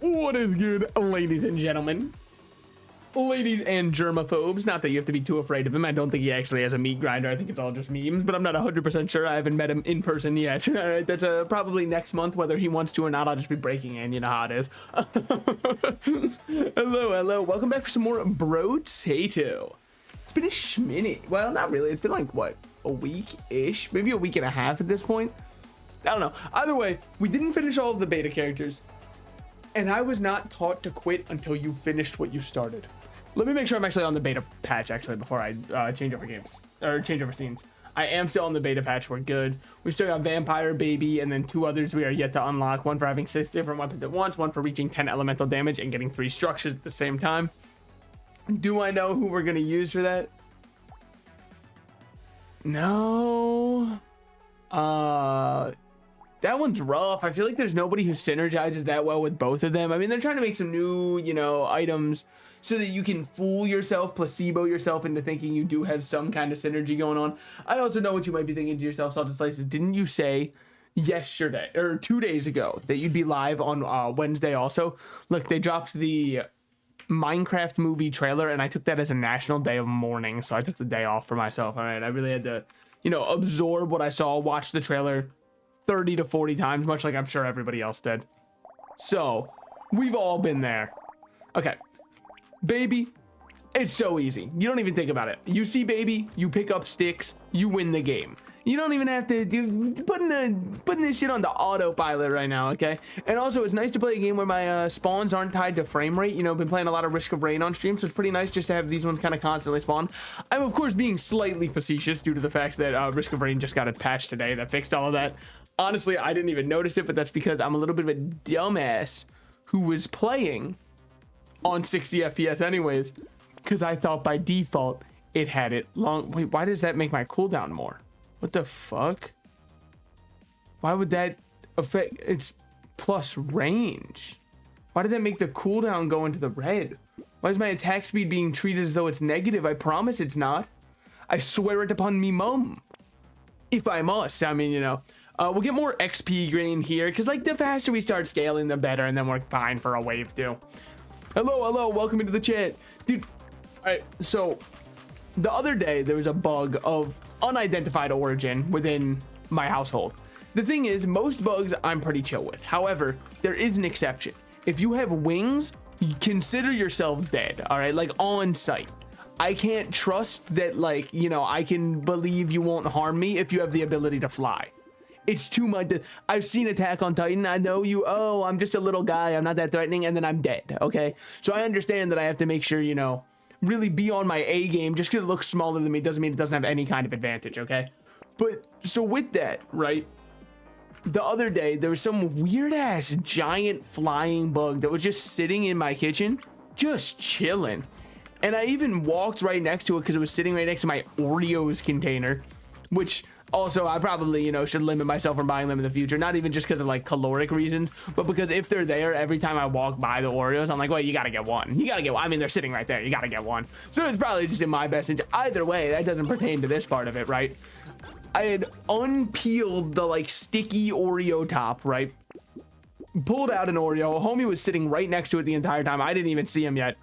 What is good, ladies and gentlemen? Ladies and germaphobes. Not that you have to be too afraid of him. I don't think he actually has a meat grinder. I think it's all just memes, but I'm not 100% sure. I haven't met him in person yet. All right, that's probably next month, whether he wants to or not. I'll just be breaking in. You know how it is. Hello. Welcome back for some more Brotato. It's been a schminute. Well, not really. It's been like, what, a week-ish? Maybe a week and a half at this point. I don't know. Either way, we didn't finish all of the beta characters. And I was not taught to quit until you finished what you started. Let me make sure I'm actually on the beta patch, actually, before I change over games. Or change over scenes. I am still on the beta patch. We're good. We still got Vampire Baby, and then 2 others we are yet to unlock. One for having 6 different weapons at once. One for reaching 10 elemental damage and getting 3 structures at the same time. Do I know who we're going to use for that? No. That one's rough. I feel like there's nobody who synergizes that well with both of them. I mean, they're trying to make some new, items so that you can fool yourself, placebo yourself into thinking you do have some kind of synergy going on. I also know what you might be thinking to yourself, Salted Slices. Didn't you say yesterday or 2 days ago that you'd be live on Wednesday also? Look, they dropped the Minecraft movie trailer, and I took that as a national day of mourning, so I took the day off for myself. All right, I really had to, absorb what I saw, watch the trailer 30 to 40 times, much like I'm sure everybody else did. So we've all been there. Okay, baby, it's so easy. You don't even think about it. You see baby, you pick up sticks, you win the game. You don't even have to do putting this shit on the autopilot right now, okay? And also, it's nice to play a game where my spawns aren't tied to frame rate. Been playing a lot of Risk of Rain on stream, so it's pretty nice just to have these ones kind of constantly spawn. I'm, of course, being slightly facetious due to the fact that Risk of Rain just got a patch today that fixed all of that. Honestly, I didn't even notice it, but that's because I'm a little bit of a dumbass who was playing on 60 FPS anyways, because I thought by default it had it long. Wait, why does that make my cooldown more? What the fuck? Why would that affect? It's plus range. Why did that make the cooldown go into the red? Why is my attack speed being treated as though it's negative? I promise it's not. I swear it upon me mum. If I must. I mean, we'll get more XP grain here, because the faster we start scaling, the better, and then we're fine for a wave too. Hello, welcome into the chat. Dude, all right, so the other day there was a bug of unidentified origin within my household. The thing is, most bugs I'm pretty chill with. However, there is an exception. If you have wings, consider yourself dead, all right? On sight. I can't trust that, I can believe you won't harm me if you have the ability to fly. It's too much. I've seen Attack on Titan. I know you. Oh, I'm just a little guy. I'm not that threatening. And then I'm dead. Okay. So I understand that I have to make sure, really be on my A game. Just because it looks smaller than me doesn't mean it doesn't have any kind of advantage. Okay. But so with that, right? The other day, there was some weird ass giant flying bug that was just sitting in my kitchen, just chilling. And I even walked right next to it because it was sitting right next to my Oreos container, which also I probably, should limit myself from buying them in the future. Not even just because of caloric reasons, but because if they're there, every time I walk by the Oreos, I'm like, well, you got to get one. You got to get one. I mean, they're sitting right there. You got to get one. So it's probably just in my best interest. Either way, that doesn't pertain to this part of it, right? I had unpeeled the sticky Oreo top, right? Pulled out an Oreo. A homie was sitting right next to it the entire time. I didn't even see him yet.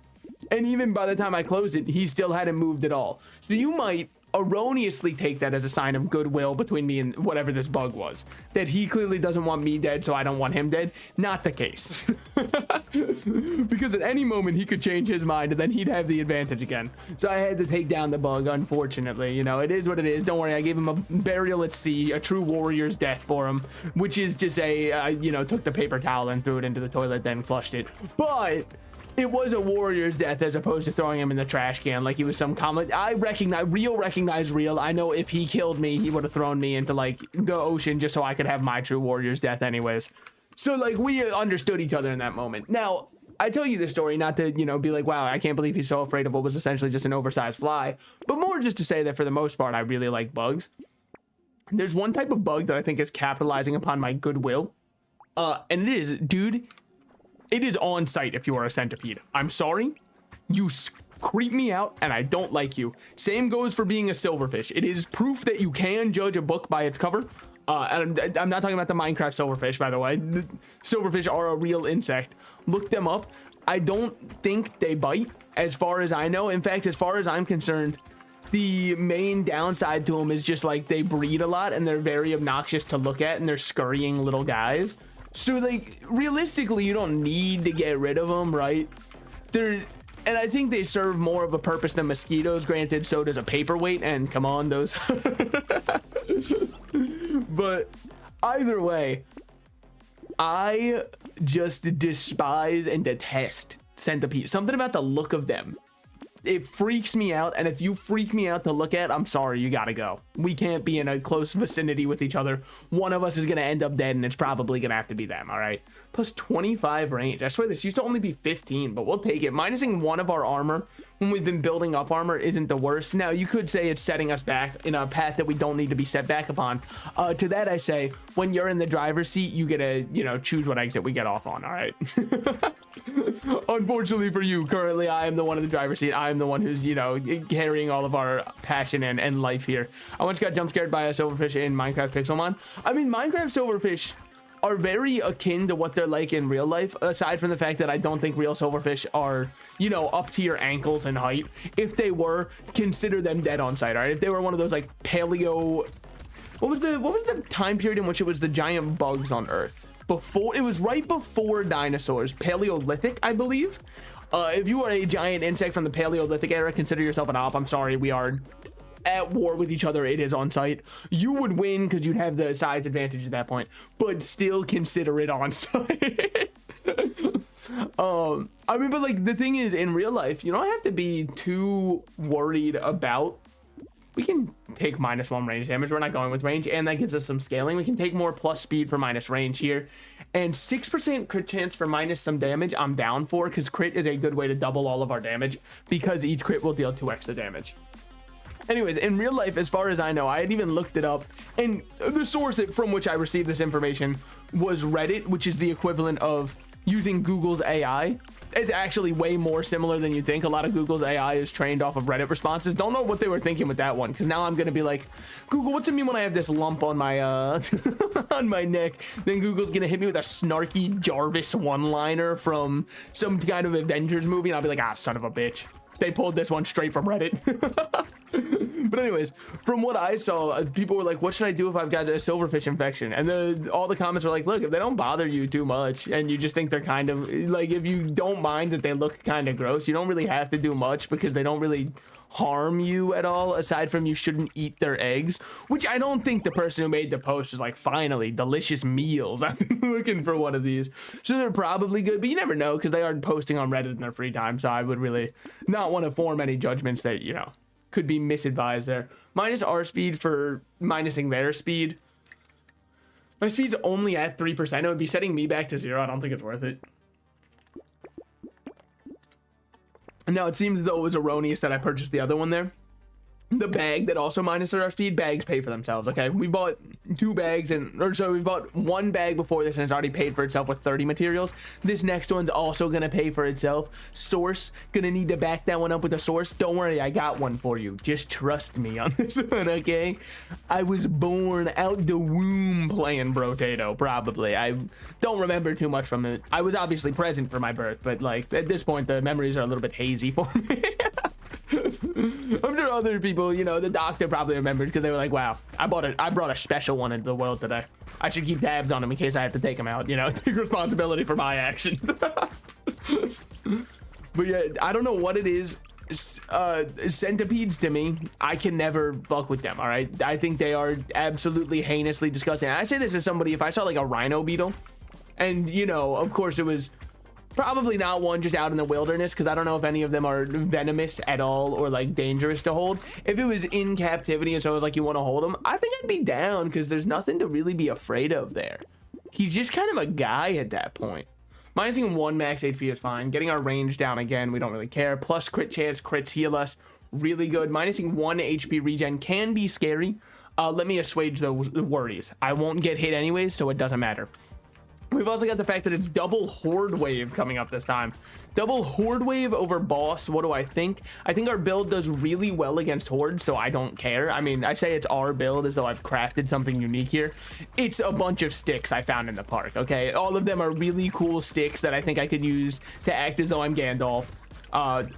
And even by the time I closed it, he still hadn't moved at all. So you might erroneously take that as a sign of goodwill between me and whatever this bug was. That he clearly doesn't want me dead, so I don't want him dead. Not the case. Because at any moment, he could change his mind, and then he'd have the advantage again. So I had to take down the bug, unfortunately. It is what it is. Don't worry, I gave him a burial at sea, a true warrior's death for him. Which is to say, I, took the paper towel and threw it into the toilet, then flushed it. But it was a warrior's death as opposed to throwing him in the trash can like he was some common. I recognize real. I know if he killed me, he would have thrown me into the ocean just so I could have my true warrior's death anyways. So we understood each other in that moment. Now, I tell you this story not to, be like, wow, I can't believe he's so afraid of what was essentially just an oversized fly, but more just to say that for the most part, I really like bugs. There's one type of bug that I think is capitalizing upon my goodwill. And it is, dude, it is on site if you are a centipede. I'm sorry. You creep me out and I don't like you. Same goes for being a silverfish. It is proof that you can judge a book by its cover. And I'm not talking about the Minecraft silverfish, by the way. The silverfish are a real insect. Look them up. I don't think they bite, as far as I know. In fact, as far as I'm concerned, the main downside to them is just like they breed a lot and they're very obnoxious to look at, and they're scurrying little guys. So like realistically, you don't need to get rid of them, right? And I think they serve more of a purpose than mosquitoes. Granted, so does a paperweight, and come on, those. But either way, I just despise and detest centipedes. Something about the look of them, it freaks me out. And if you freak me out to look at, I'm sorry, you gotta go. We can't be in a close vicinity with each other. One of us is gonna end up dead, and it's probably gonna have to be them. All right, plus 25 range. I swear this used to only be 15, but we'll take it. Minusing one of our armor when we've been building up armor isn't the worst. Now you could say it's setting us back in a path that we don't need to be set back upon. To that I say, when you're in the driver's seat, you get to, you know, choose what exit we get off on. All right. Unfortunately for you, currently I am the one in the driver's seat. I am the one who's, you know, carrying all of our passion and life here. I once got jump scared by a silverfish in Minecraft Pixelmon. I mean, Minecraft silverfish are very akin to what they're like in real life, aside from the fact that I don't think real silverfish are, you know, up to your ankles in height. If they were, consider them dead on sight. All right, if they were one of those like paleo, what was the time period in which it was the giant bugs on Earth? Before, it was right before dinosaurs, Paleolithic, I believe. If you are a giant insect from the Paleolithic era, consider yourself an op. I'm sorry, we are at war with each other. It is on site. You would win because you'd have the size advantage at that point, but still consider it on site. I mean, but like the thing is, in real life, you don't have to be too worried about. We can take -1 range damage. We're not going with range, and that gives us some scaling. We can take more plus speed for minus range here, and 6% crit chance for minus some damage I'm down for, because crit is a good way to double all of our damage, because each crit will deal 2 extra damage. Anyways, in real life, as far as I know, I had even looked it up, and the source from which I received this information was Reddit, which is the equivalent of using Google's AI. It's actually way more similar than you think. A lot of Google's AI is trained off of Reddit responses. Don't know what they were thinking with that one, because now I'm gonna be like, Google, what's it mean when I have this lump on my on my neck? Then Google's gonna hit me with a snarky Jarvis one-liner from some kind of Avengers movie, and I'll be like, ah, son of a bitch. They pulled this one straight from Reddit. But anyways, from what I saw, people were like, what should I do if I've got a silverfish infection? And all the comments were like, look, if they don't bother you too much and you just think they're kind of like, if you don't mind that they look kind of gross, you don't really have to do much, because they don't really harm you at all, aside from you shouldn't eat their eggs, which I don't think the person who made the post was like, finally, delicious meals. I've been looking for one of these. So they're probably good, but you never know, because they are posting on Reddit in their free time, so I would really not want to form any judgments that, you know, could be misadvised there. Minus our speed for minusing their speed. My speed's only at 3%. It would be setting me back to 0. I don't think it's worth it. Now, it seems as though it was erroneous that I purchased the other one there. The bag that also minuses our speed, bags pay for themselves, okay? We bought 2 bags, we bought 1 bag before this, and it's already paid for itself with 30 materials. This next one's also gonna pay for itself. Source, gonna need to back that one up with a source. Don't worry, I got one for you. Just trust me on this one, okay? I was born out the womb playing Brotato, probably. I don't remember too much from it. I was obviously present for my birth, but like at this point, the memories are a little bit hazy for me. I'm sure other people, you know, the doctor probably remembered, because they were like, wow, I brought a special one into the world today. I should keep tabs on him in case I have to take him out, you know, take responsibility for my actions. But yeah, I don't know what it is. Centipedes, to me, I can never fuck with them, all right? I think they are absolutely heinously disgusting. And I say this as somebody, if I saw like a rhino beetle, and, you know, of course it was probably not one just out in the wilderness, because I don't know if any of them are venomous at all or like dangerous to hold. If it was in captivity and so it was like you want to hold him, I think I'd be down, because there's nothing to really be afraid of there. He's just kind of a guy at that point. Minusing 1 max HP is fine. Getting our range down again, we don't really care. Plus crit chance, crits heal us, really good. Minusing 1 HP regen can be scary. Let me assuage the worries. I won't get hit anyways, so it doesn't matter. We've also got the fact that it's double horde wave coming up this time. Double horde wave over boss. What do I think? I think our build does really well against hordes, so I don't care. I mean, I say it's our build as though I've crafted something unique here. It's a bunch of sticks I found in the park, okay? All of them are really cool sticks that I think I could use to act as though I'm Gandalf.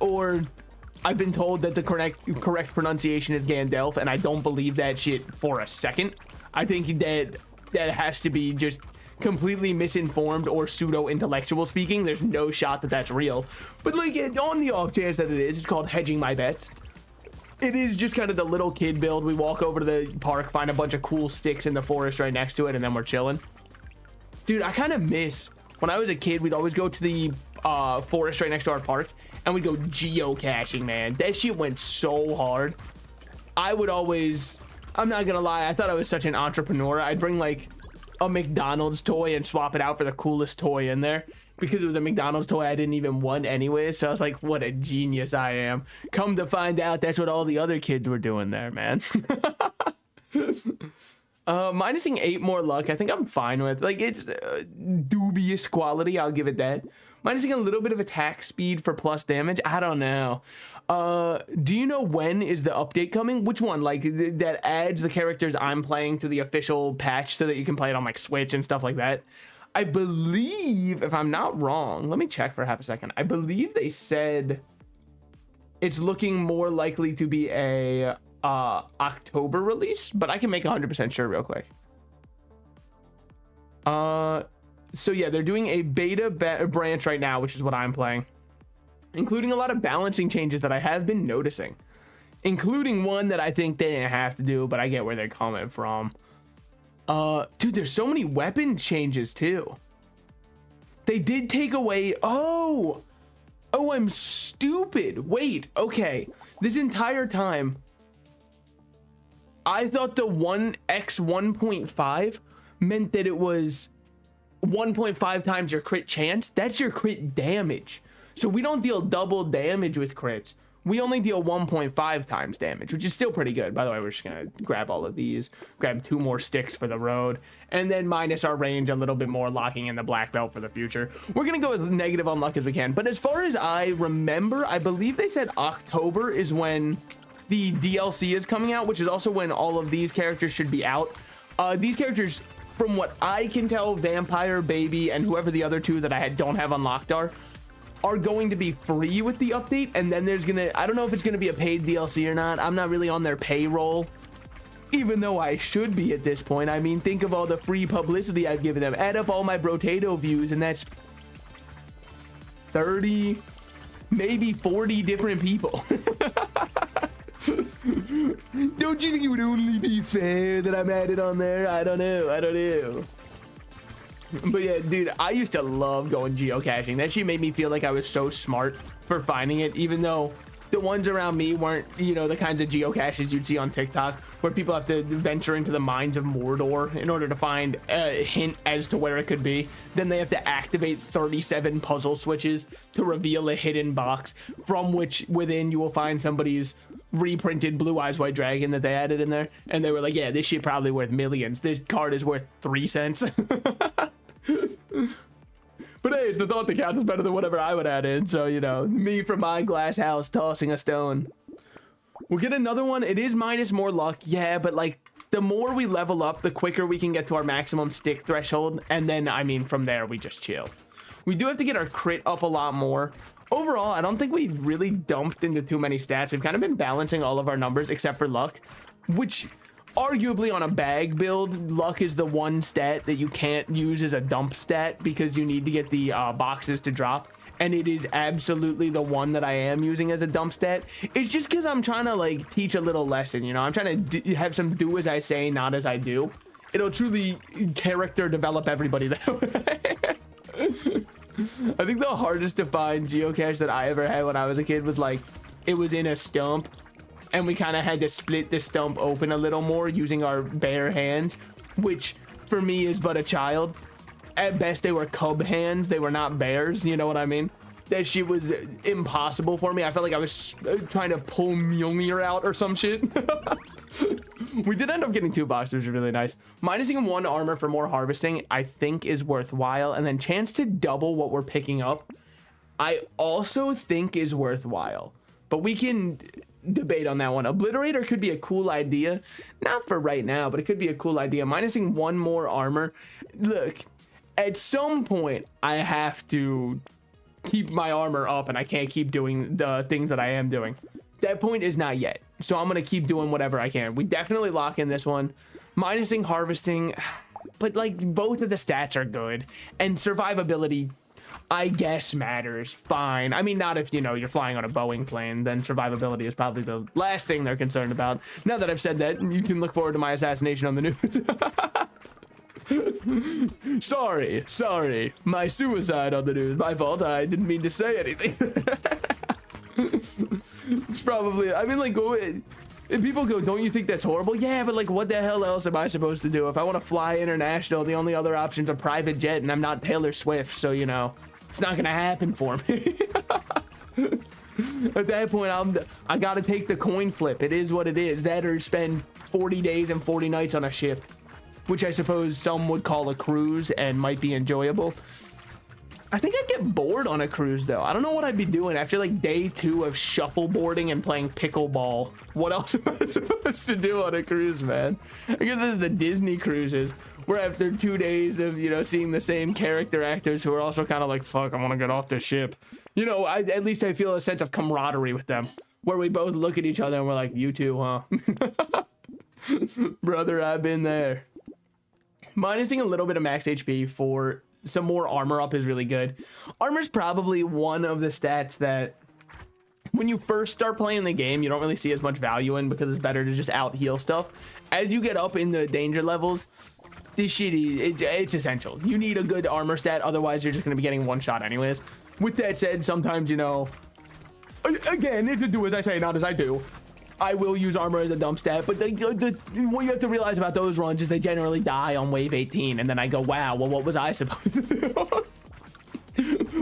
Or I've been told that the correct pronunciation is Gandalf, and I don't believe that shit for a second. I think that has to be just completely misinformed or pseudo-intellectual speaking. There's no shot that that's real, but like on the off chance that it is, it's called hedging my bets. It is just kind of the little kid build. We walk over to the park, find a bunch of cool sticks in the forest right next to it, and then we're chilling. Dude, I kind of miss when I was a kid. We'd always go to the forest right next to our park and we'd go geocaching, man. That shit went so hard. I would always, I'm not gonna lie, I thought I was such an entrepreneur. I'd bring like a McDonald's toy and swap it out for the coolest toy in there because it was a McDonald's toy I didn't even want anyway. So I was like, what a genius I am. Come to find out, that's what all the other kids were doing there, man. Minusing 8 more luck, I think I'm fine with. Like, it's dubious quality, I'll give it that. Minusing a little bit of attack speed for plus damage, I don't know. Do you know when is the update coming? Which one? Like that adds the characters I'm playing to the official patch so that you can play it on like Switch and stuff like that. I believe, if I'm not wrong, let me check for half a second. I believe they said it's looking more likely to be a October release, but I can make 100% sure real quick. So yeah, they're doing a beta branch right now, which is what I'm playing, including a lot of balancing changes that I have been noticing, including one that I think they didn't have to do, but I get where they're coming from. Dude, there's so many weapon changes too. They did take away, oh, I'm stupid. Wait, okay. This entire time, I thought the 1x 1.5 meant that it was 1.5 times your crit chance. That's your crit damage. So we don't deal double damage with crits. We only deal 1.5 times damage, which is still pretty good. By the way, we're just gonna grab all of these, grab 2 more sticks for the road, and then minus our range a little bit more, locking in the black belt for the future. We're gonna go as negative on luck as we can. But as far as I remember, I believe they said October is when the DLC is coming out, which is also when all of these characters should be out. These characters, from what I can tell, Vampire, Baby, and whoever the other 2 that I don't have unlocked are going to be free with the update. And then there's gonna, I don't know if it's gonna be a paid DLC or not. I'm not really on their payroll, even though I should be at this point. I mean, think of all the free publicity I've given them. Add up all my Brotato views, and that's 30, maybe 40 different people. Don't you think it would only be fair that I'm added on there? I don't know. But yeah, dude, I used to love going geocaching. That shit made me feel like I was so smart for finding it, even though the ones around me weren't, you know, the kinds of geocaches you'd see on TikTok where people have to venture into the mines of Mordor in order to find a hint as to where it could be. Then they have to activate 37 puzzle switches to reveal a hidden box, from which within you will find somebody's reprinted Blue Eyes White Dragon that they added in there. And they were like, yeah, this shit probably worth millions. This card is worth 3 cents. But hey, it's the thought that counts. Is better than whatever I would add in. So, you know, me from my glass house tossing a stone. We'll get another one. It is minus more luck. Yeah, but like the more we level up, the quicker we can get to our maximum stick threshold. And then, I mean, from there, we just chill. We do have to get our crit up a lot more. Overall, I don't think we've really dumped into too many stats. We've kind of been balancing all of our numbers except for luck, which arguably on a bag build, luck is the one stat that you can't use as a dump stat because you need to get the boxes to drop. And it is absolutely the one that I am using as a dump stat. It's just because I'm trying to like teach a little lesson, you know, I'm trying to have some do as I say, not as I do. It'll truly character develop everybody that way. I think the hardest to find geocache that I ever had when I was a kid was like, it was in a stump and we kind of had to split the stump open a little more using our bare hands, which for me is but a child. At best, they were cub hands. They were not bears. You know what I mean? that shit was impossible for me. I felt like I was trying to pull Mjolnir out or some shit. We did end up getting 2 boxes, which is really nice. Minusing 1 armor for more harvesting, I think, is worthwhile. And then chance to double what we're picking up, I also think is worthwhile. But we can debate on that one. Obliterator could be a cool idea. Not for right now, but it could be a cool idea. Minusing 1 more armor. Look, at some point, I have to keep my armor up, and I can't keep doing the things that I am doing. That point is not yet, so I'm gonna keep doing whatever I can. We definitely lock in this one. Minusing harvesting, but like both of the stats are good, and survivability, I guess, matters. Fine. I mean, not if, you know, you're flying on a Boeing plane, then survivability is probably the last thing they're concerned about. Now that I've said that, you can look forward to my assassination on the news. Sorry, my suicide on the news. My fault. I didn't mean to say anything. It's probably, I mean, like, if people go, don't you think that's horrible? Yeah, but like, what the hell else am I supposed to do? If I want to fly international, the only other option's a private jet, and I'm not Taylor Swift, so, you know, it's not gonna happen for me. At that point, I gotta take the coin flip. It is what it is. That or spend 40 days and 40 nights on a ship, which I suppose some would call a cruise and might be enjoyable. I think I'd get bored on a cruise, though. I don't know what I'd be doing after like day 2 of shuffleboarding and playing pickleball. What else am I supposed to do on a cruise, man? I guess this is the Disney cruises, where after 2 days of, you know, seeing the same character actors who are also kind of like, fuck, I want to get off this ship. You know, at least I feel a sense of camaraderie with them, where we both look at each other and we're like, you too, huh? Brother, I've been there. Minusing a little bit of max HP for some more armor up is really good. Armor's probably one of the stats that when you first start playing the game, you don't really see as much value in, because it's better to just out heal stuff. As you get up in the danger levels, this shit, it's essential. You need a good armor stat, otherwise you're just going to be getting one shot anyways. With that said, sometimes, you know, again, it's a do as I say, not as I do. I will use armor as a dump stat, but what you have to realize about those runs is they generally die on wave 18, and then I go, wow, well, what was I supposed to do?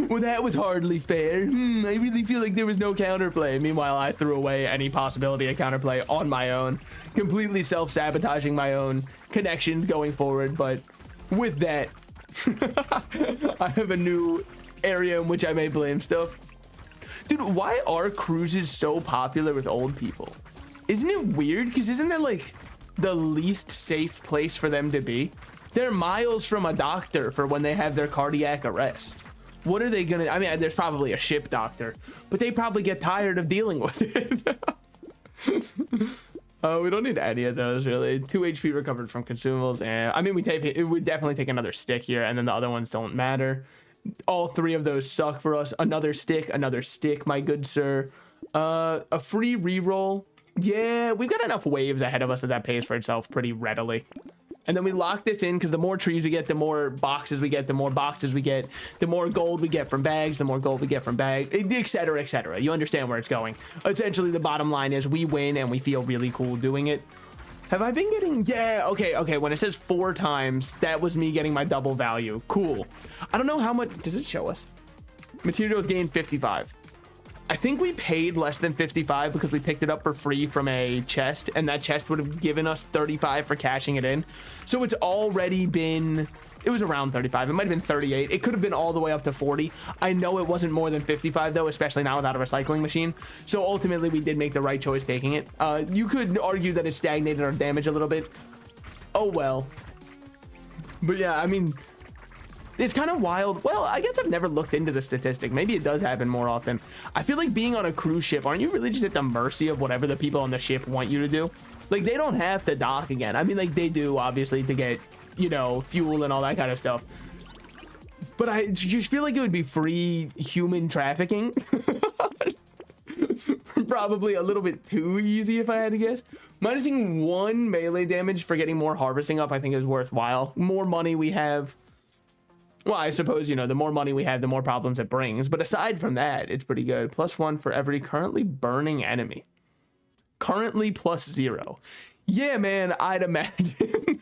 Well, that was hardly fair. I really feel like there was no counterplay. Meanwhile, I threw away any possibility of counterplay on my own, completely self-sabotaging my own connections going forward. But with that, I have a new area in which I may blame stuff. Dude, why are cruises so popular with old people? Isn't it weird? Because isn't that like the least safe place for them to be? They're miles from a doctor for when they have their cardiac arrest. What are they gonna, I mean, there's probably a ship doctor, but they probably get tired of dealing with it. We don't need any of those, really. 2 HP recovered from consumables, and I mean, it would definitely take another stick here, and then the other ones don't matter. All 3 of those suck for us. Another stick, my good sir. A free reroll. Yeah, we've got enough waves ahead of us that pays for itself pretty readily. And then we lock this in, because the more trees we get, the more boxes we get, the more boxes we get, the more gold we get from bags, the more gold we get from bags, etc., etc. You understand where it's going. Essentially, the bottom line is we win and we feel really cool doing it. Have I been getting, yeah, okay, when it says 4 times, that was me getting my double value. Cool. I don't know how much, does it show us? Materials gained 55. I think we paid less than 55 because we picked it up for free from a chest, and that chest would have given us 35 for cashing it in. So it's already been, it was around 35. It might have been 38. It could have been all the way up to 40. I know it wasn't more than 55 though, especially now without a recycling machine. So ultimately we did make the right choice taking it. You could argue that it stagnated our damage a little bit. Oh well. But yeah, I mean, it's kind of wild. Well, I guess I've never looked into the statistic. Maybe it does happen more often. I feel like being on a cruise ship, aren't you really just at the mercy of whatever the people on the ship want you to do? Like, they don't have to dock again. I mean, like, they do, obviously, to get, you know, fuel and all that kind of stuff. But I just feel like it would be free human trafficking. Probably a little bit too easy if I had to guess. Minusing 1 melee damage for getting more harvesting up, I think, is worthwhile. More money we have. Well, I suppose, you know, the more money we have, the more problems it brings. But aside from that, it's pretty good. +1 for every currently burning enemy. Currently +0. Yeah, man, I'd imagine.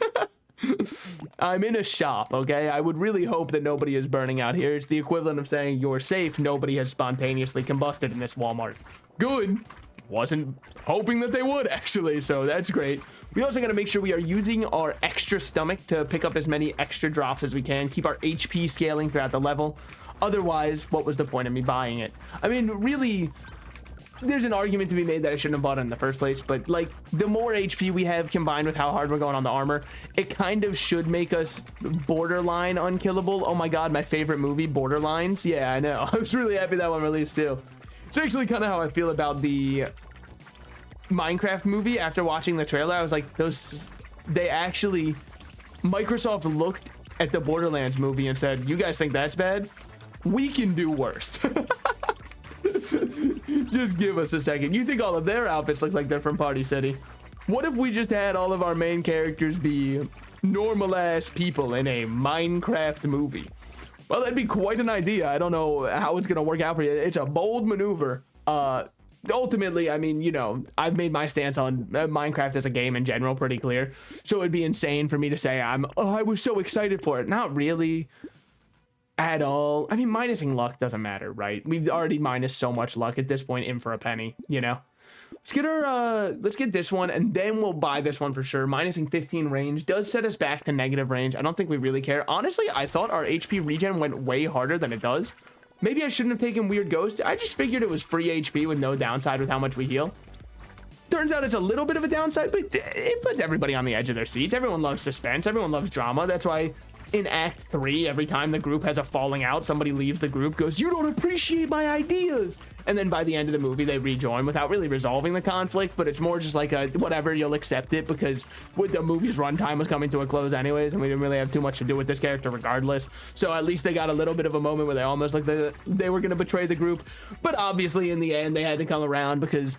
I'm in a shop, okay? I would really hope that nobody is burning out here. It's the equivalent of saying you're safe. Nobody has spontaneously combusted in this Walmart. Good. Wasn't hoping that they would, actually, so that's great. We also got to make sure we are using our extra stomach to pick up as many extra drops as we can. Keep our HP scaling throughout the level. Otherwise, what was the point of me buying it? I mean, really, there's an argument to be made that I shouldn't have bought it in the first place, but like the more HP we have combined with how hard we're going on the armor, it kind of should make us borderline unkillable. Oh my god, my favorite movie, Borderlines. Yeah, I know. I was really happy that one released too. It's actually kind of how I feel about the Minecraft movie. After watching the trailer, I was like, Microsoft looked at the Borderlands movie and said, you guys think that's bad? We can do worse. Just give us a second. You think all of their outfits look like they're from Party City? What if we just had all of our main characters be normal ass people in a Minecraft movie? Well, that'd be quite an idea. I don't know how it's gonna work out for you. It's a bold maneuver. Ultimately, I mean, you know, I've made my stance on Minecraft as a game in general pretty clear. So it'd be insane for me to say I was so excited for it. Not really. At all. I mean, minusing luck doesn't matter, right? We've already minus so much luck at this point, in for a penny, you know? Let's get this one, and then we'll buy this one for sure. Minusing 15 range does set us back to negative range. I don't think we really care. Honestly, I thought our HP regen went way harder than it does. Maybe I shouldn't have taken Weird Ghost. I just figured it was free HP with no downside with how much we heal. Turns out it's a little bit of a downside, but it puts everybody on the edge of their seats. Everyone loves suspense. Everyone loves drama. That's why in Act 3, every time the group has a falling out, somebody leaves the group, goes, you don't appreciate my ideas. And then by the end of the movie, they rejoin without really resolving the conflict, but it's more just like a, whatever, you'll accept it because with the movie's runtime was coming to a close anyways, and we didn't really have too much to do with this character regardless. So at least they got a little bit of a moment where they almost looked like they were going to betray the group. But obviously in the end, they had to come around because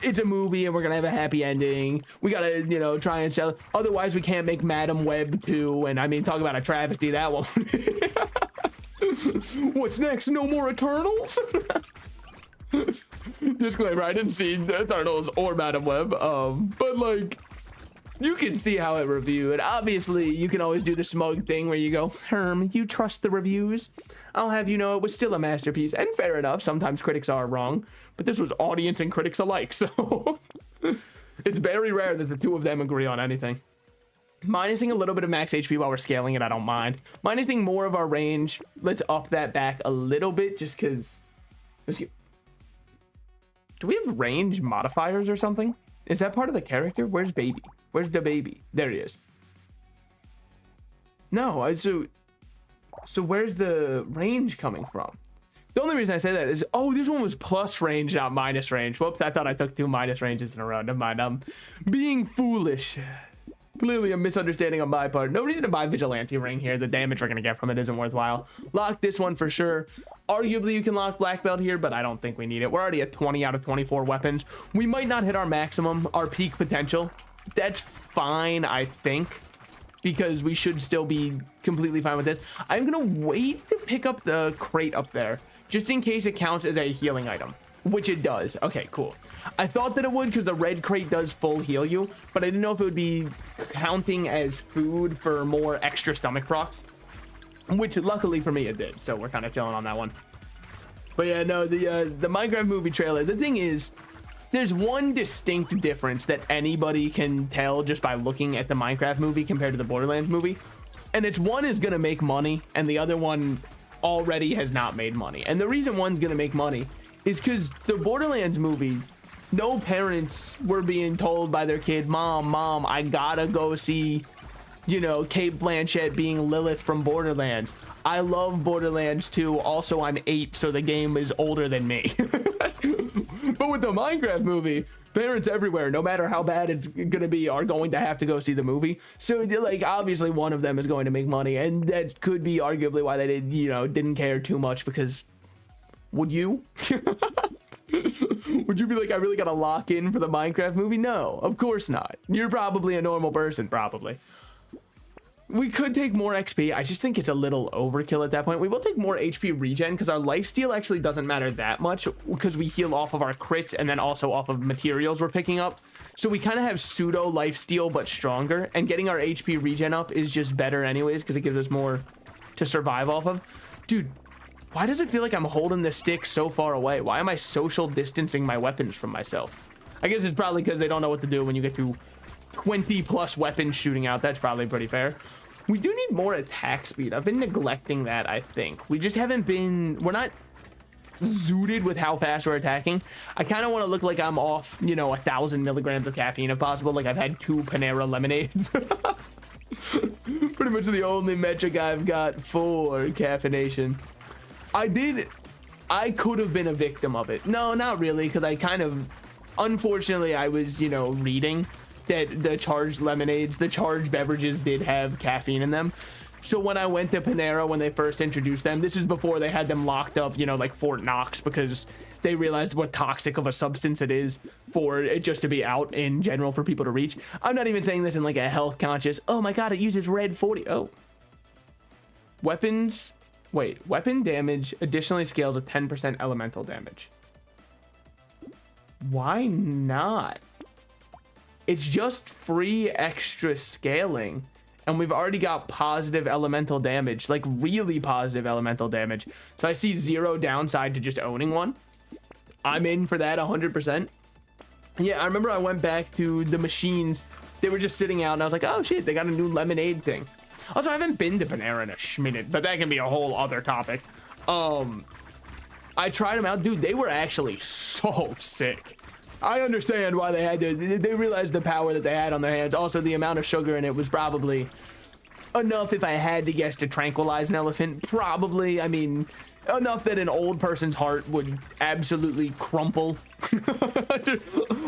it's a movie and we're going to have a happy ending. We got to, you know, try and sell it. Otherwise, we can't make Madam Web 2. And I mean, talk about a travesty, that one. What's next? No more Eternals? Disclaimer, I didn't see the Eternals or Madam Web, but like, you can see how it reviewed. Obviously, you can always do the smug thing where you go, Herm, you trust the reviews? I'll have you know it was still a masterpiece, and fair enough, sometimes critics are wrong, but this was audience and critics alike, so it's very rare that the two of them agree on anything. Minusing a little bit of max HP while we're scaling it, I don't mind. Minusing more of our range, let's up that back a little bit, just because... Do we have range modifiers or something? Is that part of the character? Where's baby? Where's the baby? There he is. No, so where's the range coming from? The only reason I say that is, oh, this one was plus range, not minus range. Whoops, I thought I took 2 minus ranges in a row. Never mind, I'm being foolish. Clearly a misunderstanding on my part. No reason to buy Vigilante Ring here. The damage we're going to get from it isn't worthwhile. Lock this one for sure. Arguably, you can lock Black Belt here, but I don't think we need it. We're already at 20 out of 24 weapons. We might not hit our maximum, our peak potential. That's fine, I think, because we should still be completely fine with this. I'm going to wait to pick up the crate up there, just in case it counts as a healing item. Which it does. Okay, cool. I thought that it would because the red crate does full heal you, but I didn't know if it would be counting as food for more extra stomach procs, which luckily for me it did. So we're kind of chilling on that one. But yeah, no, the Minecraft movie trailer, the thing is, there's one distinct difference that anybody can tell just by looking at the Minecraft movie compared to the Borderlands movie. And it's one is going to make money and the other one already has not made money. And the reason one's going to make money is because the Borderlands movie, no parents were being told by their kid, Mom, I gotta go see, you know, Cate Blanchett being Lilith from Borderlands. I love Borderlands 2. Also, I'm 8, so the game is older than me. But with the Minecraft movie, parents everywhere, no matter how bad it's gonna be, are going to have to go see the movie. So, like, obviously one of them is going to make money, and that could be arguably why they did, you know, didn't care too much, because... Would you? Would you be like, I really gotta lock in for the Minecraft movie? No, of course not. You're probably a normal person, probably. We could take more XP. I just think it's a little overkill at that point. We will take more HP regen because our lifesteal actually doesn't matter that much because we heal off of our crits and then also off of materials we're picking up. So we kind of have pseudo lifesteal but stronger, and getting our HP regen up is just better anyways because it gives us more to survive off of. Dude, why does it feel like I'm holding the stick so far away? Why am I social distancing my weapons from myself? I guess it's probably because they don't know what to do when you get to 20 plus weapons shooting out. That's probably pretty fair. We do need more attack speed. I've been neglecting that, I think. We just haven't been, we're not zooted with how fast we're attacking. I kind of want to look like I'm off, you know, 1,000 milligrams of caffeine if possible. Like I've had 2 Panera lemonades. Pretty much the only metric I've got for caffeination. I could have been a victim of it. No, not really, because I kind of, unfortunately, I was, you know, reading that the charged lemonades, the charged beverages did have caffeine in them. So when I went to Panera when they first introduced them, this is before they had them locked up, you know, like Fort Knox, because they realized what toxic of a substance it is for it just to be out in general for people to reach. I'm not even saying this in like a health conscious, oh my god, it uses red 40. Oh. Weapons. Wait, weapon damage additionally scales with 10% elemental damage. Why not? It's just free extra scaling. And we've already got positive elemental damage, like really positive elemental damage. So I see 0 downside to just owning one. I'm in for that 100%. Yeah, I remember I went back to the machines. They were just sitting out and I was like, oh shit, they got a new lemonade thing. Also, I haven't been to Panera in a minute, but that can be a whole other topic. I tried them out. Dude, they were actually so sick. I understand why they had to, they realized the power that they had on their hands. Also, the amount of sugar in it was probably enough, if I had to guess, to tranquilize an elephant. Probably, I mean, enough that an old person's heart would absolutely crumple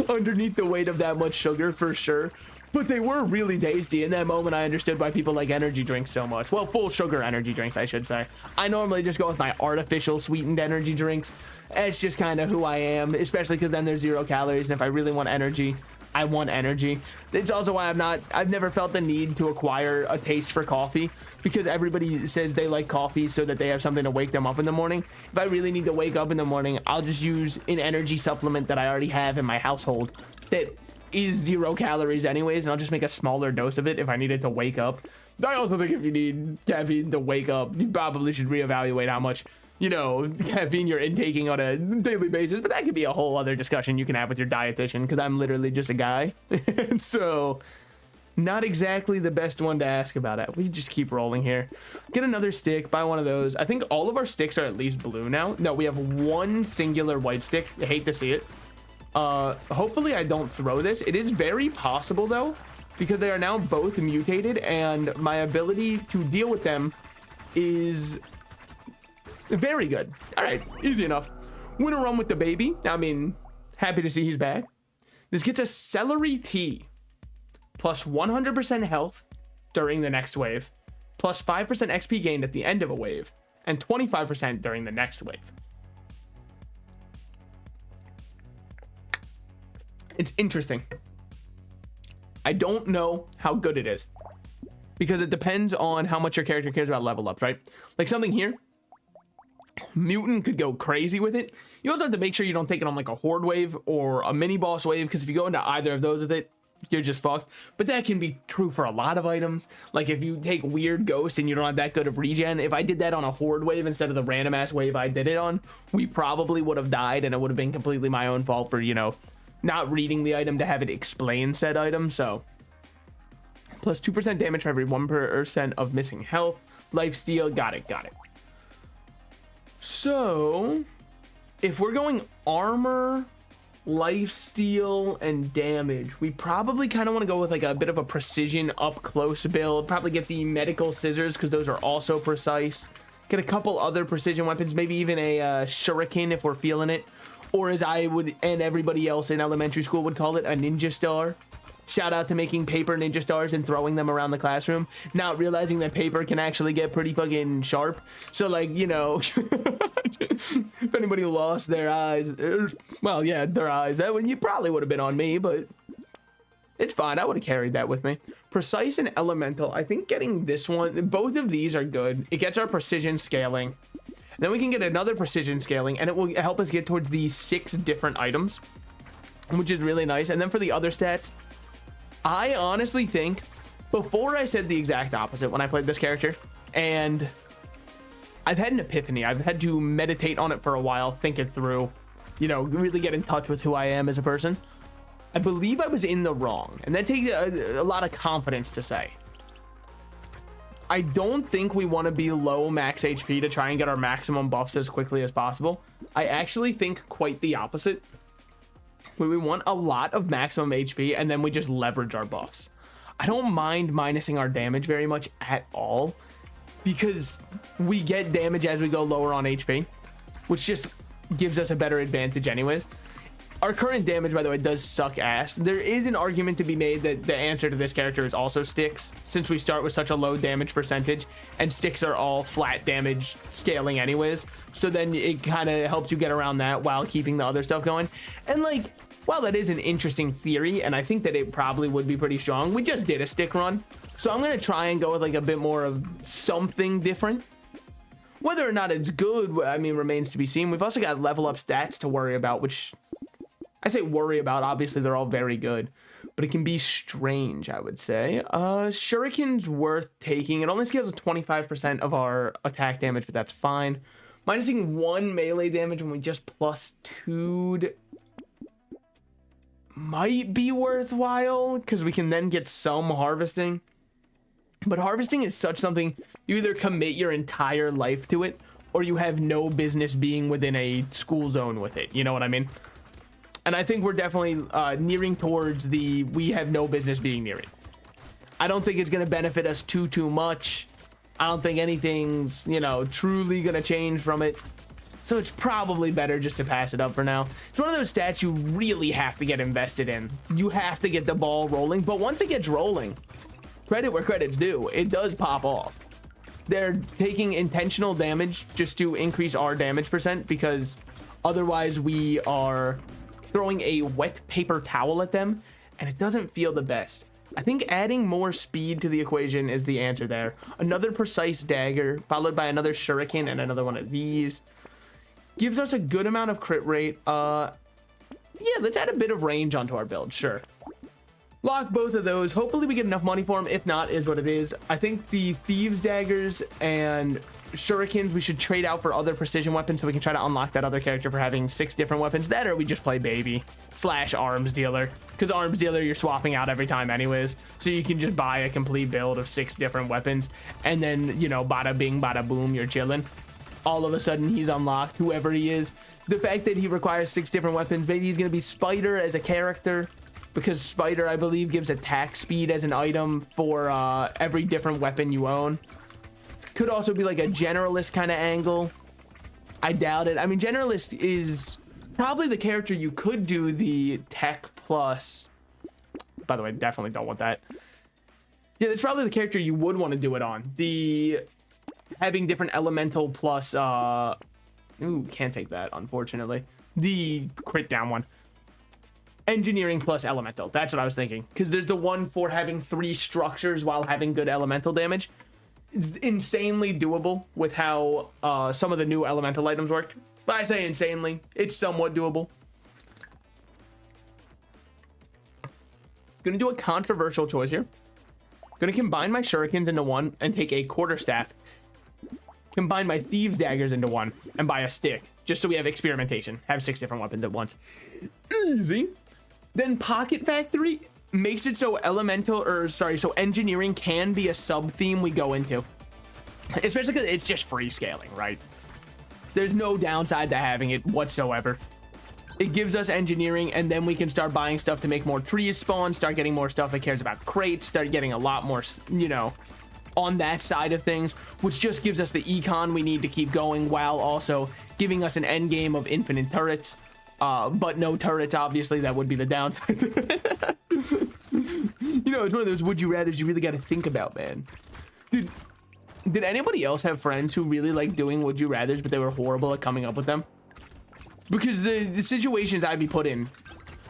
underneath the weight of that much sugar, for sure. But they were really tasty. In that moment, I understood why people like energy drinks so much. Well, full sugar energy drinks, I should say. I normally just go with my artificial sweetened energy drinks. It's just kind of who I am, especially because then there's 0 calories. And if I really want energy, I want energy. It's also why I've never felt the need to acquire a taste for coffee, because everybody says they like coffee so that they have something to wake them up in the morning. If I really need to wake up in the morning, I'll just use an energy supplement that I already have in my household that is 0 calories anyways, and I'll just make a smaller dose of it if I needed to wake up. I also think if you need caffeine to wake up, you probably should reevaluate how much, you know, caffeine you're intaking on a daily basis, but that could be a whole other discussion you can have with your dietitian, because I'm literally just a guy. And so, not exactly the best one to ask about it. We just keep rolling here. Get another stick, buy one of those. I think all of our sticks are at least blue now. No, we have one singular white stick. I hate to see it. Hopefully I don't throw this. It is very possible though, because they are now both mutated and my ability to deal with them is very good. All right, easy enough. We're gonna run with the baby. I mean, happy to see he's back. This gets us celery tea plus 100% health during the next wave, plus 5% XP gained at the end of a wave, and 25% during the next wave. It's interesting. I don't know how good it is, because it depends on how much your character cares about level ups, right? Like something here, mutant could go crazy with it. You also have to make sure you don't take it on like a horde wave or a mini boss wave, because if you go into either of those with it, you're just fucked. But that can be true for a lot of items. Like if you take weird ghost and you don't have that good of regen, if I did that on a horde wave instead of the random ass wave I did it on, we probably would have died, and it would have been completely my own fault for, you know, not reading the item to have it explain said item. So plus 2% damage for every 1% of missing health, lifesteal. Got it. So if we're going armor, lifesteal, and damage, we probably kind of want to go with like a bit of a precision up close build. Probably get the medical scissors, because those are also precise. Get a couple other precision weapons, maybe even a shuriken if we're feeling it. Or as I would, and everybody else in elementary school would call it, a ninja star. Shout out to making paper ninja stars and throwing them around the classroom, not realizing that paper can actually get pretty fucking sharp. So like, you know, if anybody lost their eyes, well, yeah, their eyes, that one, you probably would have been on me, but it's fine. I would have carried that with me. Precise and elemental. I think getting this one, both of these are good. It gets our precision scaling. Then we can get another precision scaling, and it will help us get towards these 6 different items. which is really nice. And then for the other stats, I honestly think before I said the exact opposite when I played this character, and I've had an epiphany. I've had to meditate on it for a while, think it through, you know, really get in touch with who I am as a person. I believe I was in the wrong, and that takes a lot of confidence to say. I don't think we want to be low max HP to try and get our maximum buffs as quickly as possible. I actually think quite the opposite. We want a lot of maximum HP, and then we just leverage our buffs. I don't mind minusing our damage very much at all, because we get damage as we go lower on HP, which just gives us a better advantage anyways. Our current damage, by the way, does suck ass. There is an argument to be made that the answer to this character is also sticks, since we start with such a low damage percentage, and sticks are all flat damage scaling anyways. So then it kind of helps you get around that while keeping the other stuff going. And like, while that is an interesting theory, and I think that it probably would be pretty strong, we just did a stick run. So I'm going to try and go with like a bit more of something different. Whether or not it's good, I mean, remains to be seen. We've also got level up stats to worry about, which I say worry about. Obviously, they're all very good, but it can be strange, I would say. Shuriken's worth taking. It only scales with 25% of our attack damage, but that's fine. Minusing 1 melee damage when we just plus 2'd might be worthwhile, because we can then get some harvesting. But harvesting is such something, you either commit your entire life to it, or you have no business being within a school zone with it. You know what I mean? And I think we're definitely nearing towards the we have no business being near it. I don't think it's going to benefit us too much. I don't think anything's, you know, truly going to change from it. So it's probably better just to pass it up for now. It's one of those stats you really have to get invested in. You have to get the ball rolling. But once it gets rolling, credit where credit's due, it does pop off. They're taking intentional damage just to increase our damage percent, because otherwise we are throwing a wet paper towel at them, and it doesn't feel the best. I think adding more speed to the equation is the answer there. Another precise dagger, followed by another shuriken and another one of these. Gives us a good amount of crit rate. Yeah, let's add a bit of range onto our build, sure. Lock both of those. Hopefully we get enough money for them. If not, is what it is. I think the thieves daggers and shurikens we should trade out for other precision weapons, so we can try to unlock that other character for having 6 different weapons. That, or we just play baby / arms dealer, because arms dealer you're swapping out every time anyways, so you can just buy a complete build of 6 different weapons, and then, you know, bada bing bada boom, you're chilling. All of a sudden he's unlocked, whoever he is. The fact that he requires 6 different weapons, maybe he's gonna be Spider as a character, because Spider, I believe, gives attack speed as an item for every different weapon you own. Could also be like a generalist kind of angle. I doubt it. I mean, generalist is probably the character you could do the tech plus. By the way, definitely don't want that. Yeah, that's probably the character you would want to do it on. The having different elemental plus. Ooh, can't take that, unfortunately. The crit down one. Engineering plus elemental. That's what I was thinking. Because there's the one for having 3 structures while having good elemental damage. It's insanely doable with how some of the new elemental items work. But I say insanely, it's somewhat doable. Gonna do a controversial choice here. Gonna combine my shurikens into one and take a quarterstaff. Combine my thieves daggers into one and buy a stick, just so we have experimentation. Have 6 different weapons at once. Easy. Then Pocket Factory makes it so so engineering can be a sub theme we go into, especially because it's just free scaling, right? There's no downside to having it whatsoever. It gives us engineering, and then we can start buying stuff to make more trees spawn, start getting more stuff that cares about crates, start getting a lot more, you know, on that side of things, which just gives us the econ we need to keep going, while also giving us an end game of infinite turrets. But no turrets, obviously. That would be the downside. You know, it's one of those would you rathers you really got to think about, man. Dude, did anybody else have friends who really like doing would you rathers, but they were horrible at coming up with them? Because the situations I'd be put in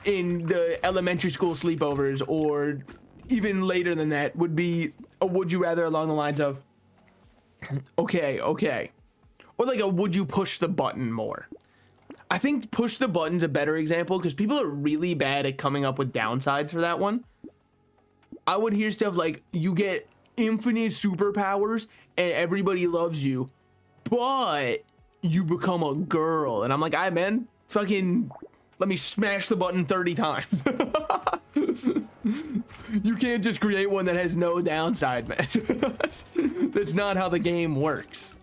the elementary school sleepovers, or even later than that, would be a would you rather along the lines of, okay, or like a would you push the button more? I think push the button's a better example because people are really bad at coming up with downsides for that one. I would hear stuff like, you get infinite superpowers and everybody loves you, but you become a girl. And I'm like, all right, man, fucking let me smash the button 30 times. You can't just create one that has no downside, man. That's not how the game works.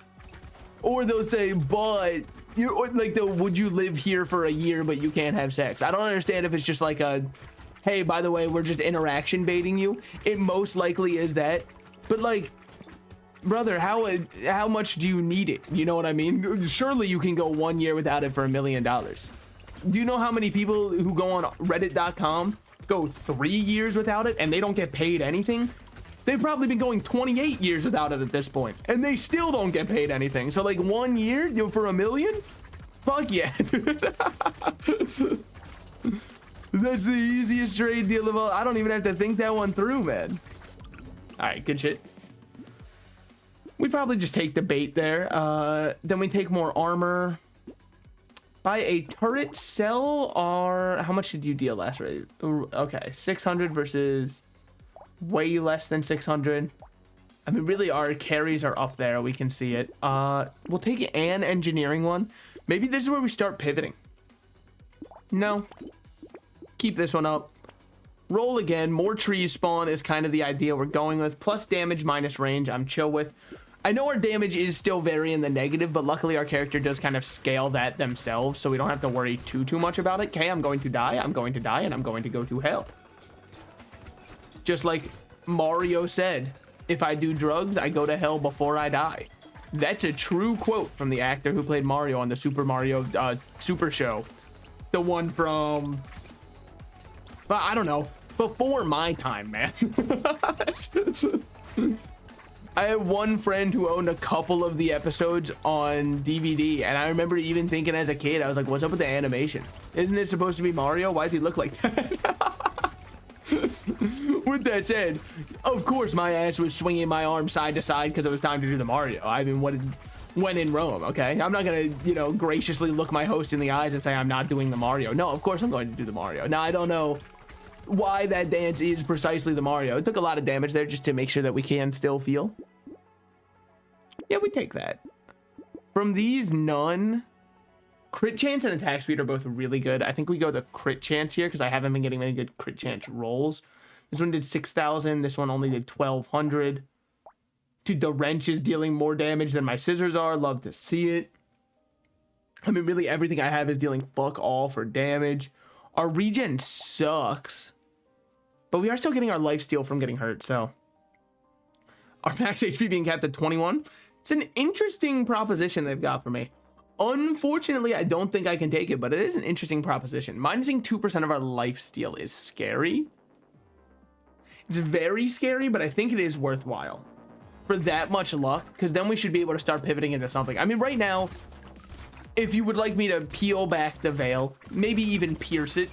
Or they'll say, but you, or like the would you live here for a year but you can't have sex. I don't understand if it's just like a, hey, by the way, we're just interaction baiting you. It most likely is that, but like, brother, how much do you need it? You know what I mean? Surely you can go 1 year without it for $1 million. Do you know how many people who go on reddit.com go 3 years without it and they don't get paid anything? They've probably been going 28 years without it at this point, and they still don't get paid anything. So like 1 year for $1 million? Fuck yeah. That's the easiest trade deal of all. I don't even have to think that one through, man. All right, good shit. We probably just take the bait there. Then we take more armor. Buy a turret, sell our... How much did you deal last raid? Okay, 600 versus way less than 600. I mean, really, our carries are up there. We can see it. We'll take an engineering one. Maybe this is where we start pivoting. No. Keep this one up. Roll again. More trees spawn is kind of the idea we're going with. Plus damage, minus range. I'm chill with. I know our damage is still very in the negative, but luckily our character does kind of scale that themselves, so we don't have to worry too much about it. Okay, I'm going to die, and I'm going to go to hell. Just like Mario said, if I do drugs, I go to hell before I die. That's a true quote from the actor who played Mario on the Super Mario Super Show. The one from, but I don't know, before my time, man. I had one friend who owned a couple of the episodes on DVD, and I remember even thinking as a kid, I was like, what's up with the animation? Isn't this supposed to be Mario? Why does he look like that? With that said, of course my ass was swinging my arm side to side because it was time to do the Mario. I mean, when in Rome, okay? I'm not gonna, you know, graciously look my host in the eyes and say I'm not doing the Mario. No, of course I'm going to do the Mario. Now, I don't know why that dance is precisely the Mario. It took a lot of damage there just to make sure that we can still feel. Yeah, we take that. From these, none. Crit chance and attack speed are both really good. I think we go the crit chance here because I haven't been getting many good crit chance rolls. This one did 6,000. This one only did 1,200. Dude, the wrench is dealing more damage than my scissors are. Love to see it. I mean, really everything I have is dealing fuck all for damage. Our regen sucks, but we are still getting our lifesteal from getting hurt, so. Our max HP being capped at 21. It's an interesting proposition they've got for me. Unfortunately, I don't think I can take it, but it is an interesting proposition. Minusing 2% of our lifesteal is scary. It's very scary, but I think it is worthwhile for that much luck, because then we should be able to start pivoting into something. I mean, right now, if you would like me to peel back the veil, maybe even pierce it,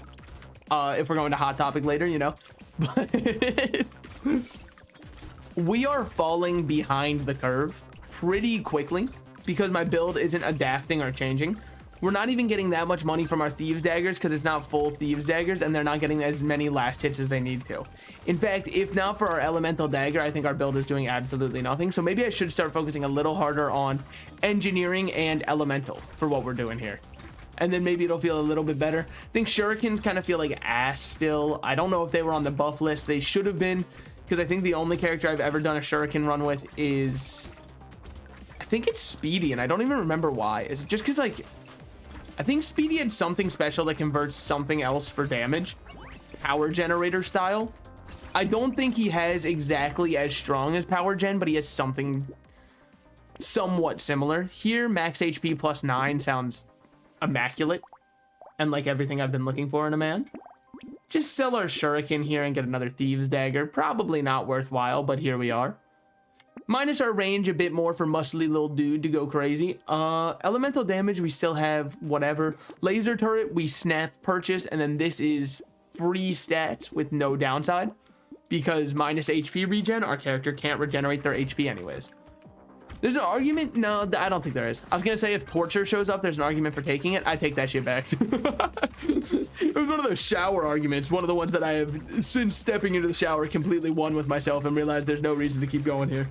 if we're going to Hot Topic later, you know, but we are falling behind the curve pretty quickly because my build isn't adapting or changing. We're not even getting that much money from our Thieves Daggers because it's not full Thieves Daggers, and they're not getting as many last hits as they need to. In fact, if not for our Elemental Dagger, I think our build is doing absolutely nothing. So maybe I should start focusing a little harder on Engineering and Elemental for what we're doing here. And then maybe it'll feel a little bit better. I think Shurikens kind of feel like ass still. I don't know if they were on the buff list. They should have been, because I think the only character I've ever done a Shuriken run with is, I think it's Speedy, and I don't even remember why. Is it just because, like, I think Speedy had something special that converts something else for damage, power generator style. I don't think he has exactly as strong as power gen, but he has something somewhat similar. Here, max HP plus 9 sounds immaculate and like everything I've been looking for in a man. Just sell our Shuriken here and get another Thieves Dagger. Probably not worthwhile, but here we are. Minus our range a bit more for muscly little dude to go crazy. Elemental damage, we still have whatever. Laser turret, we snap purchase, and then this is free stats with no downside. Because minus HP regen, our character can't regenerate their HP anyways. There's an argument. No, I don't think there is. I was gonna say if torture shows up, there's an argument for taking it. I take that shit back. It was one of those shower arguments. One of the ones that I have, since stepping into the shower, completely won with myself and realized there's no reason to keep going here.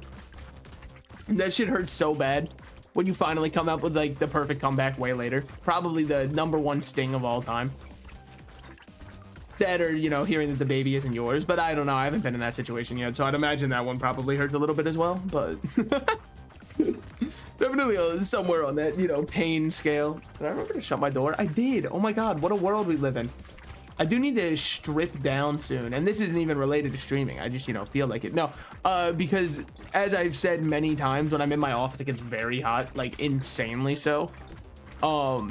And that shit hurts so bad when you finally come up with like the perfect comeback way later. Probably the #1 sting of all time. That or, you know, hearing that the baby isn't yours. But I don't know. I haven't been in that situation yet. So I'd imagine that one probably hurts a little bit as well. But definitely somewhere on that, you know, pain scale. Did I remember to shut my door? I did. Oh my God, what a world we live in. I do need to strip down soon. And this isn't even related to streaming. I just, you know, feel like it. No, because as I've said many times, when I'm in my office, it gets very hot, like insanely so.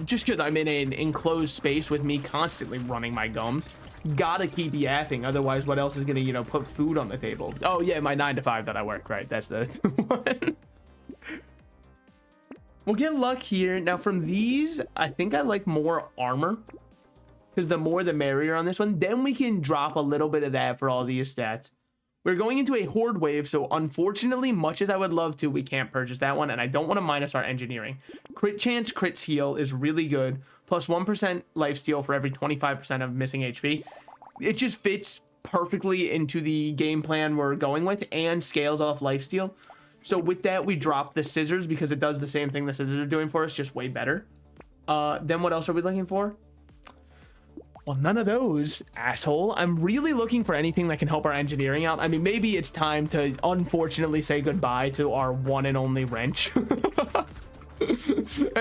Just because I'm in an enclosed space with me constantly running my gums. Gotta keep yapping, otherwise what else is gonna, you know, put food on the table? Oh yeah, my 9 to 5 that I work, right? That's the one. We'll get luck here. Now from these, I think I like more armor, because the more the merrier on this one. Then we can drop a little bit of that for all these stats. We're going into a horde wave, so unfortunately, much as I would love to, we can't purchase that one, and I don't want to minus our engineering. Crit chance, crits heal is really good. Plus 1% lifesteal for every 25% of missing HP. It just fits perfectly into the game plan we're going with and scales off lifesteal. So with that, we drop the scissors because it does the same thing the scissors are doing for us, just way better. Then what else are we looking for? Well, none of those, asshole. I'm really looking for anything that can help our engineering out. I mean, maybe it's time to unfortunately say goodbye to our one and only wrench. And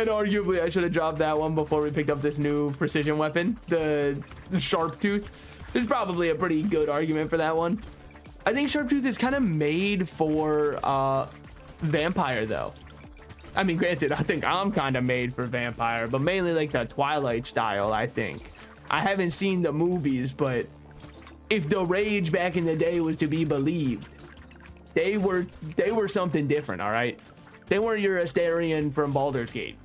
arguably, I should have dropped that one before we picked up this new precision weapon, the sharp tooth. There's probably a pretty good argument for that one. I think sharp tooth is kind of made for vampire, though. I mean, granted, I think I'm kind of made for vampire, but mainly like the Twilight style, I think. I haven't seen the movies, but if the rage back in the day was to be believed, they were something different, all right? They weren't your Astarion from Baldur's Gate.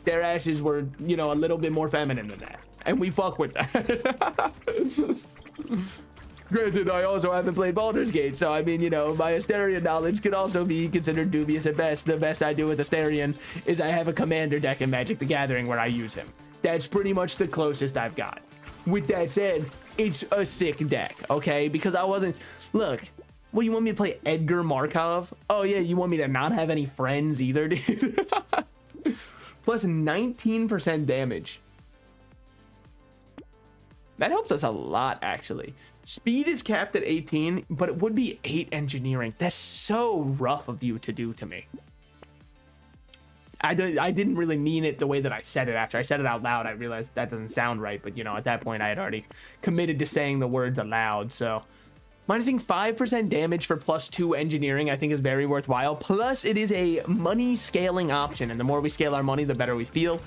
Their ashes were, you know, a little bit more feminine than that. And we fuck with that. Granted, I also haven't played Baldur's Gate, so I mean, you know, my Astarion knowledge could also be considered dubious at best. The best I do with Astarion is I have a commander deck in Magic the Gathering where I use him. That's pretty much the closest I've got. With that said, it's a sick deck, okay? Because I wasn't... Look, well, you want me to play Edgar Markov? Oh, yeah, you want me to not have any friends either, dude? Plus 19% damage. That helps us a lot, actually. Speed is capped at 18, but it would be 8 engineering. That's so rough of you to do to me. I didn't really mean it the way that I said it. After I said it out loud, I realized that doesn't sound right. But, you know, at that point, I had already committed to saying the words aloud. So, minusing 5% damage for plus 2 engineering, I think is very worthwhile. Plus, it is a money scaling option. And the more we scale our money, the better we feel.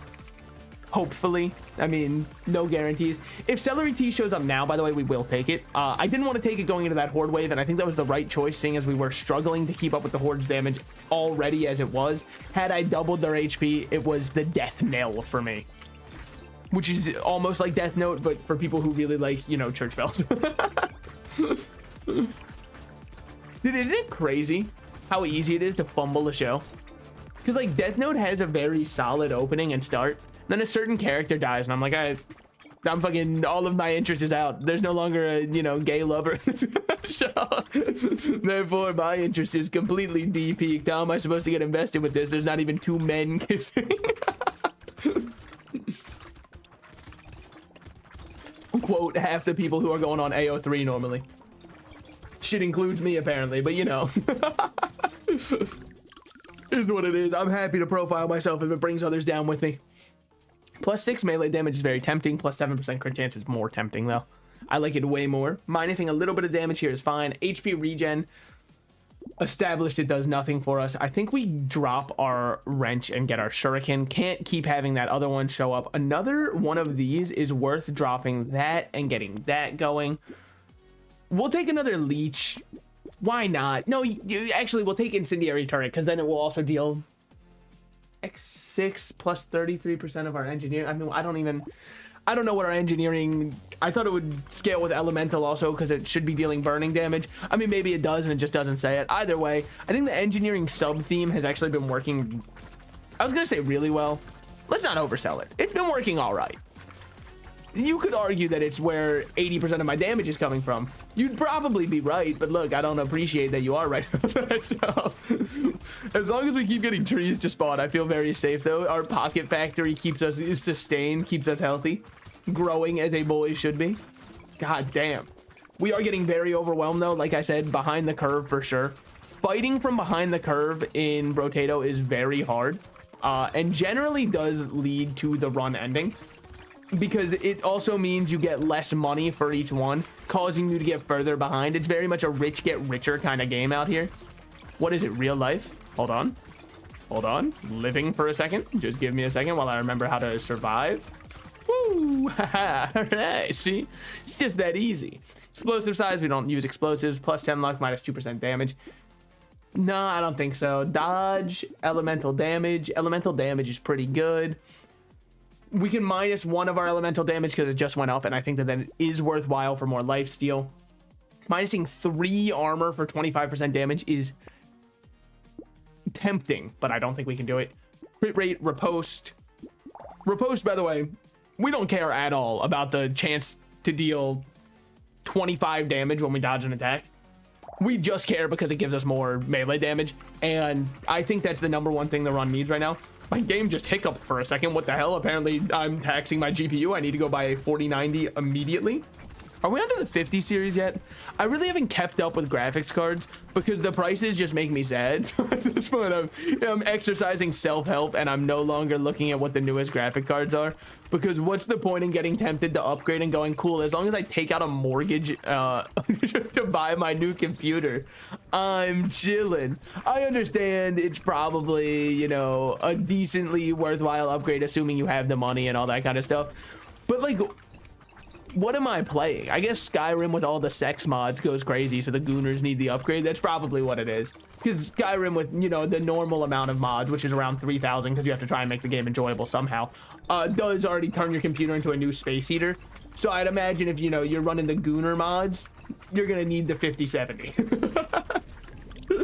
Hopefully. I mean, no guarantees. If Celery Tea shows up now, by the way, we will take it. I didn't want to take it going into that Horde wave, and I think that was the right choice, seeing as we were struggling to keep up with the Horde's damage already as it was. Had I doubled their HP, it was the death knell for me. Which is almost like Death Note, but for people who really like, you know, church bells. Dude, isn't it crazy how easy it is to fumble a show? Because, like, Death Note has a very solid opening and start. Then a certain character dies, and I'm like, I'm fucking, all of my interest is out. There's no longer a, you know, gay lover in this show. Therefore, my interest is completely de-peaked. How am I supposed to get invested with this? There's not even 2 men kissing. Quote, half the people who are going on AO3 normally. Shit includes me, apparently, but you know. Is what it is. I'm happy to profile myself if it brings others down with me. Plus 6 melee damage is very tempting. Plus 7% crit chance is more tempting, though. I like it way more. Minusing a little bit of damage here is fine. HP regen, established it does nothing for us. I think we drop our wrench and get our shuriken. Can't keep having that other one show up. Another one of these is worth dropping that and getting that going. We'll take another leech. Why not? No, actually, we'll take incendiary turret, because then it will also deal... X6 plus 33% of our engineering. I mean, I don't even... I don't know what our engineering, I thought it would scale with elemental also because it should be dealing burning damage. I mean, maybe it does and it just doesn't say it. Either way, I think the engineering sub theme has actually been working, I was gonna say really well. Let's not oversell it. It's been working all right. You could argue that it's where 80% of my damage is coming from. You'd probably be right, but look, I don't appreciate that you are right about that. So, as long as we keep getting trees to spawn, I feel very safe though. Our pocket factory keeps us sustained, keeps us healthy, growing as a boy should be. God damn. We are getting very overwhelmed though. Like I said, behind the curve for sure. Fighting from behind the curve in Brotato is very hard, and generally does lead to the run ending, because it also means you get less money for each one, causing you to get further behind. It's very much a rich get richer kind of game out here. What is it, real life? Hold on, living for a second. Just give me a second while I remember how to survive. Woo! Haha. All right, see, it's just that easy. Explosive size, we don't use explosives. Plus 10 luck, minus 2% damage. No, I don't think so. Dodge, elemental damage. Elemental damage is pretty good. We can minus one of our elemental damage because it just went up, and I think that it is worthwhile for more lifesteal. Minusing 3 armor for 25% damage is tempting, but I don't think we can do it. Crit rate, riposte. Riposte, by the way, we don't care at all about the chance to deal 25 damage when we dodge an attack. We just care because it gives us more melee damage, and I think that's the #1 thing the run needs right now. My game just hiccuped for a second. What the hell? Apparently, I'm taxing my GPU. I need to go buy a 4090 immediately. Are we onto the 50 series yet? I really haven't kept up with graphics cards because the prices just make me sad. So at this point, I'm exercising self-help, and I'm no longer looking at what the newest graphic cards are, because what's the point in getting tempted to upgrade and going, cool, as long as I take out a mortgage to buy my new computer, I'm chilling. I understand it's probably, you know, a decently worthwhile upgrade, assuming you have the money and all that kind of stuff. But like, what am I playing? I guess Skyrim with all the sex mods goes crazy, so the Gooners need the upgrade. That's probably what it is. Because Skyrim with, you know, the normal amount of mods, which is around 3,000, because you have to try and make the game enjoyable somehow, does already turn your computer into a new space heater. So I'd imagine if, you know, you're running the Gooner mods, you're going to need the 5070. You're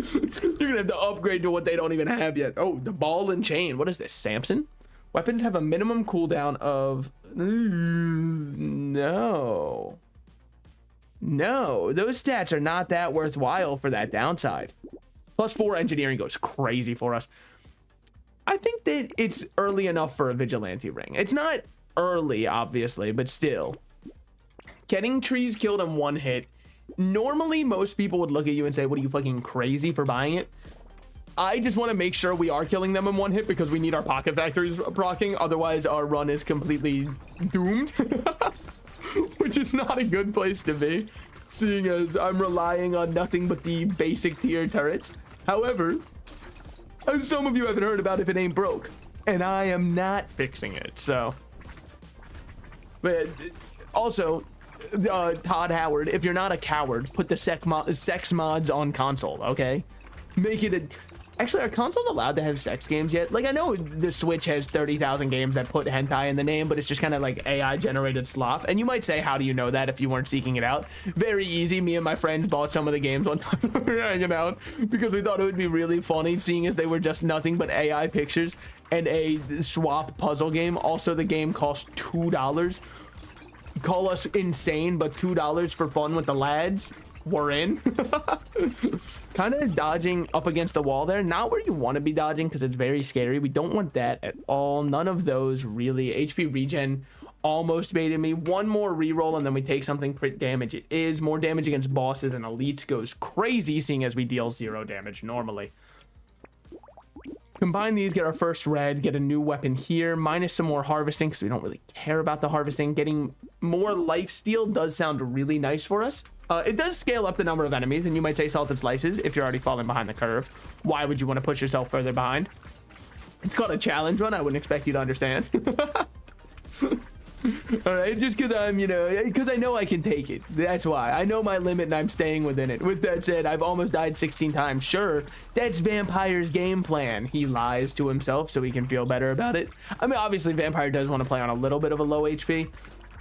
going to have to upgrade to what they don't even have yet. Oh, the ball and chain. What is this, Samson? Weapons have a minimum cooldown of... No, those stats are not that worthwhile for that downside. +4 engineering goes crazy for us. I think that it's early enough for a vigilante ring. It's not early, obviously, but still. Getting trees killed in one hit, normally most people would look at you and say, what are you, fucking crazy for buying it? I just want to make sure we are killing them in one hit because we need our pocket factories proccing. Otherwise, our run is completely doomed, which is not a good place to be, seeing as I'm relying on nothing but the basic tier turrets. However, as some of you haven't heard about, if it ain't broke, and I am not fixing it. So, but also, Todd Howard, if you're not a coward, put the sex mods on console, okay? Make it a... Actually, are consoles allowed to have sex games yet? Like, I know the Switch has 30,000 games that put hentai in the name, but it's just kind of like AI-generated slop. And you might say, how do you know that if you weren't seeking it out? Very easy. Me and my friends bought some of the games one time we were hanging out because we thought it would be really funny, seeing as they were just nothing but AI pictures and a swap puzzle game. Also, the game cost $2. Call us insane, but $2 for fun with the lads. We're in. Kind of dodging up against the wall there. Not where you want to be dodging because it's very scary. We don't want that at all. None of those really. HP regen almost baited me. One more reroll and then we take something. Crit damage. It is more damage against bosses and elites goes crazy, seeing as we deal 0 damage normally. Combine these, get our first red, get a new weapon here, minus some more harvesting because we don't really care about the harvesting. Getting more lifesteal does sound really nice for us. It does scale up the number of enemies, and you might say salted slices if you're already falling behind the curve. Why would you want to push yourself further behind? It's called a challenge run. I wouldn't expect you to understand. All right, just because I'm, you know, because I know I can take it. That's why. I know my limit and I'm staying within it. With that said, I've almost died 16 times. Sure, that's Vampire's game plan. He lies to himself so he can feel better about it. I mean, obviously, Vampire does want to play on a little bit of a low HP,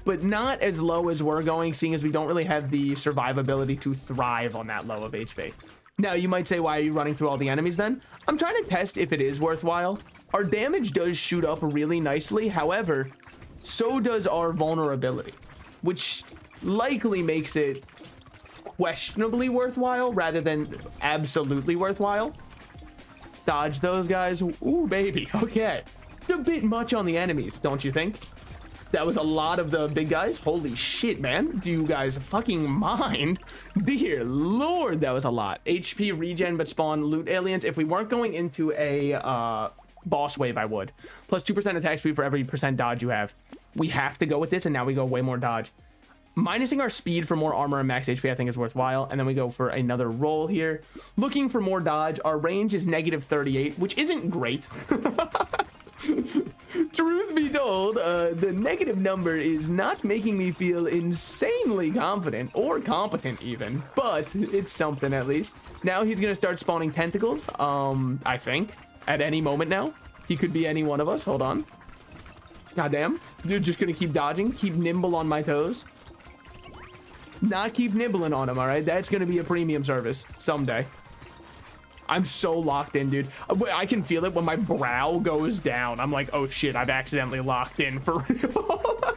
but not as low as we're going, seeing as we don't really have the survivability to thrive on that low of HP. Now, you might say, why are you running through all the enemies then? I'm trying to test if it is worthwhile. Our damage does shoot up really nicely. However, so does our vulnerability, which likely makes it questionably worthwhile rather than absolutely worthwhile. Dodge those guys. Ooh, baby. Okay. It's a bit much on the enemies, don't you think? That was a lot of the big guys. Holy shit, man. Do you guys fucking mind? Dear Lord, that was a lot. HP regen, but spawn loot aliens. If we weren't going into a boss wave, I would. Plus 2% attack speed for every % dodge you have. We have to go with this, and now we go way more dodge. Minusing our speed for more armor and max HP, I think, is worthwhile. And then we go for another roll here. Looking for more dodge. Our range is -38, which isn't great. Truth be told, the negative number is not making me feel insanely confident or competent even, but it's something at least. Now he's gonna start spawning tentacles, I think, at any moment now. He could be any one of us. Hold on. Goddamn. You're just gonna keep dodging, keep nimble on my toes. Not keep nibbling on him, all right? That's gonna be a premium service someday. I'm so locked in, dude. I can feel it when my brow goes down. I'm like, oh shit, I've accidentally locked in for real.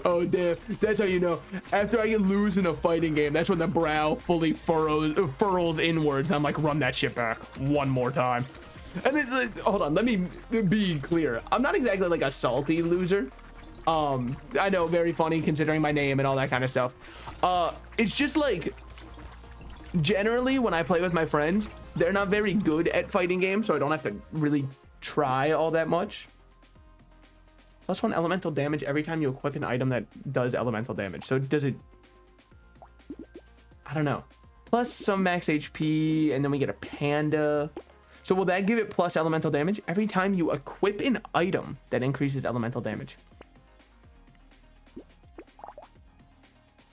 Oh damn, that's how you know. After I lose in a fighting game, that's when the brow fully furrows inwards. And I'm like, run that shit back one more time. And then, hold on, let me be clear. I'm not exactly like a salty loser. I know, very funny considering my name and all that kind of stuff. It's just like, generally when I play with my friends, they're not very good at fighting games, so I don't have to really try all that much. +1 elemental damage every time you equip an item that does elemental damage. So does it, I don't know, plus some max HP, and then we get a panda. So will that give it plus elemental damage every time you equip an item that increases elemental damage?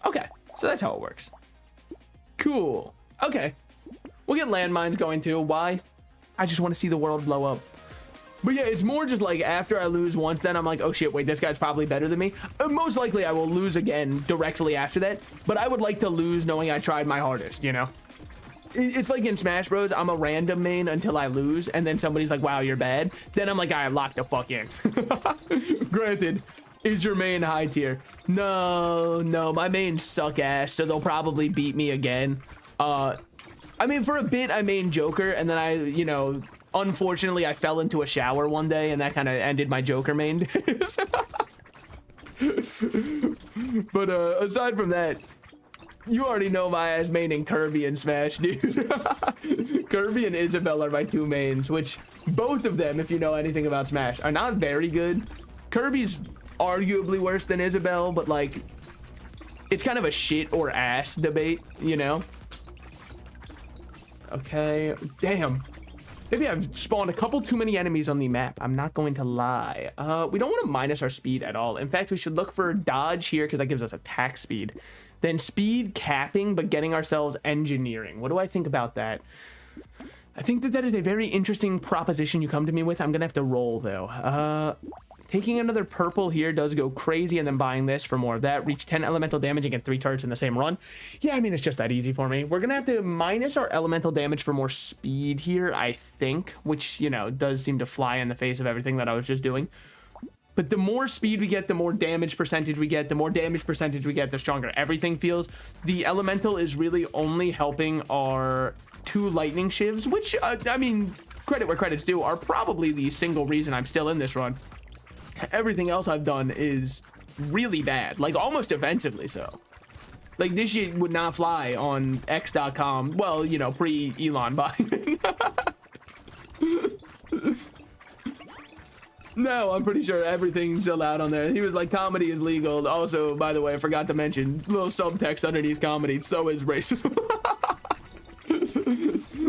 Okay, so that's how it works. Cool. Okay. We'll get landmines going too. Why? I just want to see the world blow up. But yeah, it's more just like after I lose once, then I'm like, oh shit, wait, this guy's probably better than me. Most likely I will lose again directly after that. But I would like to lose knowing I tried my hardest, you know? It's like in Smash Bros. I'm a random main until I lose. And then somebody's like, wow, you're bad. Then I'm like, all right, lock the fuck in. Granted. Is your main high tier? No, my mains suck ass, so they'll probably beat me again. I mean, for a bit, I main Joker, and then I, you know, unfortunately, I fell into a shower one day, and that kind of ended my Joker main days. But aside from that, you already know my ass maining Kirby and Smash, dude. Kirby and Isabelle are my two mains, which both of them, if you know anything about Smash, are not very good. Kirby's arguably worse than Isabelle, but like, it's kind of a shit or ass debate, you know? Okay, damn. Maybe I've spawned a couple too many enemies on the map. I'm not going to lie. We don't want to minus our speed at all. In fact, we should look for dodge here because that gives us attack speed. Then speed capping, but getting ourselves engineering. What do I think about that? I think that is a very interesting proposition you come to me with. I'm gonna have to roll though. Taking another purple here does go crazy, and then buying this for more of that. Reach 10 elemental damage and get 3 turrets in the same run. Yeah, I mean, it's just that easy for me. We're gonna have to minus our elemental damage for more speed here, I think, which, you know, does seem to fly in the face of everything that I was just doing. But the more speed we get, the more damage percentage we get. The more damage percentage we get, the stronger everything feels. The elemental is really only helping our 2 lightning shivs, which, I mean, credit where credit's due, are probably the single reason I'm still in this run. Everything else I've done is really bad, like almost offensively so. Like this shit would not fly on X.com. Well, you know, pre-Elon buying. No, I'm pretty sure everything's allowed on there. He was like, comedy is legal. Also, by the way, I forgot to mention, little subtext underneath comedy, so is racism.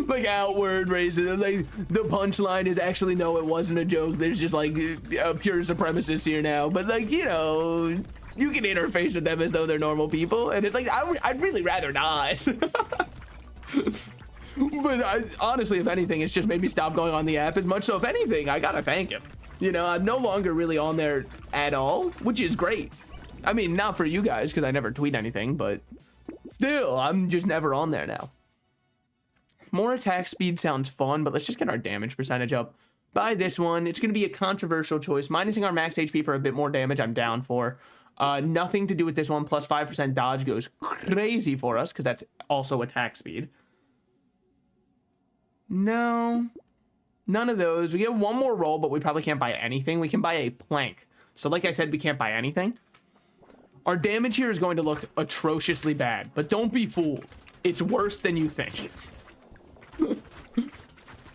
like outward racist. Like the punchline is actually no, it wasn't a joke. There's just like a pure supremacist here now. But like, you know, you can interface with them as though they're normal people, and it's like I'd really rather not. But honestly, if anything, it's just made me stop going on the app as much. So if anything, I gotta thank him. You know, I'm no longer really on there at all, which is great. I mean, not for you guys because I never tweet anything, but still, I'm just never on there now. More attack speed sounds fun, but let's just get our damage percentage up. Buy this one. It's going to be a controversial choice. Minusing our max HP for a bit more damage, I'm down for. Nothing to do with this one. Plus 5% dodge goes crazy for us because that's also attack speed. No, none of those. We get one more roll, but we probably can't buy anything. We can buy a plank. So like I said, we can't buy anything. Our damage here is going to look atrociously bad, but don't be fooled. It's worse than you think.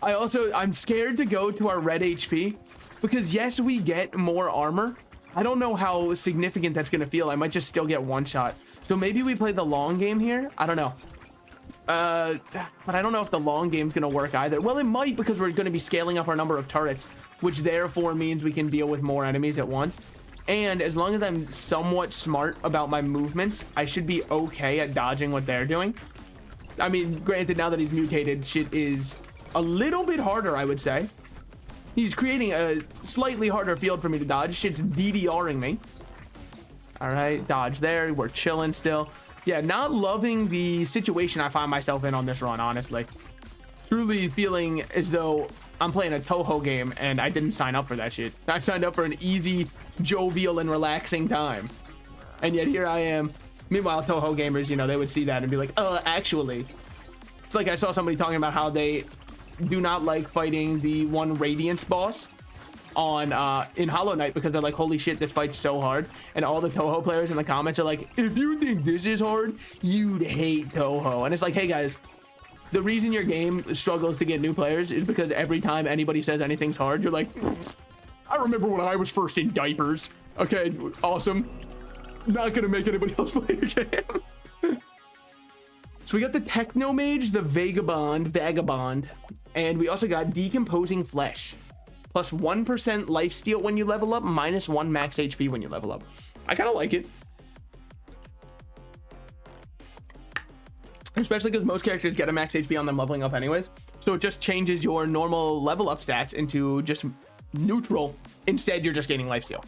I'm scared to go to our red HP because yes, we get more armor. I don't know how significant that's going to feel. I might just still get one shot. So maybe we play the long game here. I don't know. But I don't know if the long game's going to work either. Well, it might because we're going to be scaling up our number of turrets, which therefore means we can deal with more enemies at once. And as long as I'm somewhat smart about my movements, I should be okay at dodging what they're doing. I mean, granted, now that he's mutated, shit is a little bit harder, I would say. He's creating a slightly harder field for me to dodge. Shit's DDRing me. All right, dodge there. We're chilling still. Yeah, not loving the situation I find myself in on this run, honestly. Truly feeling as though I'm playing a Toho game and I didn't sign up for that shit. I signed up for an easy, jovial, and relaxing time. And yet here I am. Meanwhile, Toho gamers, you know, they would see that and be like, actually. It's like I saw somebody talking about how they do not like fighting the one Radiance boss on in Hollow Knight because they're like, holy shit, this fight's so hard. And all the Toho players in the comments are like, if you think this is hard, you'd hate Toho. And it's like, hey guys, the reason your game struggles to get new players is because every time anybody says anything's hard, you're like, I remember when I was first in diapers. Okay, awesome. Not gonna make anybody else play your game. So we got the Techno Mage, the Vagabond, and we also got Decomposing Flesh. Plus 1% lifesteal when you level up, minus 1 max HP when you level up. I kind of like it. Especially because most characters get a max HP on them leveling up anyways. So it just changes your normal level up stats into just neutral. Instead, you're just gaining lifesteal.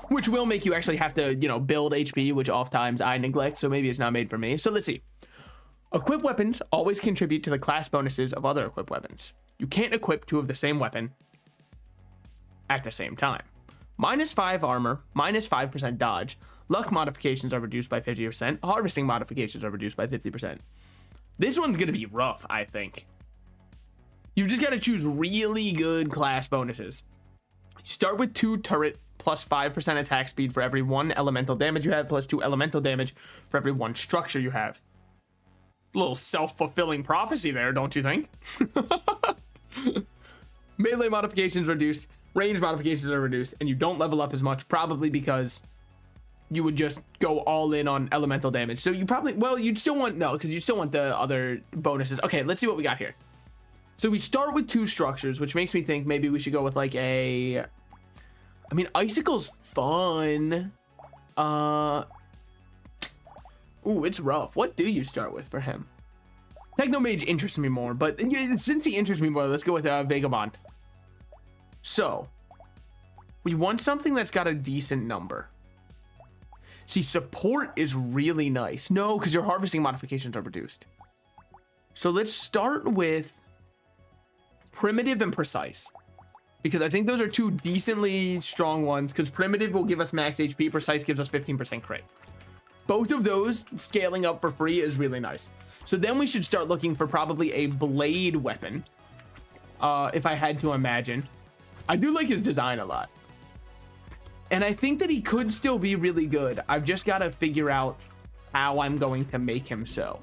Which will make you actually have to, you know, build HP, which oftentimes I neglect. So maybe it's not made for me. So let's see. Equip weapons always contribute to the class bonuses of other equipped weapons. You can't equip two of the same weapon at the same time. Minus 5 armor, minus 5% dodge. Luck modifications are reduced by 50%. Harvesting modifications are reduced by 50%. This one's going to be rough, I think. You've just got to choose really good class bonuses. Start with 2 turret plus 5% attack speed for every 1 elemental damage you have, plus 2 elemental damage for every 1 structure you have. A little self-fulfilling prophecy there, don't you think? Melee modifications reduced, range modifications are reduced, and you don't level up as much, probably because you would just go all in on elemental damage. So you probably, well, you'd still want, no, because you still want the other bonuses. Okay, let's see what we got here. So we start with 2 structures, which makes me think maybe we should go with like a, I mean, Icicle's fun. Ooh, it's rough. What do you start with for him? Techno Mage interests me more, but since he interests me more, let's go with Vagabond. So, we want something that's got a decent number. See, support is really nice. No, because your harvesting modifications are reduced. So let's start with Primitive and Precise. Because I think those are 2 decently strong ones, because Primitive will give us max HP, Precise gives us 15% crit. Both of those scaling up for free is really nice. So then we should start looking for probably a blade weapon. If I had to imagine. I do like his design a lot. And I think that he could still be really good. I've just got to figure out how I'm going to make him so.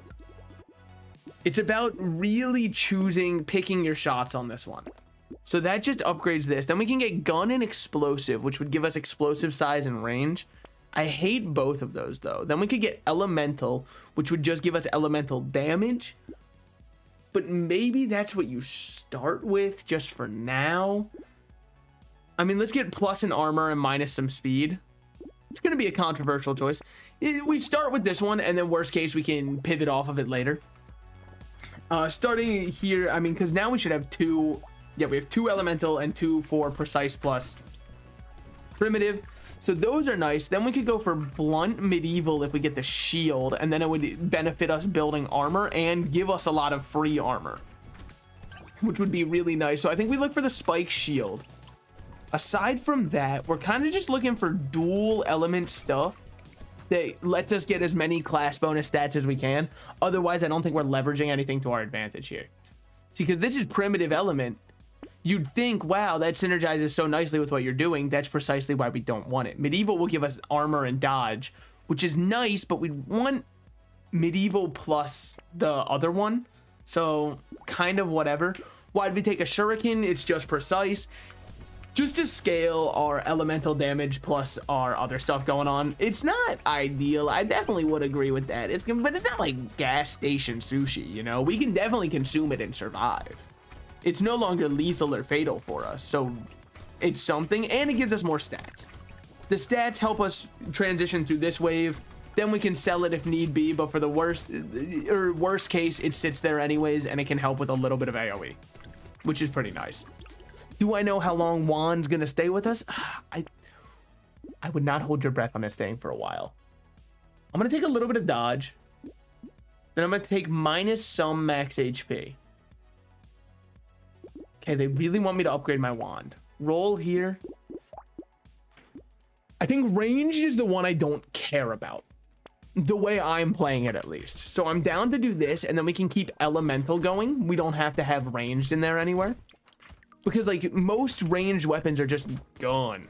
It's about really picking your shots on this one. So that just upgrades this. Then we can get gun and explosive, which would give us explosive size and range. I hate both of those though. Then we could get elemental, which would just give us elemental damage. but maybe that's what you start with just for now. I mean, let's get plus an armor and minus some speed. It's going to be a controversial choice. We start with this one, and then worst case, we can pivot off of it later. Starting here, I mean, because now we should have two. Yeah, we have 2 elemental and 2 for precise plus primitive. So those are nice. Then we could go for blunt medieval if we get the shield, and then it would benefit us building armor and give us a lot of free armor, which would be really nice. So I think we look for the spike shield. Aside from that, we're kind of just looking for dual element stuff that lets us get as many class bonus stats as we can. Otherwise, I don't think we're leveraging anything to our advantage here. See, because this is primitive element, you'd think, wow, that synergizes so nicely with what you're doing. That's precisely why we don't want it. Medieval will give us armor and dodge, which is nice, but we want medieval plus the other one. So kind of whatever. Why'd we take a shuriken? It's just precise. Just to scale our elemental damage plus our other stuff going on. It's not ideal. I definitely would agree with that. But it's not like gas station sushi, you know? We can definitely consume it and survive. It's no longer lethal or fatal for us, so it's something, and it gives us more stats. The stats help us transition through this wave, then we can sell it if need be, but for the worst case, it sits there anyways, and it can help with a little bit of AoE, which is pretty nice. Do I know how long Juan's gonna stay with us? I would not hold your breath on it staying for a while. I'm gonna take a little bit of dodge, then I'm gonna take minus some max HP. Okay, they really want me to upgrade my wand. Roll here. I think range is the one I don't care about. The way I'm playing it, at least. So I'm down to do this, and then we can keep elemental going. We don't have to have ranged in there anywhere. Because, like, most ranged weapons are just gone.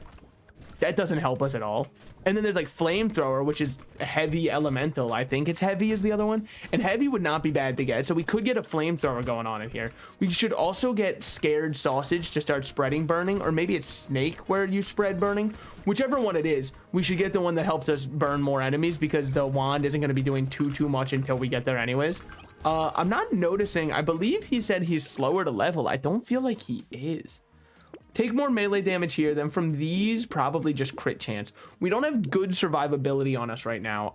That doesn't help us at all. And then there's, like, flamethrower, which is a heavy elemental. I think it's heavy is the other one. And heavy would not be bad to get. So we could get a flamethrower going on in here. We should also get scared sausage to start spreading burning. Or maybe it's snake where you spread burning. Whichever one it is, we should get the one that helps us burn more enemies, because the wand isn't going to be doing too much until we get there anyways. I'm not noticing. I believe he said he's slower to level. I don't feel like he is. Take more melee damage here. Then from these, probably just crit chance. We don't have good survivability on us right now.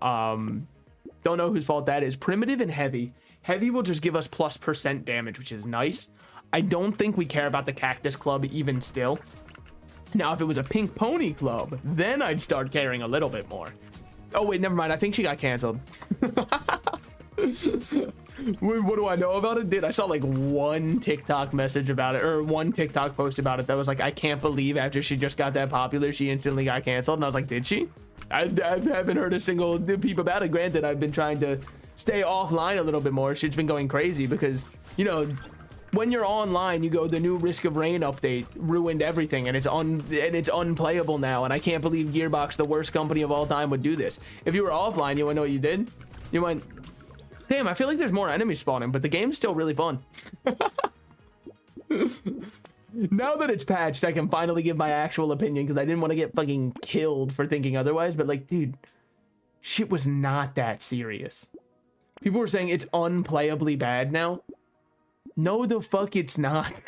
Don't know whose fault that is. Primitive and heavy. Heavy will just give us +% damage, which is nice. I don't think we care about the cactus club even still. Now, if it was a pink pony club, then I'd start caring a little bit more. Oh, wait, never mind. I think she got canceled. What do I know about it? Dude, I saw like one TikTok message about it, or one TikTok post about it that was like, I can't believe after she just got that popular, she instantly got canceled. And I was like, did she? I haven't heard a single peep about it. Granted, I've been trying to stay offline a little bit more. Shit's been going crazy because, you know, when you're online, you go, the new Risk of Rain update ruined everything, and it's unplayable now. And I can't believe Gearbox, the worst company of all time, would do this. If you were offline, you want to know what you did? You went, damn, I feel like there's more enemies spawning, but the game's still really fun. Now that it's patched, I can finally give my actual opinion, because I didn't want to get fucking killed for thinking otherwise. But like, dude, shit was not that serious. People were saying it's unplayably bad now. No, the fuck it's not.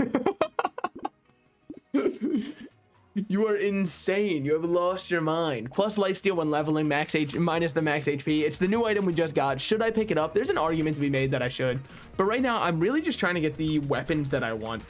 You are insane. You have lost your mind. Plus lifesteal when leveling, minus the max HP. It's the new item we just got. Should I pick it up? There's an argument to be made that I should. But right now, I'm really just trying to get the weapons that I want.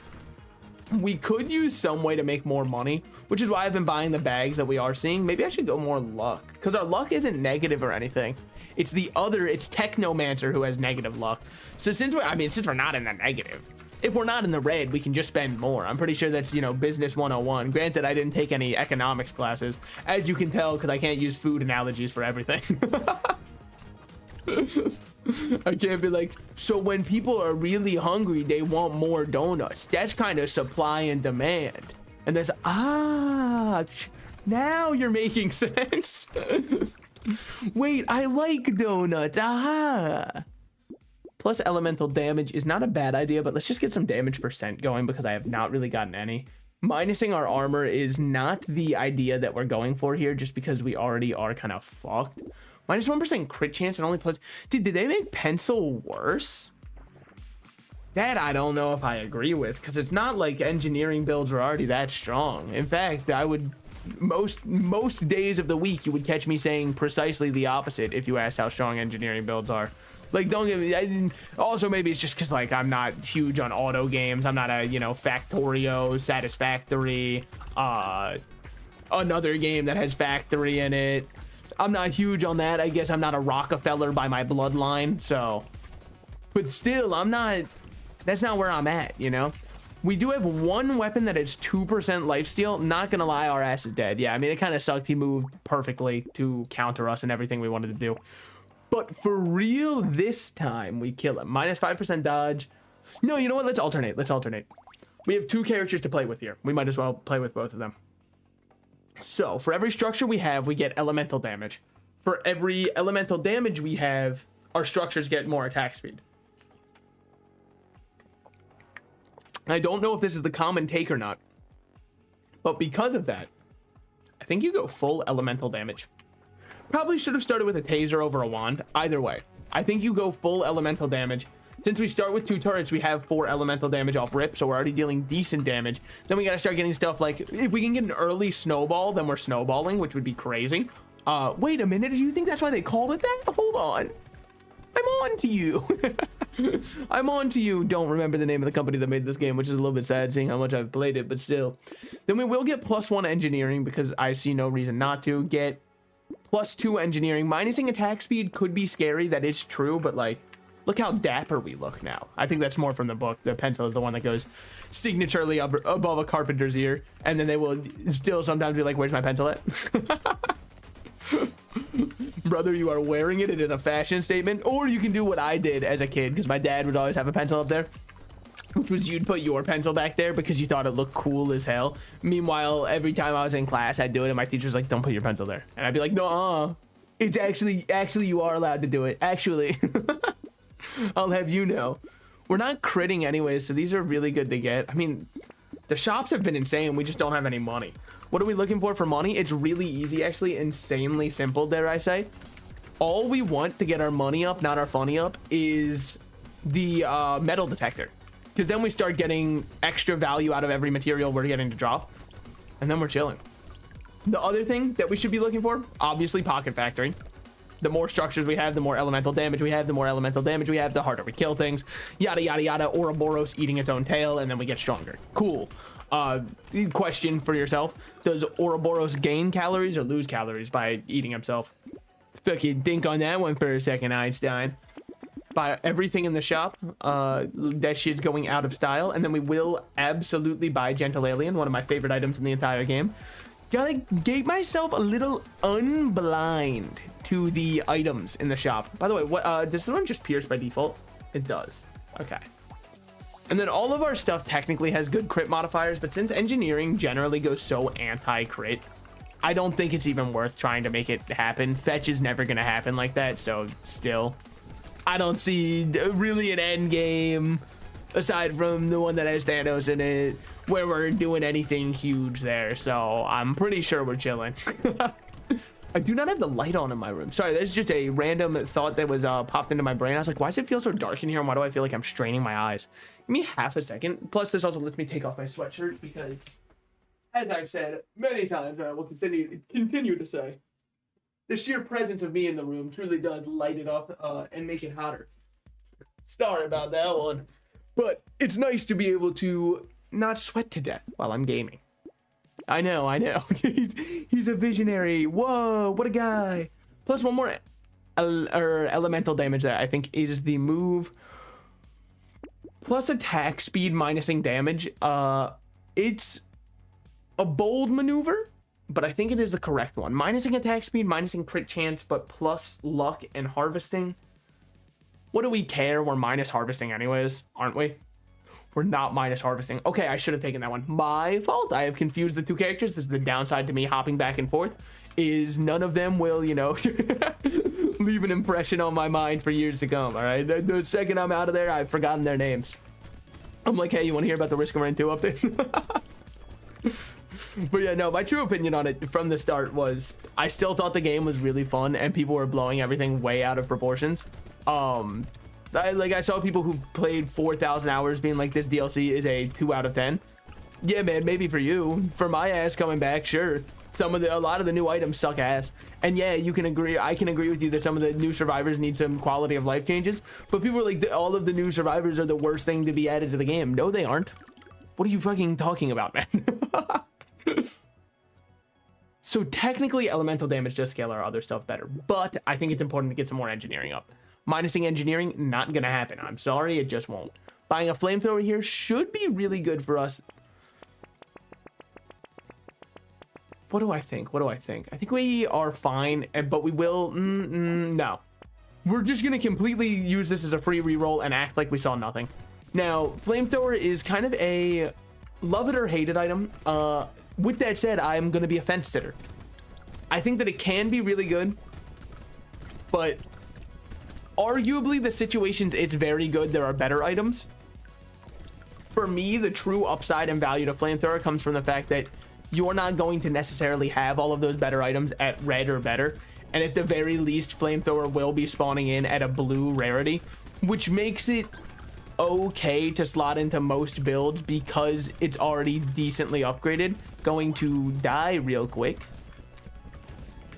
We could use some way to make more money, which is why I've been buying the bags that we are seeing. Maybe I should go more luck, because our luck isn't negative or anything. It's it's Technomancer who has negative luck. So since we're not in the negative, if we're not in the red, we can just spend more. I'm pretty sure that's, you know, business 101. Granted, I didn't take any economics classes, as you can tell, because I can't use food analogies for everything. I can't be like, so when people are really hungry, they want more donuts. That's kind of supply and demand. And there's, now you're making sense. Wait, I like donuts. Aha. Plus elemental damage is not a bad idea, but let's just get some damage % going, because I have not really gotten any. Minusing our armor is not the idea that we're going for here, just because we already are kind of fucked. Minus 1% crit chance and only plus... Dude, did they make pencil worse? That I don't know if I agree with, because it's not like engineering builds are already that strong. In fact, I would most days of the week you would catch me saying precisely the opposite if you asked how strong engineering builds are. Like, don't get me. Also, maybe it's just because like I'm not huge on auto games. I'm not a Factorio, Satisfactory, another game that has Factory in it. I'm not huge on that. I guess I'm not a Rockefeller by my bloodline. So, but still, I'm not. That's not where I'm at, We do have one weapon that is 2% lifesteal. Not gonna lie, our ass is dead. Yeah, I mean, it kind of sucked. He moved perfectly to counter us and everything we wanted to do. But for real, this time we kill him. Minus 5% dodge. No, you know what? Let's alternate. We have 2 characters to play with here. We might as well play with both of them. So for every structure we have, we get elemental damage. For every elemental damage we have, our structures get more attack speed. I don't know if this is the common take or not, but because of that, I think you go full elemental damage. Probably should have started with a taser over a wand. Either way, I think you go full elemental damage. Since we start with 2 turrets, we have 4 elemental damage off rip, so we're already dealing decent damage. Then we gotta start getting stuff like, if we can get an early snowball, then we're snowballing, which would be crazy. Wait a minute, do you think that's why they called it that? Hold on. I'm on to you. I'm on to you. Don't remember the name of the company that made this game, which is a little bit sad seeing how much I've played it, but still. Then we will get +1 engineering because I see no reason not to. Get +2 engineering. Minusing attack speed could be scary. That is true, but like, look how dapper we look now. I think that's more from the book. The pencil is the one that goes signaturely above a carpenter's ear, and then they will still sometimes be like, where's my pencil at? Brother, you are wearing it. It is a fashion statement. Or you can do what I did as a kid, because my dad would always have a pencil up there, which was you'd put your pencil back there because you thought it looked cool as hell. Meanwhile, every time I was in class, I'd do it, and my teacher's like, don't put your pencil there. And I'd be like, no, it's actually you are allowed to do it. Actually, I'll have you know. We're not critting anyways, so these are really good to get. I mean, the shops have been insane. We just don't have any money. What are we looking for money? It's really easy, actually, insanely simple, dare I say. All we want to get our money up, not our funny up, is the metal detector. Because then we start getting extra value out of every material we're getting to drop. And then we're chilling. The other thing that we should be looking for, obviously Pocket Factory. The more structures we have, the more elemental damage we have. The more elemental damage we have, the harder we kill things. Yada, yada, yada. Ouroboros eating its own tail, and then we get stronger. Cool. Question for yourself. Does Ouroboros gain calories or lose calories by eating himself? Fucking think on that one for a second, Einstein. Buy everything in the shop. That shit's going out of style. And then we will absolutely buy Gentle Alien, one of my favorite items in the entire game. Gotta get myself a little unblind to the items in the shop. By the way, what does this one just pierce by default? It does. Okay. And then all of our stuff technically has good crit modifiers, but since engineering generally goes so anti-crit, I don't think it's even worth trying to make it happen. Fetch is never gonna happen like that, so still, I don't see really an end game aside from the one that has Thanos in it where we're doing anything huge there. So I'm pretty sure we're chilling. I do not have the light on in my room. Sorry, that's just a random thought that was popped into my brain. I was like, why does it feel so dark in here? And why do I feel like I'm straining my eyes? Give me half a second. Plus, this also lets me take off my sweatshirt because, as I've said many times, and I will continue to say, the sheer presence of me in the room truly does light it up and make it hotter. Sorry about that one. But it's nice to be able to not sweat to death while I'm gaming. I know. he's a visionary. Whoa, what a guy. Plus one more elemental damage that I think is the move. Plus attack speed minusing damage. It's a bold maneuver, but I think it is the correct one. Minusing attack speed, minusing crit chance, but plus luck and harvesting. What do we care? We're minus harvesting anyways, aren't we? We're not minus harvesting. Okay, I should have taken that one. My fault. I have confused the two characters. This is the downside to me hopping back and forth, is none of them will, leave an impression on my mind for years to come, all right? The second I'm out of there, I've forgotten their names. I'm like, hey, you want to hear about the Risk of Rain 2 update? But yeah, no, my true opinion on it from the start was I still thought the game was really fun and people were blowing everything way out of proportions. I saw people who played 4,000 hours being like, this DLC is a 2 out of 10. Yeah, man, maybe for you. For my ass coming back, sure. A lot of the new items suck ass. And yeah, you can agree. I can agree with you that some of the new survivors need some quality of life changes. But people are like, all of the new survivors are the worst thing to be added to the game. No, they aren't. What are you fucking talking about, man? So technically, elemental damage does scale our other stuff better. But I think it's important to get some more engineering up. Minusing engineering, not gonna happen. I'm sorry, it just won't. Buying a flamethrower here should be really good for us. What do I think? I think we are fine, but we will... no. We're just going to completely use this as a free reroll and act like we saw nothing. Now, flamethrower is kind of a love it or hate it item. With that said, I'm going to be a fence sitter. I think that it can be really good, but arguably the situations it's very good, there are better items. For me, the true upside and value to flamethrower comes from the fact that you're not going to necessarily have all of those better items at red or better. And at the very least, flamethrower will be spawning in at a blue rarity, which makes it okay to slot into most builds because it's already decently upgraded. Going to die real quick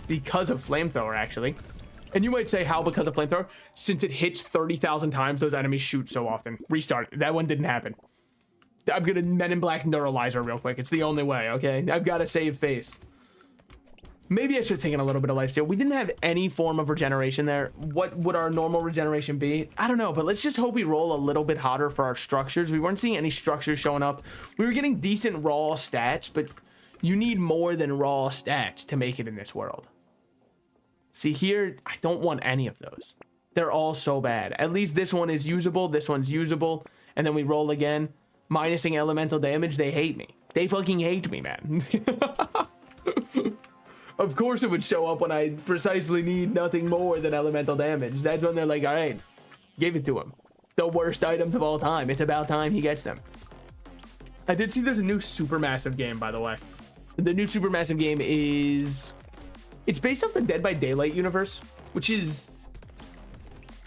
because of flamethrower, actually. And you might say, how because of flamethrower? Since it hits 30,000 times, those enemies shoot so often. Restart. That one didn't happen. I'm gonna Men in Black Neuralizer real quick. It's the only way, okay? I've got to save face. Maybe I should have taken a little bit of lifesteal. We didn't have any form of regeneration there. What would our normal regeneration be? I don't know, but let's just hope we roll a little bit hotter for our structures. We weren't seeing any structures showing up. We were getting decent raw stats, but you need more than raw stats to make it in this world. See here, I don't want any of those. They're all so bad. At least this one is usable. This one's usable. And then we roll again. Minusing elemental damage, they hate me. They fucking hate me, man. Of course it would show up when I precisely need nothing more than elemental damage. That's when they're like, all right, give it to him. The worst items of all time. It's about time he gets them. I did see there's a new Supermassive game, by the way. The new Supermassive game is... It's based off the Dead by Daylight universe, which is...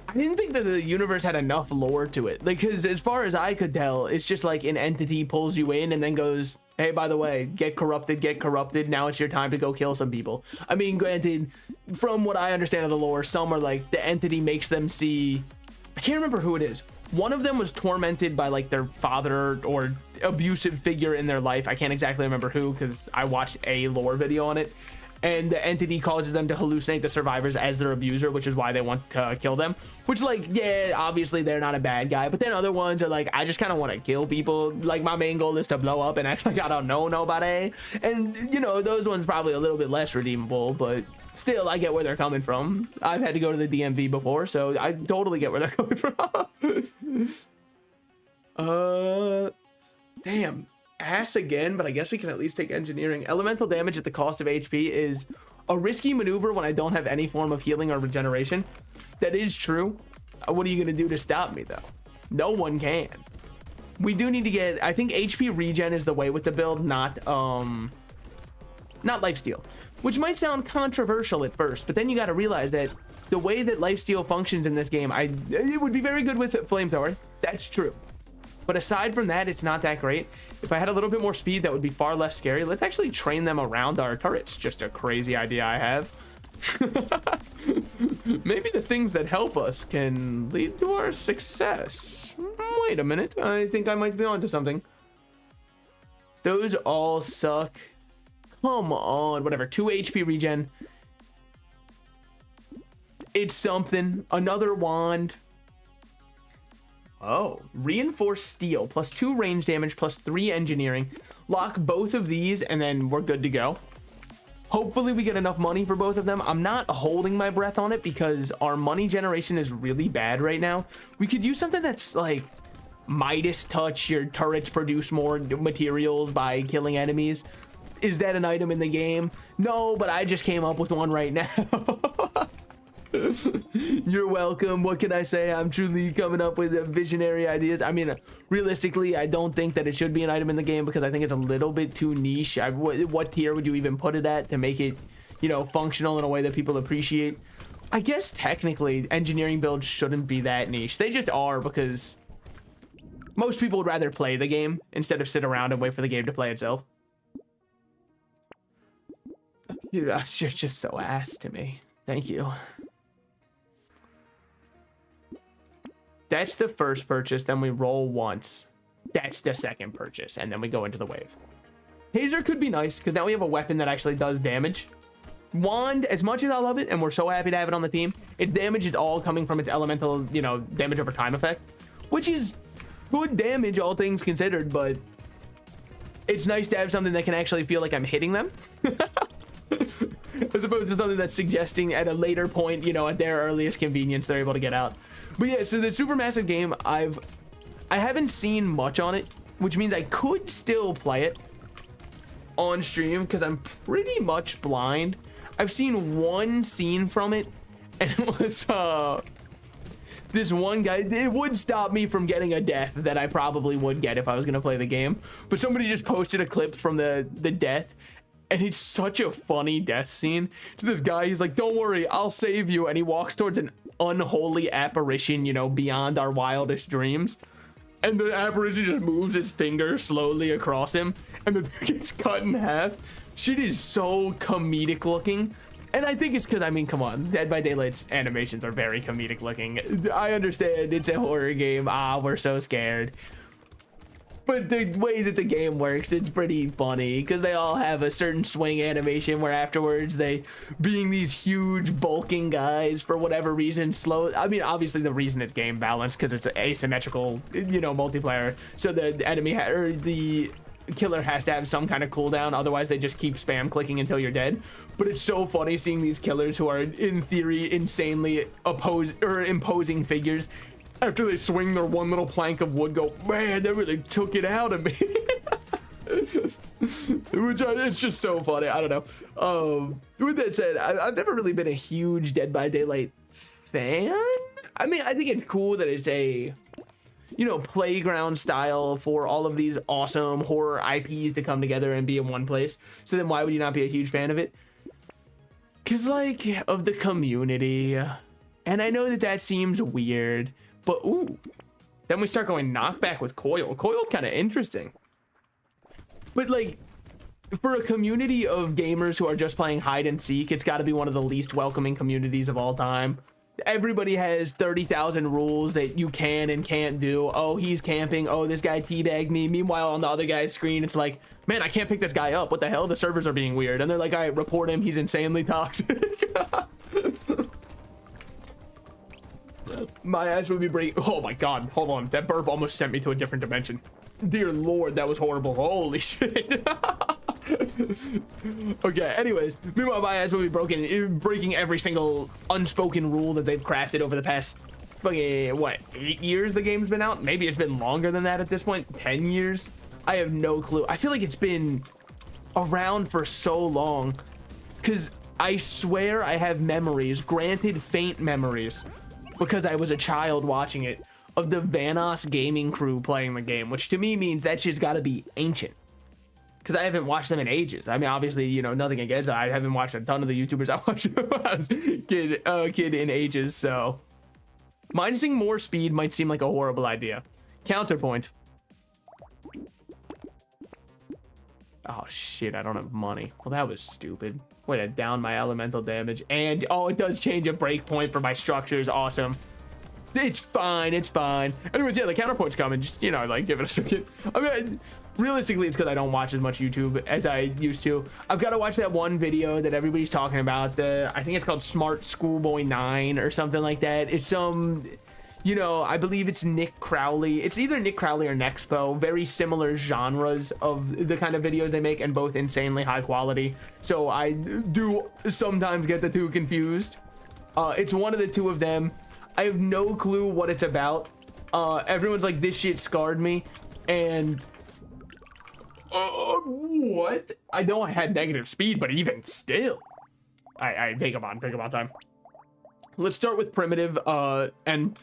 I didn't think that the universe had enough lore to it. Like, because as far as I could tell, it's just like an entity pulls you in and then goes, hey, by the way, get corrupted. Now it's your time to go kill some people. I mean, granted, from what I understand of the lore, some are like the entity makes them see... I can't remember who it is. One of them was tormented by like their father or abusive figure in their life. I can't exactly remember who because I watched a lore video on it. And the entity causes them to hallucinate the survivors as their abuser, which is why they want to kill them. Which, like, yeah, obviously they're not a bad guy. But then other ones are like, I just kind of want to kill people. Like, my main goal is to blow up and act like I don't know nobody. And, you know, those ones probably a little bit less redeemable. But still, I get where they're coming from. I've had to go to the DMV before, so I totally get where they're coming from. Damn. Ass again, but I guess we can at least take engineering. Elemental damage at the cost of HP is a risky maneuver when I don't have any form of healing or regeneration. That is true. What are you going to do to stop me, though? No one can. We do need to get... I think HP regen is the way with the build, not lifesteal. Which might sound controversial at first, but then you got to realize that the way that lifesteal functions in this game, it would be very good with flamethrower. That's true. But aside from that, it's not that great. If I had a little bit more speed, that would be far less scary. Let's actually train them around our turrets. Just a crazy idea I have. Maybe the things that help us can lead to our success. Wait a minute. I think I might be onto something. Those all suck. Come on. Whatever. 2 HP regen. It's something. Another wand. Oh, reinforced steel plus 2 range damage plus 3 engineering. Lock both of these and then we're good to go. Hopefully we get enough money for both of them. I'm not holding my breath on it because our money generation is really bad right now. We could use something that's like Midas touch. Your turrets produce more materials by killing enemies. Is that an item in the game? No, but I just came up with one right now. You're welcome. What can I say? I'm truly coming up with visionary ideas. I mean, realistically, I don't think that it should be an item in the game because I think it's a little bit too niche. What tier would you even put it at to make it, you know, functional in a way that people appreciate? I guess technically engineering builds shouldn't be that niche. They just are, because most people would rather play the game instead of sit around and wait for the game to play itself. You're just so ass to me. Thank you. That's the first purchase. Then we roll once. That's the second purchase. And then we go into the wave. Taser could be nice because now we have a weapon that actually does damage. Wand, as much as I love it, and we're so happy to have it on the team, its damage is all coming from its elemental, you know, damage over time effect, which is good damage, all things considered, but it's nice to have something that can actually feel like I'm hitting them. As opposed to something that's suggesting at a later point, you know, at their earliest convenience, they're able to get out. But yeah, so the Supermassive game, I haven't seen much on it, which means I could still play it on stream because I'm pretty much blind. I've seen one scene from it, and it was this one guy. It would stop me from getting a death that I probably would get if I was gonna play the game, but somebody just posted a clip from the death, and it's such a funny death scene. To this guy, he's like, "Don't worry, I'll save you," and he walks towards an unholy apparition, you know, beyond our wildest dreams, and the apparition just moves its finger slowly across him, and the dude gets cut in half. Shit is so comedic looking. And I think it's because, I mean, come on, Dead by Daylight's animations are very comedic looking. I understand it's a horror game. We're so scared. But the way that the game works, it's pretty funny because they all have a certain swing animation where afterwards they, being these huge bulking guys, for whatever reason, slow. I mean, obviously the reason it's game balanced because it's asymmetrical, you know, multiplayer. So the enemy or the killer has to have some kind of cooldown, otherwise they just keep spam clicking until you're dead. But it's so funny seeing these killers who are in theory insanely imposing figures, after they swing their one little plank of wood, go, man, they really took it out of me. It's just so funny. I don't know. With that said, I've never really been a huge Dead by Daylight fan. I mean, I think it's cool that it's a, you know, playground style for all of these awesome horror IPs to come together and be in one place. So then why would you not be a huge fan of it? Because, like, of the community. And I know that that seems weird, but ooh. Then we start going knockback with Coil. Coil's kind of interesting. But, like, for a community of gamers who are just playing hide and seek, it's got to be one of the least welcoming communities of all time. Everybody has 30,000 rules that you can and can't do. Oh, he's camping. Oh, this guy teabagged me. Meanwhile, on the other guy's screen, it's like, man, I can't pick this guy up. What the hell? The servers are being weird. And they're like, all right, report him. He's insanely toxic. My ass would be breaking. Oh my God. Hold on. That burp almost sent me to a different dimension. Dear Lord, that was horrible. Holy shit. Okay, anyways, meanwhile, my ass will be breaking every single unspoken rule that they've crafted over the past fucking, what, 8 years the game's been out? Maybe it's been longer than that at this point. 10 years? I have no clue. I feel like it's been around for so long, because I swear I have memories, granted faint memories, because I was a child watching it, of the Vanoss gaming crew playing the game, which to me means that shit's gotta be ancient. Because I haven't watched them in ages. I mean, obviously, you know, nothing against it. I haven't watched a ton of the YouTubers I watched when I was a kid in ages, so. Minusing more speed might seem like a horrible idea. Counterpoint. Oh, shit, I don't have money. Well, that was stupid. Way to down my elemental damage. And, oh, it does change a breakpoint for my structures. Awesome. It's fine, it's fine. Anyways, yeah, the counterpoint's coming. Just, you know, like, give it a second. I mean, realistically, it's because I don't watch as much YouTube as I used to. I've got to watch that one video that everybody's talking about. I think it's called Smart Schoolboy 9 or something like that. It's some, you know, I believe it's Nick Crowley. It's either Nick Crowley or Nexpo. Very similar genres of the kind of videos they make, and both insanely high quality. So I do sometimes get the two confused. It's one of the two of them. I have no clue what it's about. Everyone's like, this shit scarred me. And what? I know I had negative speed, but even still. I think I'm on time. Let's start with primitive and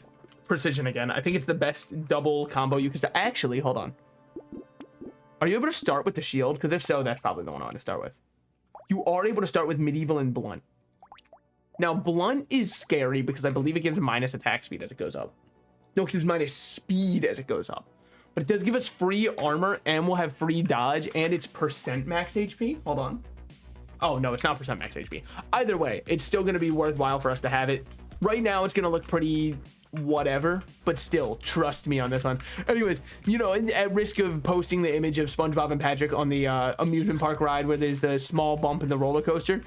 precision again. I think it's the best double combo you can start. Actually, hold on. Are you able to start with the shield? Because if so, that's probably the one I want to start with. You are able to start with medieval and blunt. Now, blunt is scary because I believe it gives minus attack speed as it goes up. No, it gives minus speed as it goes up. But it does give us free armor, and we'll have free dodge, and it's percent max HP. Hold on. Oh, no, it's not percent max HP. Either way, it's still going to be worthwhile for us to have it. Right now, it's going to look pretty whatever, but still, trust me on this one. Anyways, you know, at risk of posting the image of SpongeBob and Patrick on the amusement park ride where there's the small bump in the roller coaster,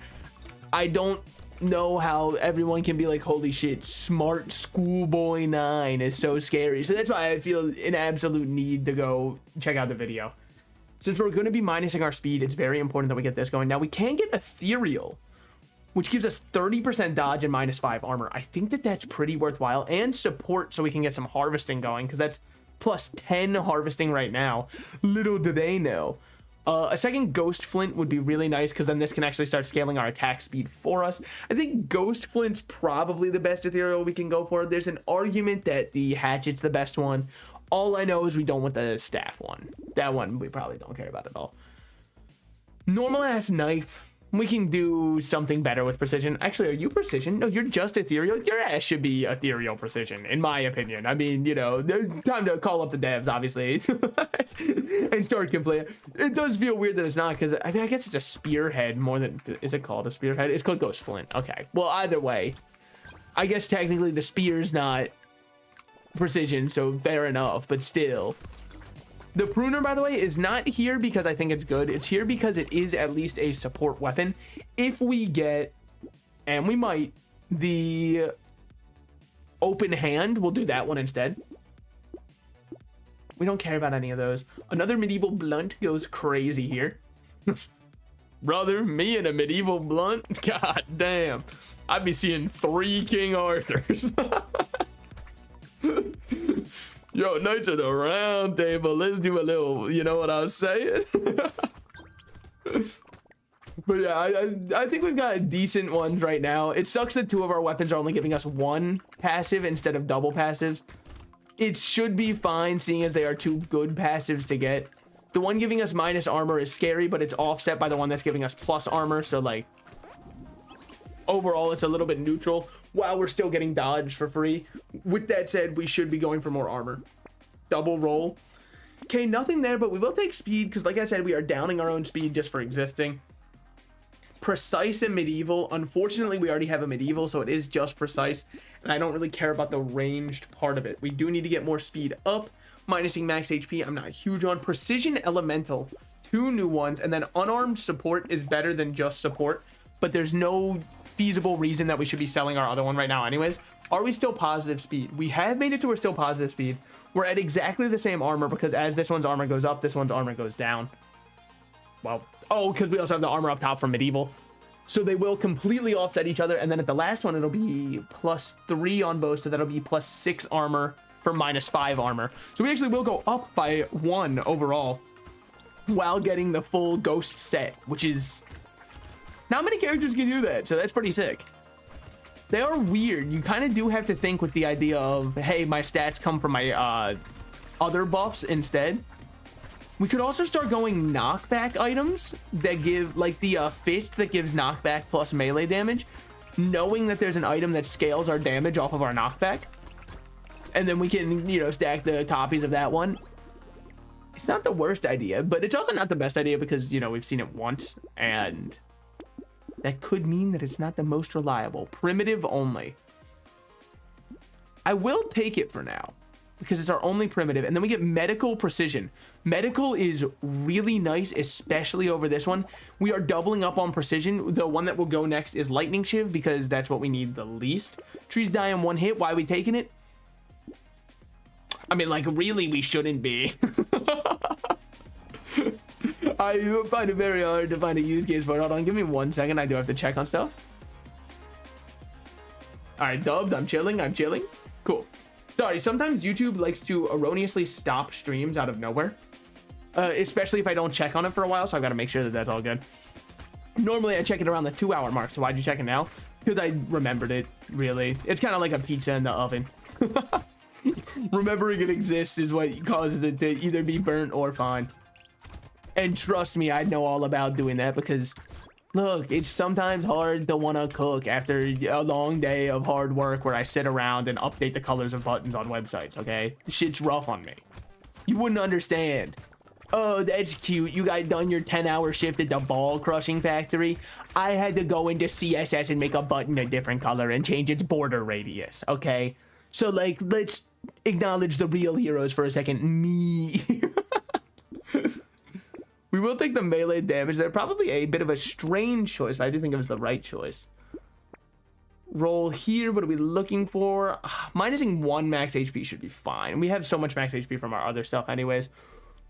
I don't know how everyone can be like, holy shit, smart schoolboy 9 is so scary. So that's why I feel an absolute need to go check out the video. Since we're going to be minusing our speed, it's very important that we get this going. Now we can get ethereal, which gives us 30% dodge and minus 5 armor. I think that that's pretty worthwhile, and support so we can get some harvesting going, because that's plus 10 harvesting right now. Little do they know. A second Ghost Flint would be really nice, because then this can actually start scaling our attack speed for us. I think Ghost Flint's probably the best ethereal we can go for. There's an argument that the Hatchet's the best one. All I know is we don't want the staff one. That one we probably don't care about at all. Normal ass knife. We can do something better with precision. Actually, are you precision? No, you're just ethereal. Your ass should be ethereal precision, in my opinion. I mean, you know, time to call up the devs, obviously, and start complaining. It does feel weird that it's not, because I mean, I guess it's a spearhead more than, is it called a spearhead? It's called Ghost Flint. Okay. Well, either way, I guess technically the spear's not precision, so fair enough, but still. The pruner, by the way, is not here because I think it's good. It's here because it is at least a support weapon. If we get, and we might, the open hand, we'll do that one instead. We don't care about any of those. Another medieval blunt goes crazy here. Brother, me and a medieval blunt? God damn. I'd be seeing 3 King Arthurs. Yo, Knights of the Round Table, let's do a little, you know what I was saying? But yeah, I think we've got decent ones right now. It sucks that 2 of our weapons are only giving us 1 passive instead of double passives. It should be fine, seeing as they are 2 good passives to get. The one giving us minus armor is scary, but it's offset by the one that's giving us plus armor, so like, overall it's a little bit neutral while we're still getting dodge for free. With that said, we should be going for more armor. Double roll. Okay, nothing there, but we will take speed, because like I said, we are downing our own speed just for existing. Precise and medieval. Unfortunately, we already have a medieval, so it is just precise, and I don't really care about the ranged part of it. We do need to get more speed up. Minusing max HP, I'm not huge on. Precision elemental, 2 new ones, and then unarmed support is better than just support, but there's no feasible reason that we should be selling our other one right now anyways. Are we still positive speed? We have made it to we're still positive speed. We're at exactly the same armor, because as this one's armor goes up, this one's armor goes down. Well, oh, because we also have the armor up top from medieval. So they will completely offset each other, and then at the last one, it'll be +3 on both, so that'll be +6 armor for -5 armor. So we actually will go up by 1 overall while getting the full ghost set, which is... not many characters can do that, so that's pretty sick. They are weird. You kind of do have to think with the idea of, hey, my stats come from my other buffs instead. We could also start going knockback items that give, like the fist that gives knockback plus melee damage, knowing that there's an item that scales our damage off of our knockback. And then we can, you know, stack the copies of that one. It's not the worst idea, but it's also not the best idea because, you know, we've seen it once, and that could mean that it's not the most reliable. Primitive only. I will take it for now because it's our only primitive, and then we get medical precision. Medical is really nice, especially over this one. We are doubling up on precision. The one that will go next is lightning shiv because that's what we need the least. Trees die in 1 hit. Why are we taking it? I mean, like, really, we shouldn't be. I find it very hard to find a use case for it. Hold on, give me 1 second. I do have to check on stuff. All right, dubbed. I'm chilling. I'm chilling. Cool. Sorry, sometimes YouTube likes to erroneously stop streams out of nowhere, especially if I don't check on it for a while, so I've got to make sure that that's all good. Normally, I check it around the 2-hour mark, so why'd you check it now? Because I remembered it, really. It's kind of like a pizza in the oven. Remembering it exists is what causes it to either be burnt or fine. And trust me, I know all about doing that because Look, it's sometimes hard to want to cook after a long day of hard work where I sit around and update the colors of buttons on websites, okay? The shit's rough on me. You wouldn't understand. Oh, that's cute. You got done your 10-hour shift at the ball crushing factory. I had to go into CSS and make a button a different color and change its border radius, okay? So, like, let's acknowledge the real heroes for a second. Me. We will take the melee damage. They're probably a bit of a strange choice, but I do think it was the right choice. Roll here. What are we looking for? Minusing 1 max HP should be fine. We have so much max HP from our other stuff anyways.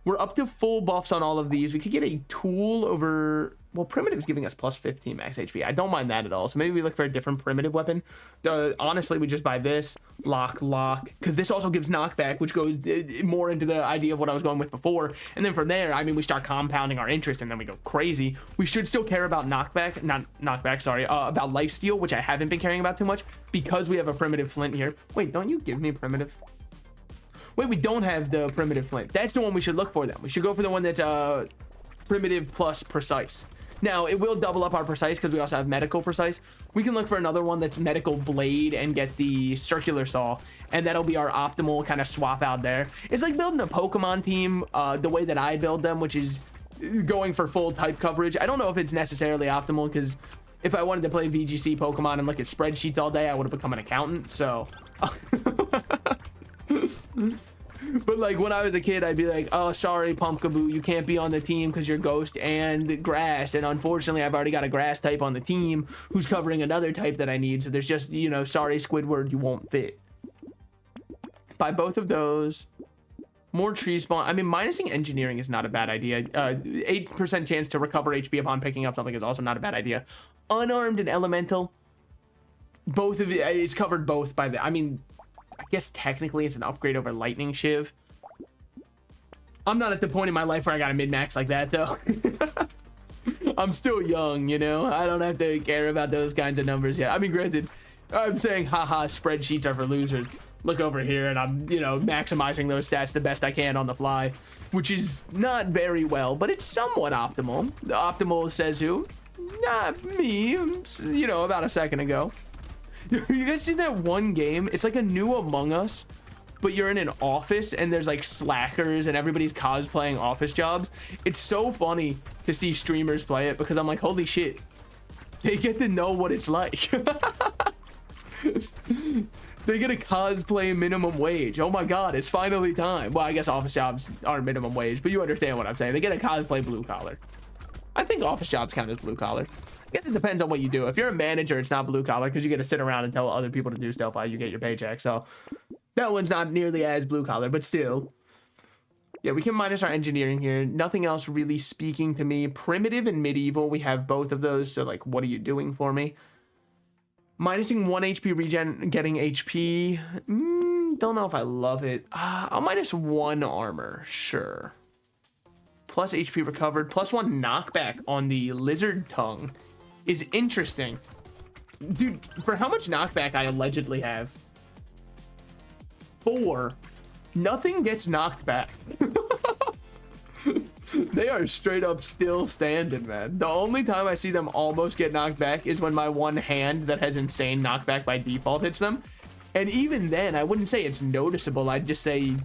We're up to full buffs on all of these. We could get a tool over... Well, primitive is giving us plus 15 max HP. I don't mind that at all. So maybe we look for a different primitive weapon. Honestly, we just buy this. Lock. Because this also gives knockback, which goes more into the idea of what I was going with before. And then from there, I mean, we start compounding our interest and then we go crazy. We should still care about knockback. Not knockback, sorry. About lifesteal, which I haven't been caring about too much. Because we have a primitive flint here. Wait, don't you give me primitive? Wait, we don't have the primitive flint. That's the one we should look for then. We should go for the one that's primitive plus precise. Now, it will double up our precise because we also have medical precise. We can look for another one that's medical blade and get the circular saw. And that'll be our optimal kind of swap out there. It's like building a Pokemon team the way that I build them, which is going for full type coverage. I don't know if it's necessarily optimal because if I wanted to play VGC Pokemon and look at spreadsheets all day, I would have become an accountant. So... But like when I was a kid, I'd be like, oh, sorry, Pumpkaboo, you can't be on the team because you're ghost and grass. And unfortunately, I've already got a grass type on the team who's covering another type that I need. So there's just, you know, sorry, Squidward, you won't fit. Buy both of those. More tree spawn. I mean, minusing engineering is not a bad idea. 8% chance to recover HP upon picking up something is also not a bad idea. Unarmed and elemental. Both of it, it's covered both by the, I mean... I guess technically it's an upgrade over lightning shiv. I'm not at the point in my life where I got a min-max like that though. I'm still young, you know? I don't have to care about those kinds of numbers yet. I mean, granted, I'm saying, haha, spreadsheets are for losers. Look over here and I'm, you know, maximizing those stats the best I can on the fly, which is not very well, but it's somewhat optimal. The optimal says who? Not me, you know, about a second ago. You guys see that one game? It's like a new Among Us, but you're in an office and there's like slackers and everybody's cosplaying office jobs. It's so funny to see streamers play it because I'm like, holy shit, they get to know what it's like. They get a cosplay minimum wage. Oh my god, it's finally time. Well, I guess office jobs aren't minimum wage, but you understand what I'm saying. They get a cosplay blue collar. I think office jobs count as blue collar. I guess it depends on what you do. If you're a manager, it's not blue collar because you get to sit around and tell other people to do stuff while you get your paycheck. So that one's not nearly as blue collar, but still. Yeah, we can minus our engineering here. Nothing else really speaking to me. Primitive and medieval, we have both of those. So like, what are you doing for me? Minusing 1 HP regen, getting HP. Don't know if I love it. I'll minus 1 armor, sure. Plus HP recovered, plus 1 knockback on the lizard tongue is interesting. Dude, for how much knockback I allegedly have? 4. Nothing gets knocked back. They are straight up still standing, man. The only time I see them almost get knocked back is when my one hand that has insane knockback by default hits them. And even then, I wouldn't say it's noticeable. I'd just say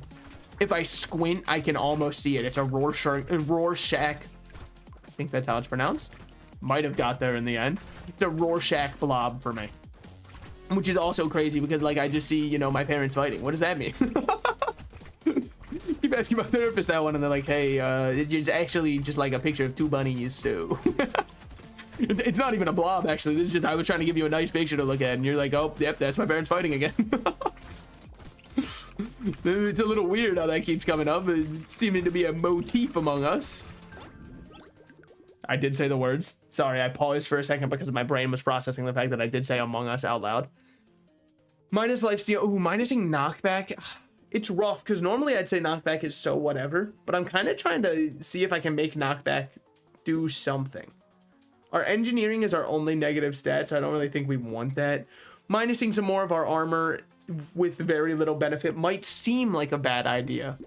if I squint, I can almost see it. It's a Rorschach. I think that's how it's pronounced. Might have got there in the end. It's a Rorschach blob for me. Which is also crazy because, like, I just see, you know, my parents fighting. What does that mean? Keep asking my therapist that one, and they're like, hey, it's actually just like a picture of 2 bunnies, so... It's not even a blob, actually. This is just, I was trying to give you a nice picture to look at, and you're like, oh, yep, that's my parents fighting again. It's a little weird how that keeps coming up. It's seeming to be a motif among us. I did say the words. Sorry, I paused for a second because my brain was processing the fact that I did say Among Us out loud. Minus lifesteal. Ooh, minusing knockback. It's rough because normally I'd say knockback is so whatever, but I'm kind of trying to see if I can make knockback do something. Our engineering is our only negative stat, so I don't really think we want that. Minusing some more of our armor with very little benefit might seem like a bad idea,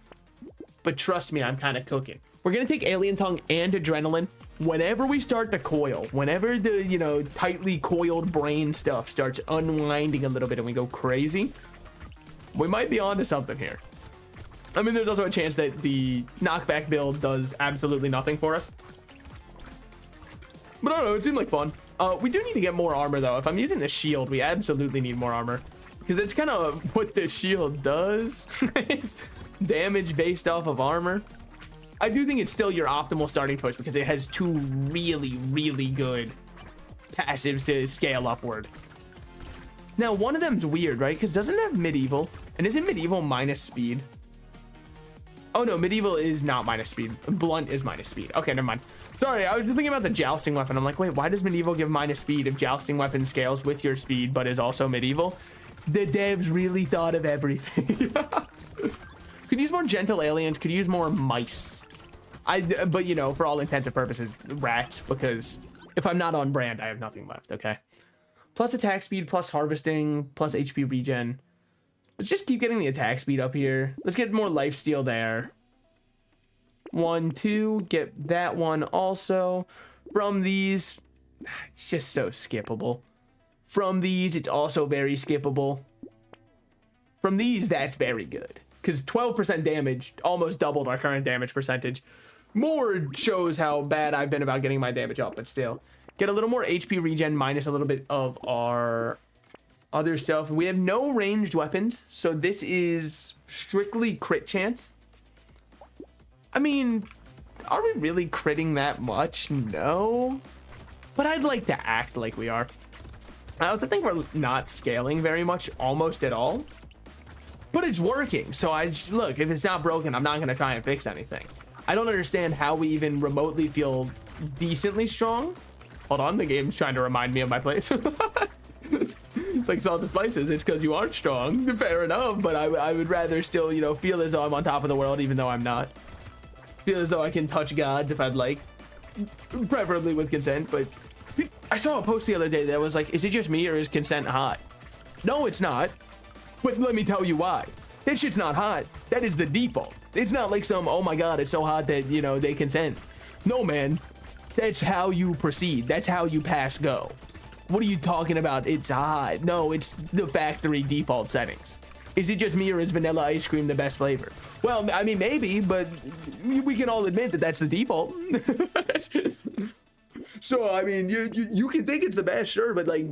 but trust me, I'm kind of cooking. We're gonna take Alien Tongue and Adrenaline whenever we start to coil, whenever the, you know, tightly coiled brain stuff starts unwinding a little bit and we go crazy, we might be onto something here. I mean, there's also a chance that the knockback build does absolutely nothing for us. But I don't know, it seemed like fun. We do need to get more armor though. If I'm using the shield, we absolutely need more armor. Because that's kind of what the shield does. It's damage based off of armor. I do think it's still your optimal starting choice because it has two really, really good passives to scale upward. Now, one of them's weird, right? Because doesn't it have medieval? And isn't medieval minus speed? Oh no, medieval is not minus speed. Blunt is minus speed. Okay, never mind. Sorry, I was just thinking about the jousting weapon. I'm like, wait, why does medieval give minus speed if jousting weapon scales with your speed but is also medieval? The devs really thought of everything. Could use more gentle aliens, could use more mice. But you know, for all intents and purposes, rats, because if I'm not on brand, I have nothing left, okay? Plus attack speed, plus harvesting, plus HP regen. Let's just keep getting the attack speed up here. Let's get more lifesteal there. 1, 2, get that one also. From these, it's just so skippable. From these, it's also very skippable. From these, that's very good. Because 12% damage almost doubled our current damage percentage. More shows how bad I've been about getting my damage up, but still. Get a little more HP regen minus a little bit of our other stuff. We have no ranged weapons, so this is strictly crit chance. I mean, are we really critting that much? No. But I'd like to act like we are. I also think we're not scaling very much, almost at all. But it's working, so look, if it's not broken, I'm not going to try and fix anything. I don't understand how we even remotely feel decently strong. Hold on, the game's trying to remind me of my place. It's like salted slices, it's because you aren't strong. Fair enough, but I would rather still, you know, feel as though I'm on top of the world, even though I'm not. Feel as though I can touch gods if I'd like. Preferably with consent, but I saw a post the other day that was like, is it just me or is consent hot? No, it's not. But let me tell you why. That shit's not hot. That is the default. It's not like some, oh my God, it's so hot that, you know, they consent. No, man. That's how you proceed. That's how you pass go. What are you talking about? It's hot. No, it's the factory default settings. Is it just me or is vanilla ice cream the best flavor? Well, I mean, maybe, but we can all admit that that's the default. So, I mean, you can think it's the best, sure, but like,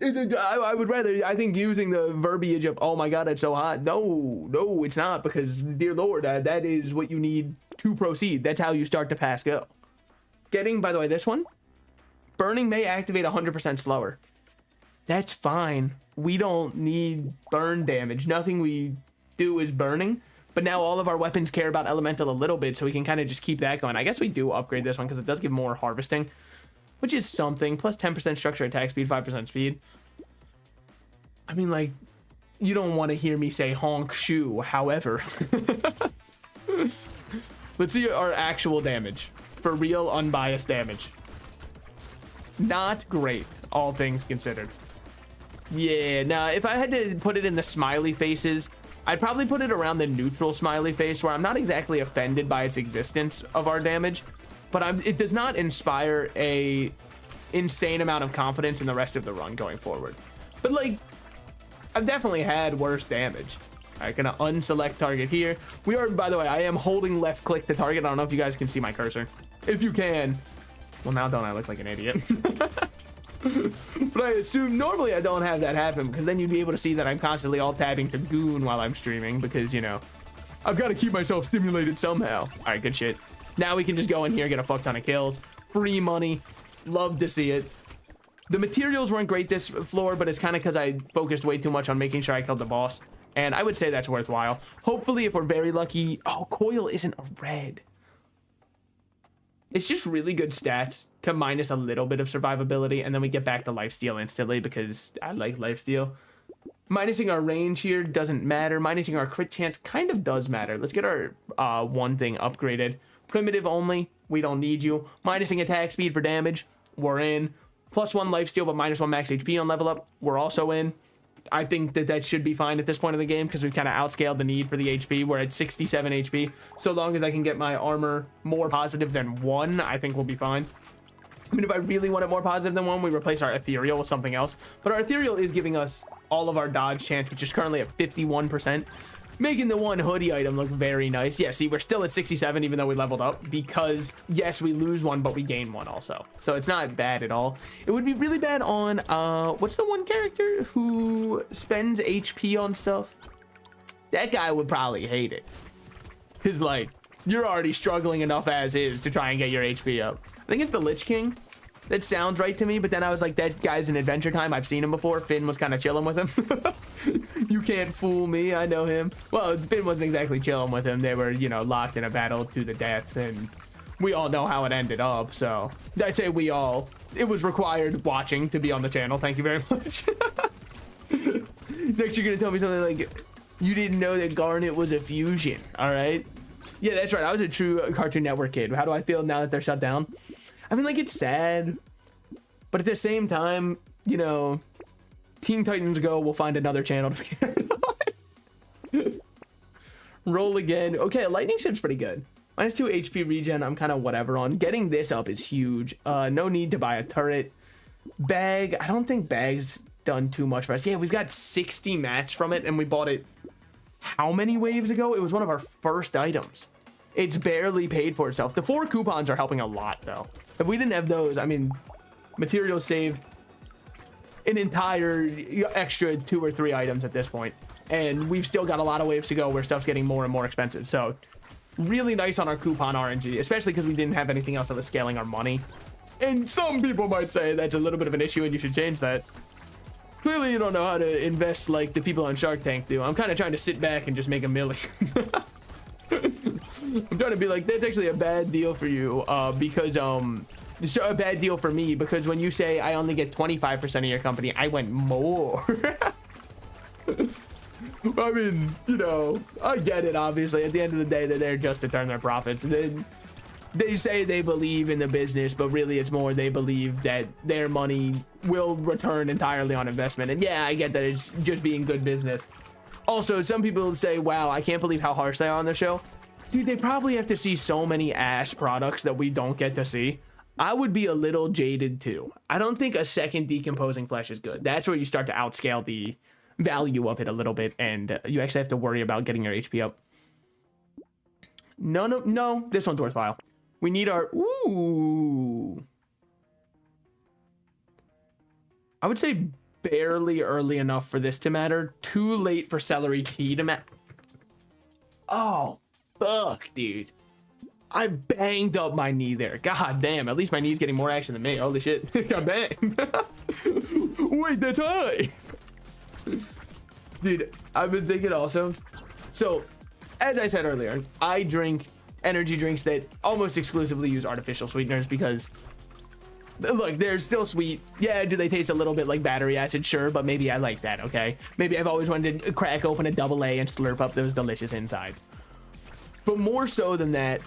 I would rather, I think using the verbiage of, oh my God, it's so hot. No, it's not, because dear Lord, that is what you need to proceed. That's how you start to pass go. Getting, by the way, this one, burning may activate 100% slower. That's fine. We don't need burn damage. Nothing we do is burning, but now all of our weapons care about elemental a little bit, so we can kind of just keep that going. I guess we do upgrade this one because it does give more harvesting, which is something. Plus 10% structure attack speed, 5% speed. I mean, like, you don't want to hear me say honk shoe, however. Let's see our actual damage. For real, unbiased damage. Not great, all things considered. Yeah, now if I had to put it in the smiley faces, I'd probably put it around the neutral smiley face where I'm not exactly offended by its existence of our damage, but it does not inspire a insane amount of confidence in the rest of the run going forward. But like, I've definitely had worse damage. All right, gonna unselect target here. We are, by the way, I am holding left click to target. I don't know if you guys can see my cursor. If you can, well, now don't I look like an idiot? But I assume normally I don't have that happen, because then you'd be able to see that I'm constantly alt tabbing to goon while I'm streaming, because, you know, I've got to keep myself stimulated somehow. All right, good shit. Now we can just go in here, get a fuck ton of kills. Free money. Love to see it. The materials weren't great this floor, but it's kind of because I focused way too much on making sure I killed the boss. And I would say that's worthwhile. Hopefully, if we're very lucky... Oh, coil isn't a red. It's just really good stats to minus a little bit of survivability, and then we get back to lifesteal instantly because I like lifesteal. Minusing our range here doesn't matter. Minusing our crit chance kind of does matter. Let's get our one thing upgraded. Primitive only, we don't need you. Minusing attack speed for damage, we're in. +1 lifesteal, but -1 max HP on level up, we're also in. I think that should be fine at this point of the game because we've kind of outscaled the need for the HP. We're at 67 HP. So long as I can get my armor more positive than 1, I think we'll be fine. I mean, if I really want it more positive than 1, we replace our ethereal with something else. But our ethereal is giving us all of our dodge chance, which is currently at 51%. Making the one hoodie item look very nice. Yeah, see, we're still at 67 even though we leveled up because, yes, we lose 1, but we gain 1 also. So it's not bad at all. It would be really bad on, what's the one character who spends HP on stuff? That guy would probably hate it. Because, like, you're already struggling enough as is to try and get your HP up. I think it's the Lich King. That sounds right to me, but then I was like, that guy's in Adventure Time. I've seen him before. Finn was kind of chilling with him. You can't fool me. I know him. Well, Finn wasn't exactly chilling with him. They were, you know, locked in a battle to the death, and we all know how it ended up. So I say we all. It was required watching to be on the channel. Thank you very much. Next, you're going to tell me something like, you didn't know that Garnet was a fusion. All right. Yeah, that's right. I was a true Cartoon Network kid. How do I feel now that they're shut down? I mean, like, it's sad, but at the same time, you know, Teen Titans Go will find another channel to get on. Roll again. Okay, lightning ship's pretty good. -2 HP regen, I'm kind of whatever on. Getting this up is huge. No need to buy a turret. Bag, I don't think bag's done too much for us. Yeah, we've got 60 match from it, and we bought it how many waves ago? It was one of our first items. It's barely paid for itself. The 4 coupons are helping a lot, though. If we didn't have those, I mean, materials saved an entire extra 2 or 3 items at this point. And we've still got a lot of waves to go where stuff's getting more and more expensive. So really nice on our coupon RNG, especially because we didn't have anything else that was scaling our money. And some people might say that's a little bit of an issue and you should change that. Clearly you don't know how to invest like the people on Shark Tank do. I'm kind of trying to sit back and just make $1 million. I'm trying to be like, that's actually a bad deal for you, because it's a bad deal for me because when you say I only get 25% of your company, I want more. I mean, you know, I get it. Obviously, at the end of the day, they're there just to turn their profits. They say they believe in the business, but really it's more they believe that their money will return entirely on investment. And yeah, I get that it's just being good business. Also, some people say, wow, I can't believe how harsh they are on the show. Dude, they probably have to see so many ass products that we don't get to see. I would be a little jaded too. I don't think a second decomposing flesh is good. That's where you start to outscale the value of it a little bit, and you actually have to worry about getting your HP up. No, this one's worthwhile. We need our, ooh. I would say barely early enough for this to matter. Too late for celery tea to matter. Oh, fuck, dude. I banged up my knee there. God damn, at least my knee's getting more action than me. Holy shit. God damn. Wait, that's high. Dude, I've been thinking also. So, as I said earlier, I drink energy drinks that almost exclusively use artificial sweeteners because, look, they're still sweet. Yeah, do they taste a little bit like battery acid? Sure, but maybe I like that, okay? Maybe I've always wanted to crack open a AA and slurp up those delicious inside. But more so than that,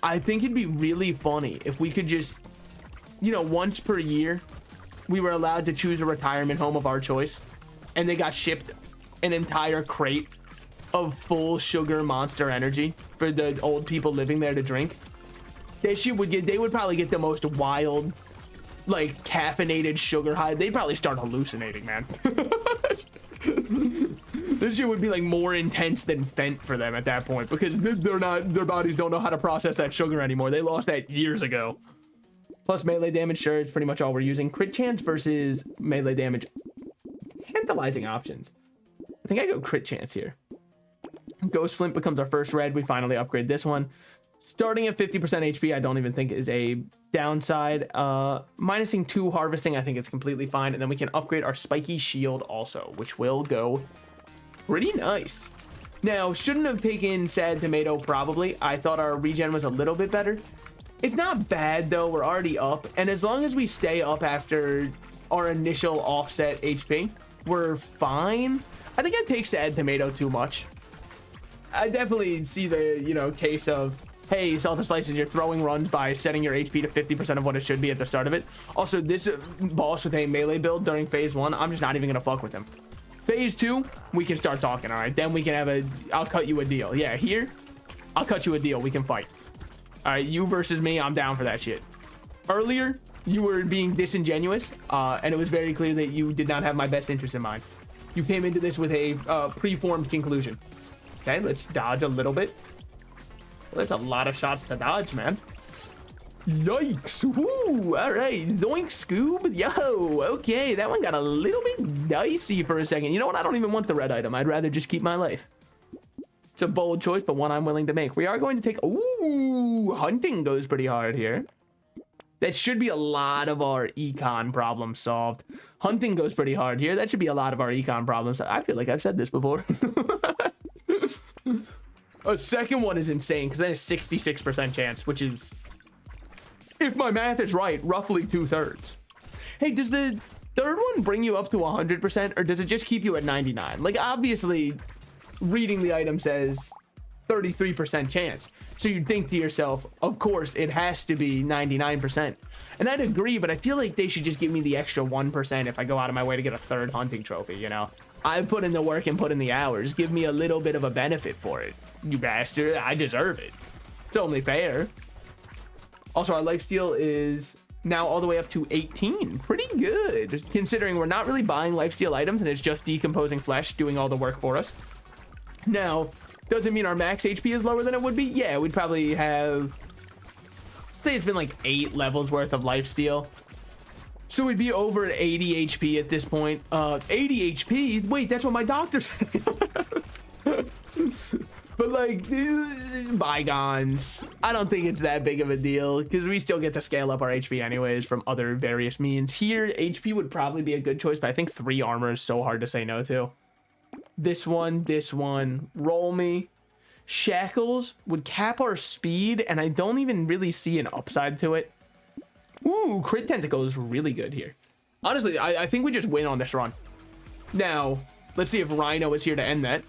I think it'd be really funny if we could just, you know, once per year, we were allowed to choose a retirement home of our choice, and they got shipped an entire crate of full sugar Monster Energy for the old people living there to drink. That shit would get, they would probably get the most wild, like, caffeinated sugar high. They'd probably start hallucinating, man. This shit would be like more intense than Fent for them at that point because they're not, their bodies don't know how to process that sugar anymore. They lost that years ago. Plus melee damage, sure, it's pretty much all we're using. Crit chance versus melee damage. Tantalizing options. I think I go crit chance here. Ghost Flint becomes our first red. We finally upgrade this one. Starting at 50% HP, I don't even think is a downside. Minusing 2 harvesting, I think it's completely fine. And then we can upgrade our spiky shield also, which will go pretty nice. Now, shouldn't have taken Sad Tomato, probably. I thought our regen was a little bit better. It's not bad, though. We're already up. And as long as we stay up after our initial offset HP, we're fine. I think I'd take Sad Tomato too much. I definitely see the, you know, case of hey, Salted Slices, you're throwing runs by setting your HP to 50% of what it should be at the start of it. Also, this boss with a melee build during phase 1, I'm just not even gonna fuck with him. Phase 2, we can start talking, all right? Then we can have I'll cut you a deal. Yeah, here, I'll cut you a deal. We can fight. All right, you versus me, I'm down for that shit. Earlier, you were being disingenuous, and it was very clear that you did not have my best interest in mind. You came into this with a preformed conclusion. Okay, let's dodge a little bit. Well, that's a lot of shots to dodge, man. Yikes. Woo, all right, zoink, Scoob. Yo, okay, that one got a little bit dicey for a second. You know what? I don't even want the red item. I'd rather just keep my life. It's a bold choice, but one I'm willing to make. We are going to take... Ooh, hunting goes pretty hard here. That should be a lot of our econ problems solved. Hunting goes pretty hard here. That should be a lot of our econ problems. I feel like I've said this before. A second one is insane because that is 66% chance, which is, if my math is right, roughly 2/3. Hey, does the third one bring you up to 100% or does it just keep you at 99? Like, obviously, reading the item says 33% chance. So you'd think to yourself, of course, it has to be 99%. And I'd agree, but I feel like they should just give me the extra 1% if I go out of my way to get a third hunting trophy, you know? I've put in the work and put in the hours. Give me a little bit of a benefit for it. You bastard, I deserve it. It's only fair. Also, our lifesteal is now all the way up to 18. Pretty good, considering we're not really buying lifesteal items and it's just decomposing flesh doing all the work for us. Now, doesn't mean our max HP is lower than it would be. Yeah, we'd probably have, say it's been like 8 levels worth of lifesteal. So we'd be over at 80 HP at this point. 80 HP? Wait, that's what my doctor said. But like, bygones. I don't think it's that big of a deal because we still get to scale up our HP anyways from other various means. Here, HP would probably be a good choice, but I think 3 armor is so hard to say no to. This one, roll me. Shackles would cap our speed, and I don't even really see an upside to it. Ooh, crit tentacle is really good here. Honestly, I think we just win on this run. Now, let's see if Rhino is here to end that.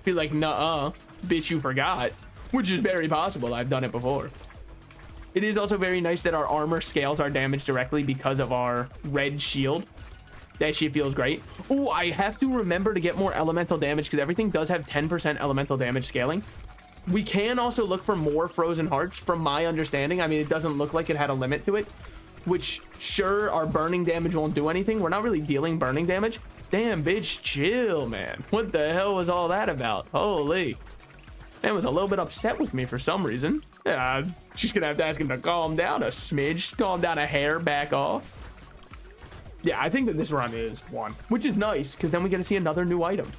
Be like, nuh-uh, bitch, you forgot. Which is very possible. I've done it before. It is also very nice that our armor scales our damage directly because of our red shield. That shit feels great. Oh, I have to remember to get more elemental damage because everything does have 10% elemental damage scaling. We can also look for more frozen hearts from my understanding. I mean, it doesn't look like it had a limit to it, which sure, our burning damage won't do anything. We're not really dealing burning damage. Damn, bitch, chill, man. What the hell was all that about? Holy. Man was a little bit upset with me for some reason. Yeah, she's gonna have to ask him to calm down a smidge, calm down a hair, back off. Yeah, I think that this run is one, which is nice because then we get to see another new item.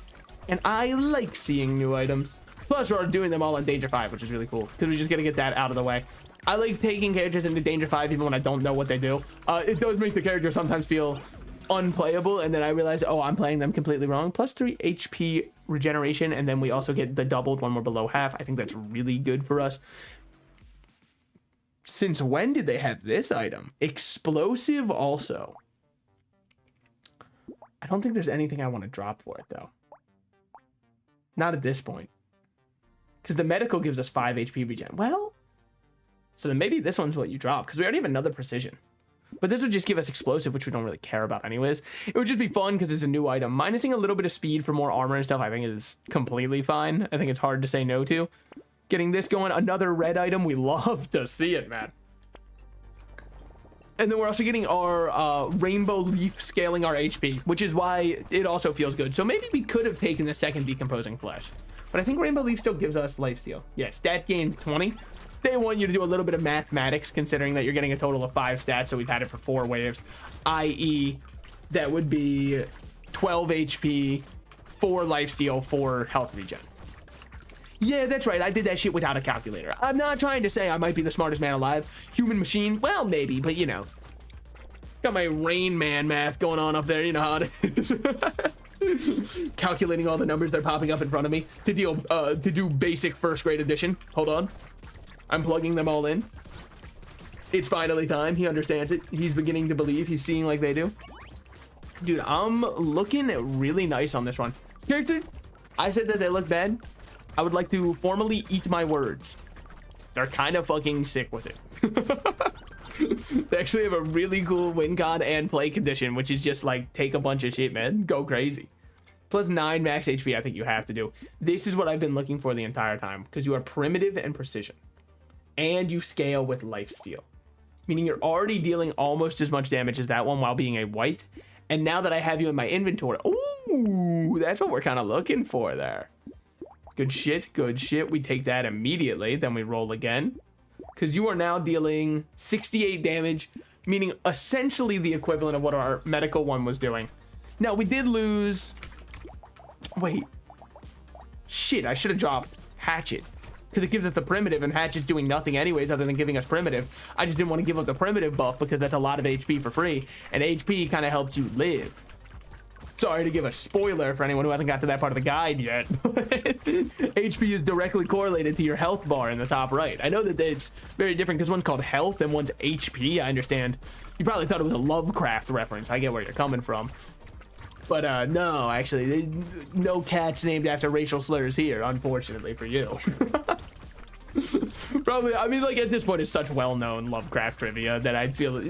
And I like seeing new items. Plus, we're doing them all on Danger 5, which is really cool because we just got to get that out of the way. I like taking characters into Danger 5 even when I don't know what they do. It does make the character sometimes feel unplayable, and then I realize, oh, I'm playing them completely wrong. Plus 3 HP regeneration, and then we also get the doubled when we're below half. I think that's really good for us. Since when did they have this item? Explosive also. I don't think there's anything I want to drop for it, though. Not at this point. Because the medical gives us 5 HP regen. Well, so then maybe this one's what you drop, because we already have another precision. But this would just give us explosive, which we don't really care about anyways. It would just be fun because it's a new item. Minusing a little bit of speed for more armor and stuff, I think is completely fine. I think it's hard to say no to. Getting this going, another red item. We love to see it, man. And then we're also getting our rainbow leaf scaling our HP, which is why it also feels good. So maybe we could have taken the second decomposing flesh. But I think rainbow leaf still gives us lifesteal. Yeah, stat gains 20. They want you to do a little bit of mathematics, considering that you're getting a total of 5 stats, so we've had it for 4 waves. I.e., that would be 12 HP, 4 lifesteal, 4 health regen. Yeah, that's right. I did that shit without a calculator. I'm not trying to say I might be the smartest man alive. Human machine? Well, maybe, but you know. Got my Rain Man math going on up there. You know how it is. Calculating all the numbers that are popping up in front of me to do basic first grade addition. Hold on. I'm plugging them all in. It's finally time. He understands it. He's beginning to believe. He's seeing like they do. Dude, I'm looking really nice on this one. Character, I said that they look bad. I would like to formally eat my words. They're kind of fucking sick with it. They actually have a really cool win con and play condition, which is just like take a bunch of shit, man. Go crazy. Plus 9 max HP, I think you have to do. This is what I've been looking for the entire time, because you are primitive and precision. And you scale with lifesteal. Meaning you're already dealing almost as much damage as that one while being a white. And now that I have you in my inventory, ooh, that's what we're kind of looking for there. Good shit, good shit. We take that immediately, then we roll again. Because you are now dealing 68 damage, meaning essentially the equivalent of what our medical one was doing. Now, we did lose... Wait. Shit, I should have dropped Hatchet. Because it gives us the primitive, and Hatchet's doing nothing anyways other than giving us primitive. I just didn't want to give up the primitive buff because that's a lot of HP for free. And HP kind of helps you live. Sorry to give a spoiler for anyone who hasn't got to that part of the guide yet. HP is directly correlated to your health bar in the top right. I know that it's very different because one's called health and one's HP. I understand. You probably thought it was a Lovecraft reference. I get where you're coming from. But no, actually, no cats named after racial slurs here, unfortunately for you. Probably, I mean, like at this point, it's such well-known Lovecraft trivia that I feel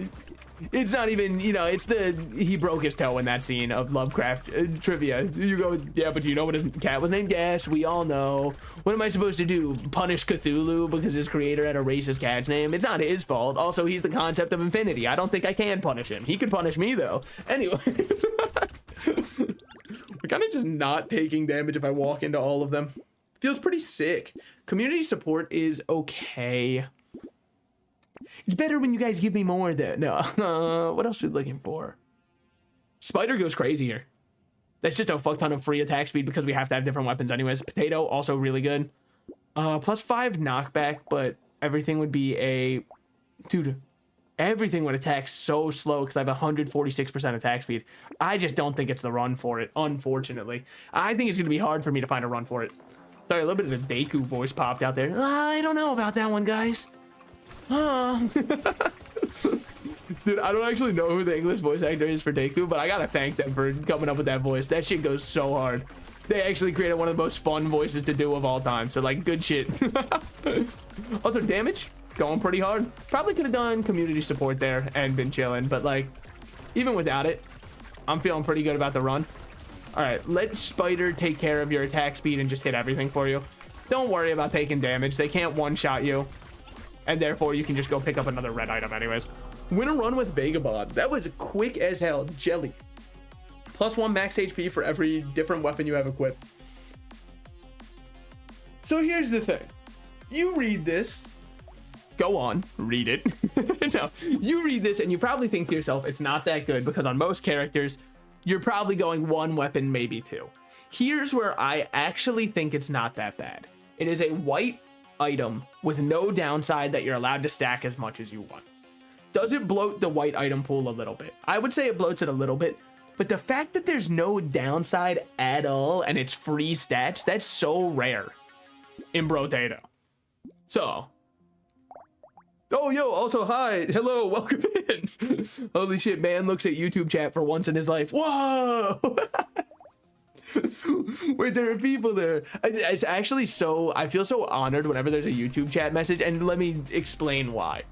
it's not even, you know, it's the he broke his toe in that scene of Lovecraft trivia. You go, yeah, but you know what his cat was named? Yes, we all know. What am I supposed to do? Punish Cthulhu because his creator had a racist cat's name? It's not his fault. Also, he's the concept of infinity. I don't think I can punish him. He could punish me though. Anyways. We're kind of just not taking damage if I walk into all of them. Feels pretty sick. Community support is okay. It's better when you guys give me more though. No, what else are we looking for? Spider goes crazy here. That's just a fuck ton of free attack speed because we have to have different weapons anyways. Potato, also really good. Plus 5 knockback, but everything would be a... Dude, everything would attack so slow because I have 146% attack speed. I just don't think it's the run for it, unfortunately. I think it's going to be hard for me to find a run for it. Sorry, a little bit of the Deku voice popped out there. I don't know about that one, guys. Dude, I don't actually know who the English voice actor is for Deku, but I gotta thank them for coming up with that voice. That shit goes so hard. They actually created one of the most fun voices to do of all time. So, like, good shit. Also, damage going pretty hard. Probably could have done community support there and been chilling, but like, even without it, I'm feeling pretty good about the run. All right, let Spider take care of your attack speed and just hit everything for you. Don't worry about taking damage. They can't one-shot you. And therefore, you can just go pick up another red item anyways. Win a run with Vagabond. That was quick as hell. Jelly. Plus 1 max HP for every different weapon you have equipped. So here's the thing. You read this. Go on, read it. No, you read this and you probably think to yourself, it's not that good because on most characters, you're probably going 1 weapon, maybe 2. Here's where I actually think it's not that bad. It is a white item with no downside that you're allowed to stack as much as you want. Does it bloat the white item pool a little bit? I would say it bloats it a little bit, but the fact that there's no downside at all and it's free stats, that's so rare in Brotato. So, oh, yo, also, hi, hello, welcome in. Holy shit, man looks at YouTube chat for once in his life. Whoa! Wait, there are people there. It's actually so, I feel so honored whenever there's a YouTube chat message, and let me explain why.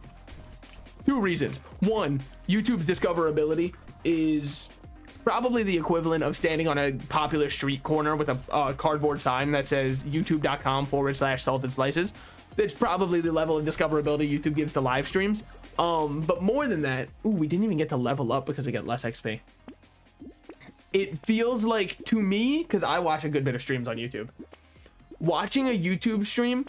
2 reasons. 1, YouTube's discoverability is probably the equivalent of standing on a popular street corner with a cardboard sign that says youtube.com/salted slices. That's probably the level of discoverability YouTube gives to live streams. But more than that, ooh, we didn't even get to level up because we get less XP. It feels like, to me, because I watch a good bit of streams on YouTube, watching a YouTube stream,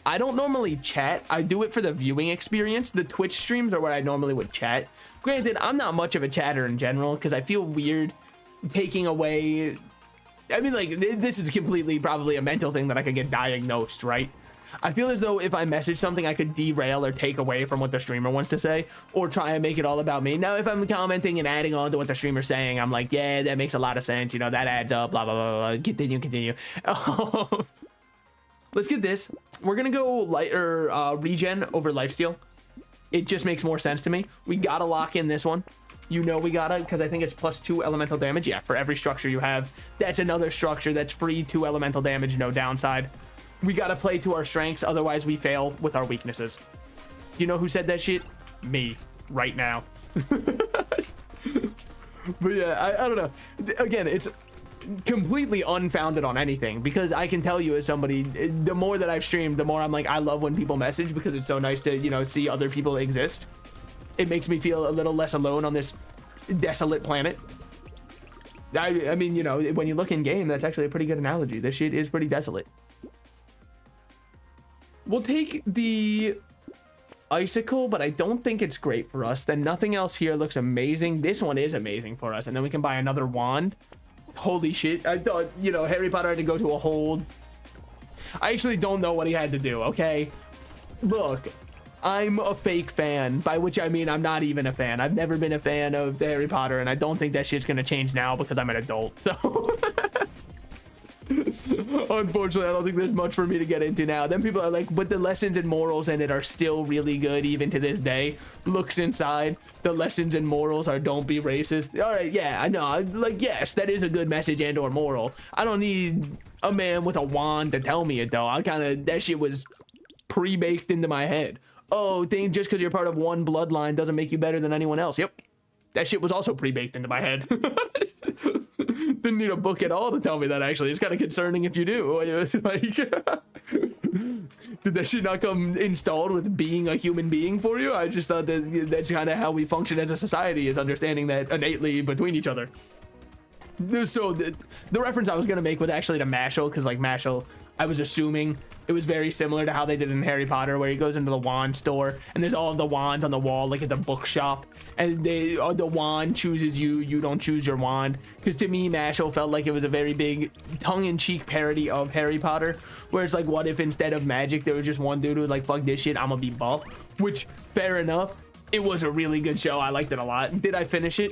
I don't normally chat. I do it for the viewing experience. The Twitch streams are where I normally would chat. Granted, I'm not much of a chatter in general because I feel weird taking away... I mean, like, this is completely probably a mental thing that I could get diagnosed, right? I feel as though if I message something, I could derail or take away from what the streamer wants to say or try and make it all about me. Now, if I'm commenting and adding on to what the streamer's saying, I'm like, yeah, that makes a lot of sense. You know, that adds up, blah, blah, blah, blah. Continue. Let's get this. We're going to go regen over lifesteal. It just makes more sense to me. We got to lock in this one. You know we gotta, because I think it's plus 2 elemental damage. Yeah, for every structure you have. That's another structure that's free 2 elemental damage, no downside. We gotta play to our strengths, otherwise we fail with our weaknesses. Do you know who said that shit? Me, right now. But yeah, I don't know. Again, it's completely unfounded on anything, because I can tell you as somebody, the more that I've streamed, the more I'm like, I love when people message, because it's so nice to, you know, see other people exist. It makes me feel a little less alone on this desolate planet. I mean, you know, when you look in game, that's actually a pretty good analogy. This shit is pretty desolate. We'll take the icicle, but I don't think it's great for us. Then nothing else here looks amazing. This one is amazing for us, and then we can buy another wand. Holy shit, I thought, you know, Harry Potter had to go to a hold. I actually don't know what he had to do, okay? Look, I'm a fake fan, by which I mean I'm not even a fan. I've never been a fan of Harry Potter, and I don't think that shit's gonna change now because I'm an adult, so unfortunately, I don't think there's much for me to get into now. Then people are like, but the lessons and morals in it are still really good even to this day. Looks inside, the lessons and morals are don't be racist. All right, yeah, I know. Like, yes, that is a good message and or moral. I don't need a man with a wand to tell me it, though. I kind of, that shit was pre-baked into my head. Oh, think just because you're part of one bloodline doesn't make you better than anyone else. Yep. That shit was also pre-baked into my head. Didn't need a book at all to tell me that, actually. It's kind of concerning if you do. Like, did that shit not come installed with being a human being for you? I just thought that that's kind of how we function as a society, is understanding that innately between each other. So the reference I was going to make was actually to Mashal, because like Mashal, I was assuming it was very similar to how they did in Harry Potter, where he goes into the wand store and there's all of the wands on the wall, like it's a bookshop, and the wand chooses you, you don't choose your wand. Because to me, Mashal felt like it was a very big tongue-in-cheek parody of Harry Potter, where it's like, what if instead of magic there was just one dude who was like, fuck this shit, I'm gonna be buff. Which, fair enough, it was a really good show. I liked it a lot. Did I finish it?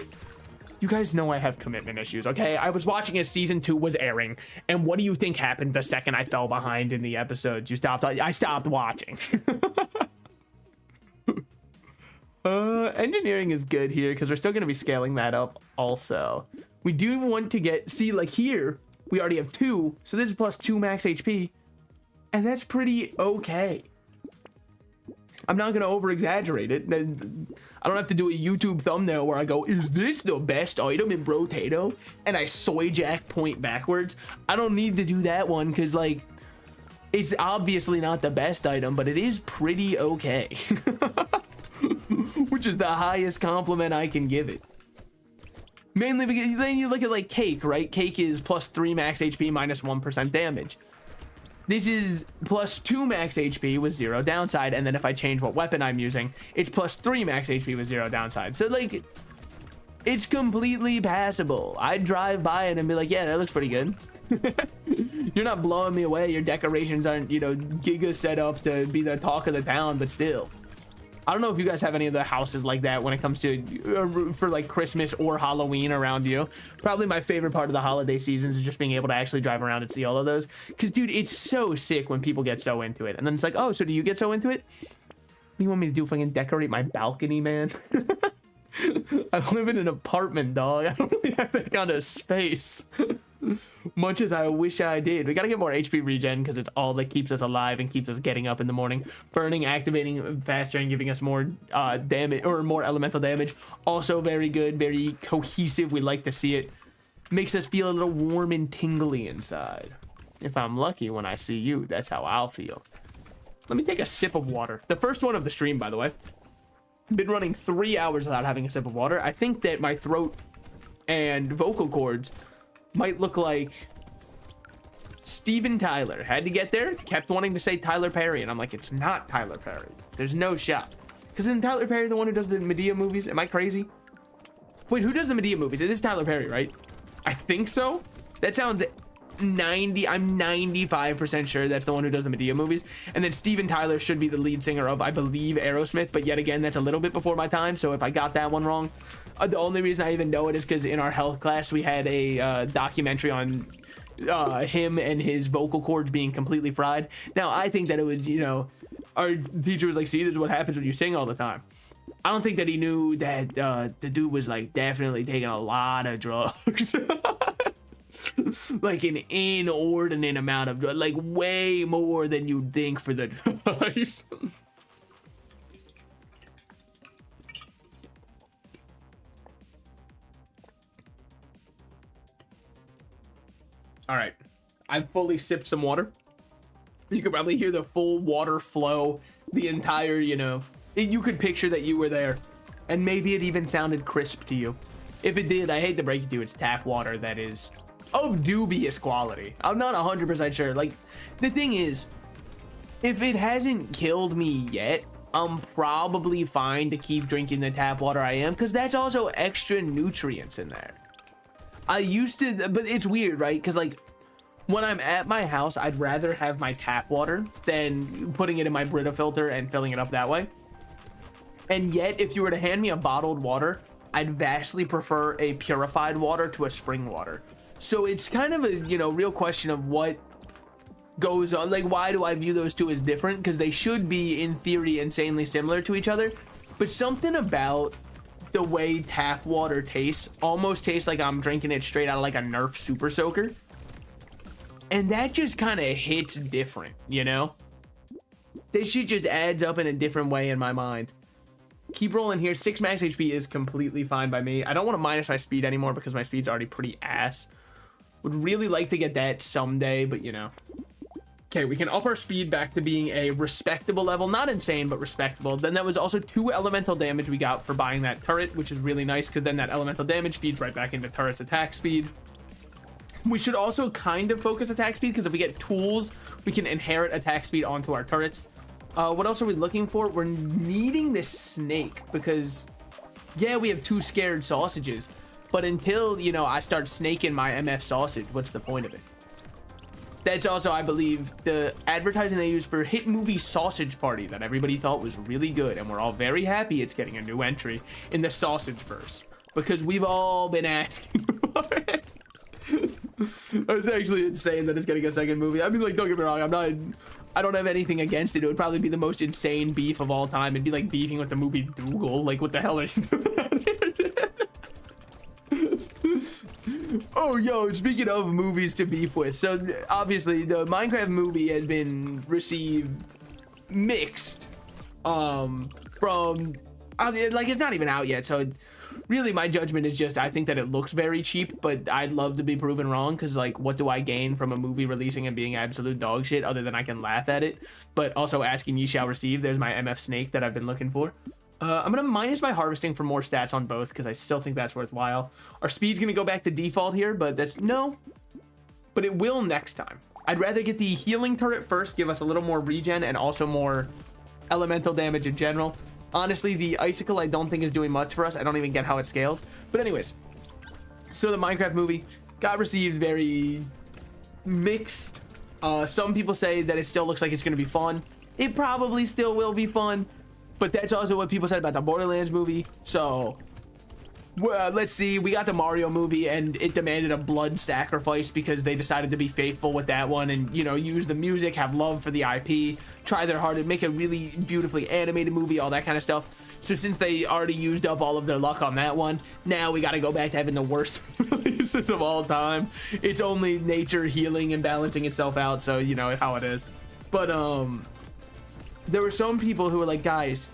You guys know I have commitment issues, okay? I was watching as season 2 was airing, and what do you think happened the second I fell behind in the episodes? I stopped watching. Engineering is good here, because we're still going to be scaling that up also. We do want to get, see, like here, we already have 2, so this is plus 2 max HP, and that's pretty okay. I'm not going to over-exaggerate it. I don't have to do a YouTube thumbnail where I go, is this the best item in Brotato? And I soy jack point backwards. I don't need to do that one, because, like, it's obviously not the best item, but it is pretty okay. Which is the highest compliment I can give it. Mainly because then you look at, like, Cake, right? Cake is plus 3 max HP, minus 1% damage. This is plus 2 max HP with 0 downside, and then if I change what weapon I'm using, it's plus 3 max HP with 0 downside. So, like, it's completely passable. I'd drive by it and be like, yeah, that looks pretty good. You're not blowing me away. Your decorations aren't, you know, giga set up to be the talk of the town, but still. I don't know if you guys have any of the houses like that when it comes to for like Christmas or Halloween around you. Probably my favorite part of the holiday seasons is just being able to actually drive around and see all of those. Because, dude, it's so sick when people get so into it. And then it's like, oh, so do you get so into it? What do you want me to do? Fucking decorate my balcony, man? I live in an apartment, dog. I don't really have that kind of space. Much as I wish I did. We gotta get more HP regen, because it's all that keeps us alive and keeps us getting up in the morning. Burning, activating faster, and giving us more damage, or more elemental damage. Also very good, very cohesive. We like to see it. Makes us feel a little warm and tingly inside. If I'm lucky when I see you, that's how I'll feel. Let me take a sip of water. The first one of the stream, by the way. Been running 3 hours without having a sip of water. I think that my throat and vocal cords might look like Steven Tyler. Had to get there, kept wanting to say Tyler Perry, and I'm like, it's not Tyler Perry. There's no shot. Because isn't Tyler Perry the one who does the Medea movies? Am I crazy? Wait, who does the Medea movies? It is Tyler Perry, right? I think so. That sounds I'm 95% sure that's the one who does the Medea movies. And then Steven Tyler should be the lead singer of, I believe, Aerosmith, but yet again, that's a little bit before my time, so if I got that one wrong, the only reason I even know it is because in our health class we had a documentary on him and his vocal cords being completely fried. Now I think that it was, you know, our teacher was like, see, this is what happens when you sing all the time. I don't think that he knew that the dude was like definitely taking a lot of drugs. like an inordinate amount of drugs, like way more than you'd think for the drugs. All right, I've fully sipped some water. You could probably hear the full water flow the entire, you know, you could picture that you were there, and maybe it even sounded crisp to you. If it did, I hate to break it to you, it's tap water that is of dubious quality. I'm not 100% sure. Like, the thing is, if it hasn't killed me yet, I'm probably fine to keep drinking the tap water I am, because that's also extra nutrients in there. I used to, but it's weird, right? Because like when I'm at my house, I'd rather have my tap water than putting it in my Brita filter and filling it up that way. And yet, if you were to hand me a bottled water, I'd vastly prefer a purified water to a spring water. So it's kind of a, you know, real question of what goes on. Like, why do I view those two as different? Because they should be, in theory, insanely similar to each other. But something about the way tap water tastes almost tastes like I'm drinking it straight out of like a Nerf Super Soaker, and that just kind of hits different, you know. This shit just adds up in a different way in my mind. Keep rolling here. 6 max HP is completely fine by me. I don't want to minus my speed anymore because my speed's already pretty ass. Would really like to get that someday, but you know. Okay, we can up our speed back to being a respectable level. Not insane, but respectable. Then that was also 2 elemental damage we got for buying that turret, which is really nice because then that elemental damage feeds right back into turret's attack speed. We should also kind of focus attack speed because if we get tools, we can inherit attack speed onto our turrets. What else are we looking for? We're needing this snake because, yeah, we have 2 scared sausages. But until, you know, I start snaking my MF sausage, what's the point of it? That's also, I believe, the advertising they used for hit movie Sausage Party that everybody thought was really good, and we're all very happy it's getting a new entry in the sausage verse because we've all been asking for it. It's actually insane that it's getting a second movie. I mean, like, don't get me wrong, I don't have anything against it. It would probably be the most insane beef of all time. It'd be like beefing with the movie Dougal. Like, what the hell are you doing? Oh, yo, speaking of movies to beef with, so obviously the Minecraft movie has been received mixed from like, it's not even out yet, so really my judgment is just I think that it looks very cheap, but I'd love to be proven wrong because, like, what do I gain from a movie releasing and being absolute dog shit other than I can laugh at it? But also asking ye shall receive. There's my MF snake that I've been looking for. I'm gonna minus my harvesting for more stats on both because I still think that's worthwhile. Our speed's gonna go back to default here, but that's no, but it will next time. I'd rather get the healing turret first, give us a little more regen and also more elemental damage in general. Honestly, the icicle I don't think is doing much for us. I don't even get how it scales, but anyways, so the Minecraft movie got received very mixed. Some people say that it still looks like it's gonna be fun. It probably still will be fun. But that's also what people said about the Borderlands movie. So, well, let's see. We got the Mario movie, and it demanded a blood sacrifice because they decided to be faithful with that one and, you know, use the music, have love for the IP, try their hardest, make a really beautifully animated movie, all that kind of stuff. So since they already used up all of their luck on that one, now we got to go back to having the worst releases of all time. It's only nature healing and balancing itself out, so you know how it is. But, there were some people who were like, guys,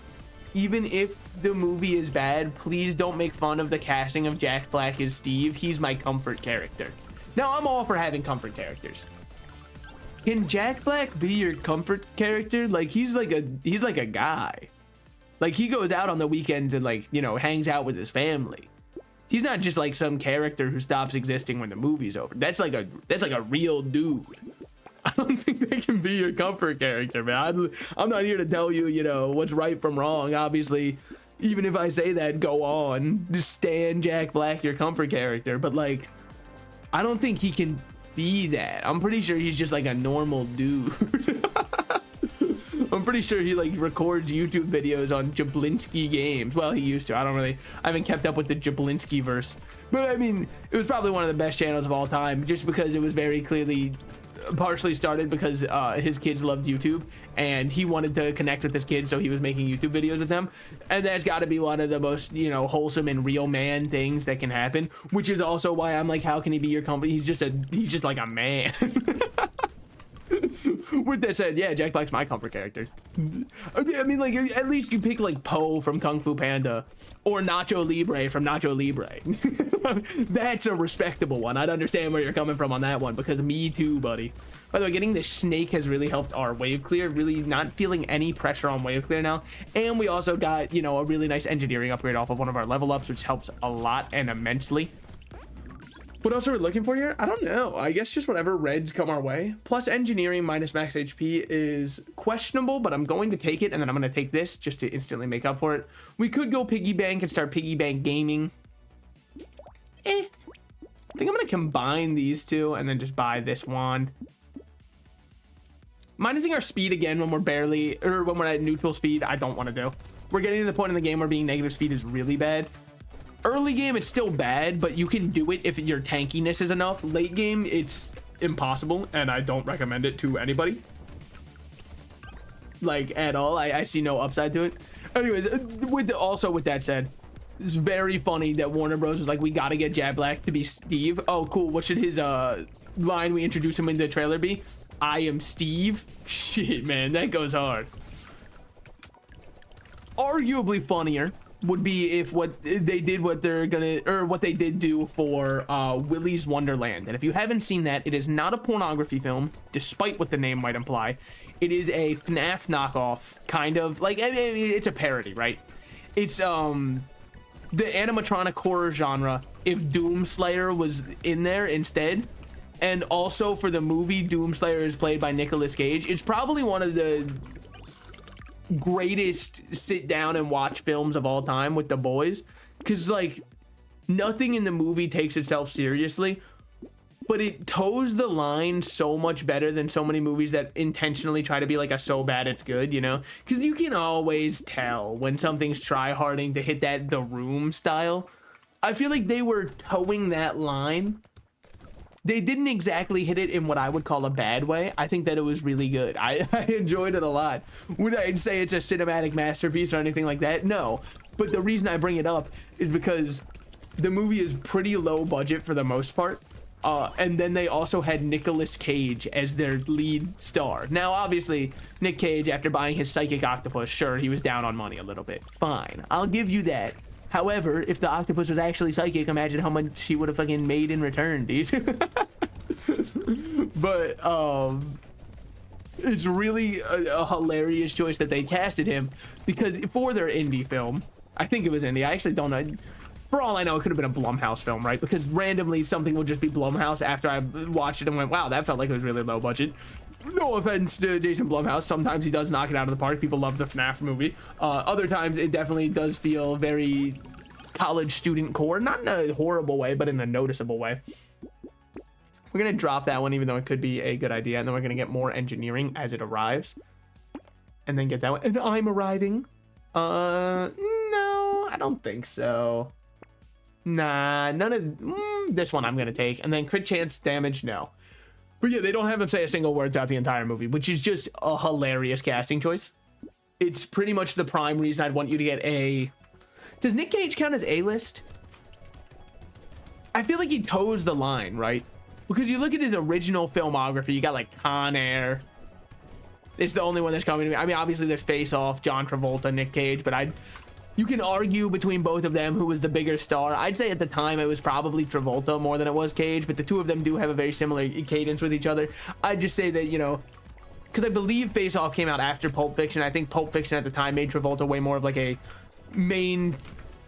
even if the movie is bad, please don't make fun of the casting of Jack Black as Steve. He's my comfort character. Now, I'm all for having comfort characters. Can Jack Black be your comfort character? Like, he's like a guy. Like, he goes out on the weekends and, like, you know, hangs out with his family. He's not just like some character who stops existing when the movie's over. That's like a real dude. I don't think they can be your comfort character, man. I'm not here to tell you, you know, what's right from wrong. Obviously, even if I say that, go on. Just stand Jack Black, your comfort character. But, like, I don't think he can be that. I'm pretty sure he's just, like, a normal dude. I'm pretty sure he, like, records YouTube videos on Jablinski Games. Well, he used to. I haven't kept up with the Jablinski verse. But, I mean, it was probably one of the best channels of all time just because it was very clearly partially started because his kids loved YouTube and he wanted to connect with his kids, so he was making YouTube videos with them. And that's got to be one of the most, you know, wholesome and real man things that can happen, which is also why I'm like, how can he be your company? He's just like a man. With that said, yeah, Jack Black's my comfort character. I mean, like, at least you pick like Poe from Kung Fu Panda or Nacho Libre from Nacho Libre. That's a respectable one. I'd understand where you're coming from on that one, because me too, buddy. By the way, getting this snake has really helped our wave clear, really not feeling any pressure on wave clear now. And we also got, you know, a really nice engineering upgrade off of one of our level ups, which helps a lot and immensely. What else are we looking for here? I don't know. I guess just whatever reds come our way. Plus engineering minus max HP is questionable, but I'm going to take it, and then I'm going to take this just to instantly make up for it. We could go piggy bank and start piggy bank gaming. I think I'm going to combine these two and then just buy this wand. Minusing our speed again when we're barely, or when we're at neutral speed, I don't want to do. We're getting to the point in the game where being negative speed is really bad. Early game, it's still bad, but you can do it if your tankiness is enough. Late game, it's impossible, and I don't recommend it to anybody. Like, at all. I see no upside to it. Anyways, with that said, it's very funny that Warner Bros. Was like, we gotta get Jack Black to be Steve. Oh, cool. What should his line we introduce him in the trailer be? I am Steve? Shit, man, that goes hard. Arguably funnier would be if what they did do for Willy's Wonderland. And if you haven't seen that, it is not a pornography film, despite what the name might imply. It is a FNAF knockoff, kind of. Like, I mean, it's a parody, right? It's the animatronic horror genre if Doomslayer was in there instead. And also for the movie, Doomslayer is played by Nicolas Cage. It's probably one of the greatest sit down and watch films of all time with the boys, because like nothing in the movie takes itself seriously, but it toes the line so much better than so many movies that intentionally try to be like a so bad it's good, you know, because you can always tell when something's try-harding to hit that The Room style. I feel like they were towing that line. They didn't exactly hit it in what I would call a bad way. I think that it was really good. I enjoyed it a lot. Would I say it's a cinematic masterpiece or anything like that? No. But the reason I bring it up is because the movie is pretty low budget for the most part. And then they also had Nicolas Cage as their lead star. Now, obviously, Nick Cage, after buying his psychic octopus, sure, he was down on money a little bit. Fine. I'll give you that. However, if the octopus was actually psychic, imagine how much he would have fucking made in return, dude. But it's really a hilarious choice that they casted him, because for their indie film, I think it was indie. I actually don't know. For all I know, it could have been a Blumhouse film, right? Because randomly something will just be Blumhouse after I watched it and went, wow, that felt like it was really low budget. No offense to Jason Blumhouse. Sometimes he does knock it out of the park. People love the FNAF movie. Other times it definitely does feel very college student core. Not in a horrible way, but in a noticeable way. We're going to drop that one, even though it could be a good idea. And then we're going to get more engineering as it arrives. And then get that one. And I'm arriving. No, I don't think so. Nah, none of this one I'm going to take. And then crit chance damage, no. But yeah, they don't have him say a single word throughout the entire movie, which is just a hilarious casting choice. It's pretty much the prime reason I'd want you to get a... Does Nick Cage count as A-list? I feel like he toes the line, right? Because you look at his original filmography, you got like Con Air. It's the only one that's coming to me. I mean, obviously there's Face Off, John Travolta, Nick Cage, but you can argue between both of them who was the bigger star. I'd say at the time it was probably Travolta more than it was Cage, but the two of them do have a very similar cadence with each other. I'd just say that, you know, because I believe Face Off came out after Pulp Fiction. I think Pulp Fiction at the time made Travolta way more of like a main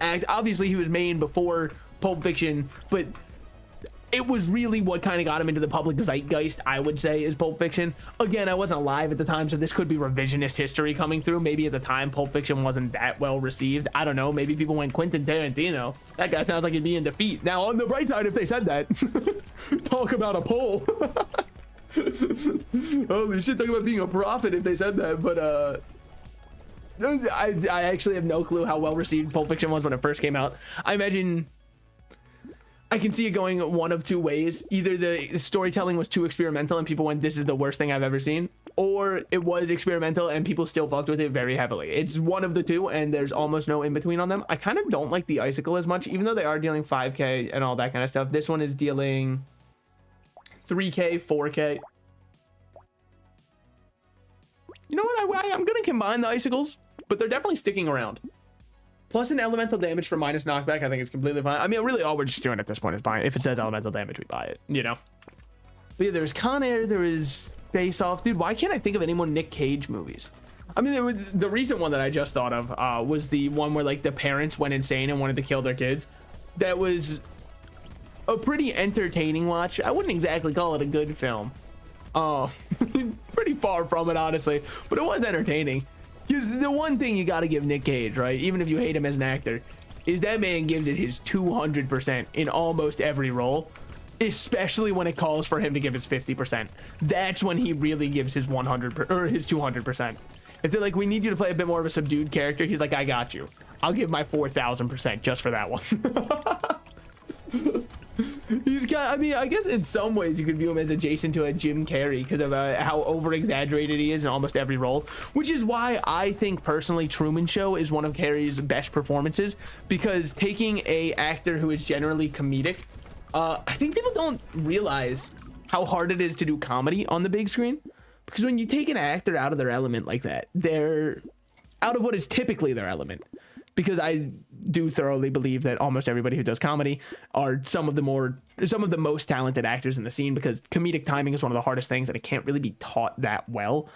act. Obviously he was main before Pulp Fiction, but it was really what kind of got him into the public zeitgeist, I would say, is Pulp Fiction. Again, I wasn't alive at the time, so this could be revisionist history coming through. Maybe at the time, Pulp Fiction wasn't that well received. I don't know. Maybe people went, Quentin Tarantino. That guy sounds like he'd be in defeat. Now, on the bright side, if they said that, talk about a poll. Holy shit, talk about being a prophet if they said that. But, I actually have no clue how well received Pulp Fiction was when it first came out. I imagine... I can see it going one of two ways. Either the storytelling was too experimental and people went, this is the worst thing I've ever seen, or it was experimental and people still fucked with it very heavily. It's one of the two, and there's almost no in between on them. I kind of don't like the icicle as much, even though they are dealing 5k and all that kind of stuff. This one is dealing 3k, 4k. You know what? I'm gonna combine the icicles, but they're definitely sticking around. Plus an elemental damage for minus knockback, I think it's completely fine. I mean, really, all we're just doing at this point is buying. If it says elemental damage, we buy it, you know? But yeah, there's Con Air, there is Face Off. Dude, why can't I think of any more Nick Cage movies? I mean, the recent one that I just thought of was the one where, like, the parents went insane and wanted to kill their kids. That was a pretty entertaining watch. I wouldn't exactly call it a good film. Pretty far from it, honestly. But it was entertaining. Because the one thing you got to give Nick Cage, right, even if you hate him as an actor, is that man gives it his 200% in almost every role, especially when it calls for him to give his 50%. That's when he really gives his 100 or his 200%. If they're like, we need you to play a bit more of a subdued character, he's like, I got you. I'll give my 4,000% just for that one. He's got, I mean, I guess in some ways you could view him as adjacent to a Jim Carrey because of how over exaggerated he is in almost every role, which is why I think personally Truman Show is one of Carrey's best performances, because taking a actor who is generally comedic, I think people don't realize how hard it is to do comedy on the big screen, because when you take an actor out of their element like that, they're out of what is typically their element. Because I do thoroughly believe that almost everybody who does comedy are some of the most talented actors in the scene, because comedic timing is one of the hardest things and it can't really be taught that well.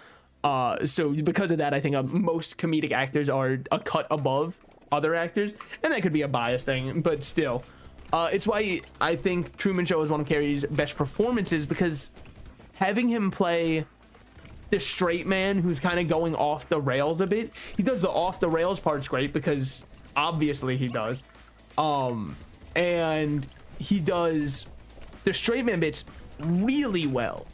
So because of that, I think most comedic actors are a cut above other actors, and that could be a bias thing, but still. It's why I think Truman Show is one of Carrey's best performances, because having him play the straight man who's kind of going off the rails a bit. He does the off the rails parts great, because obviously he does. And he does the straight man bits really well,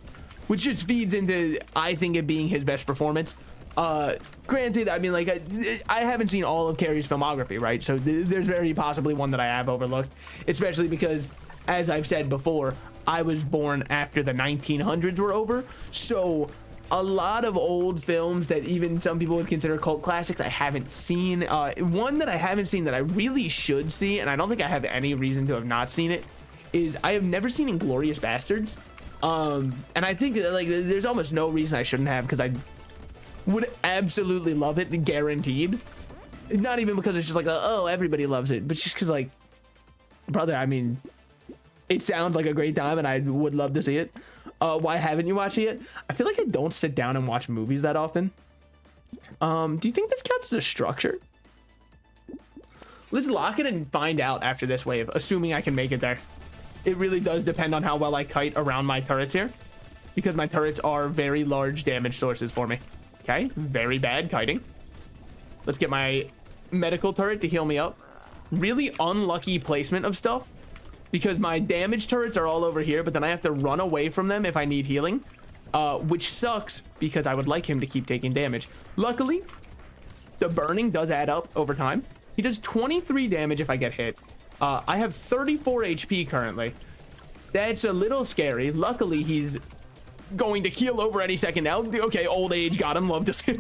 which just feeds into, I think, it being his best performance. Granted, I mean, like, I haven't seen all of Carrey's filmography, right? So there's very possibly one that I have overlooked, especially because, as I've said before, I was born after the 1900s were over. So a lot of old films that even some people would consider cult classics I haven't seen. One that I haven't seen that I really should see, and I don't think I have any reason to have not seen it, is I have never seen Inglourious Bastards. And I think, like, there's almost no reason I shouldn't have, because I would absolutely love it, guaranteed. Not even because it's just like, oh, everybody loves it, but just because, like, brother, I mean, it sounds like a great time and I would love to see it. Why haven't you watched it yet? I feel like I don't sit down and watch movies that often. Do you think this counts as a structure? Let's lock it and find out after this wave, assuming I can make it there. It really does depend on how well I kite around my turrets here, because my turrets are very large damage sources for me. Okay, very bad kiting. Let's get my medical turret to heal me up. Really unlucky placement of stuff, because my damage turrets are all over here, but then I have to run away from them if I need healing, which sucks because I would like him to keep taking damage. Luckily, the burning does add up over time. He does 23 damage if I get hit. I have 34 HP currently. That's a little scary. Luckily, he's going to keel over any second now. Okay, old age got him. Love to see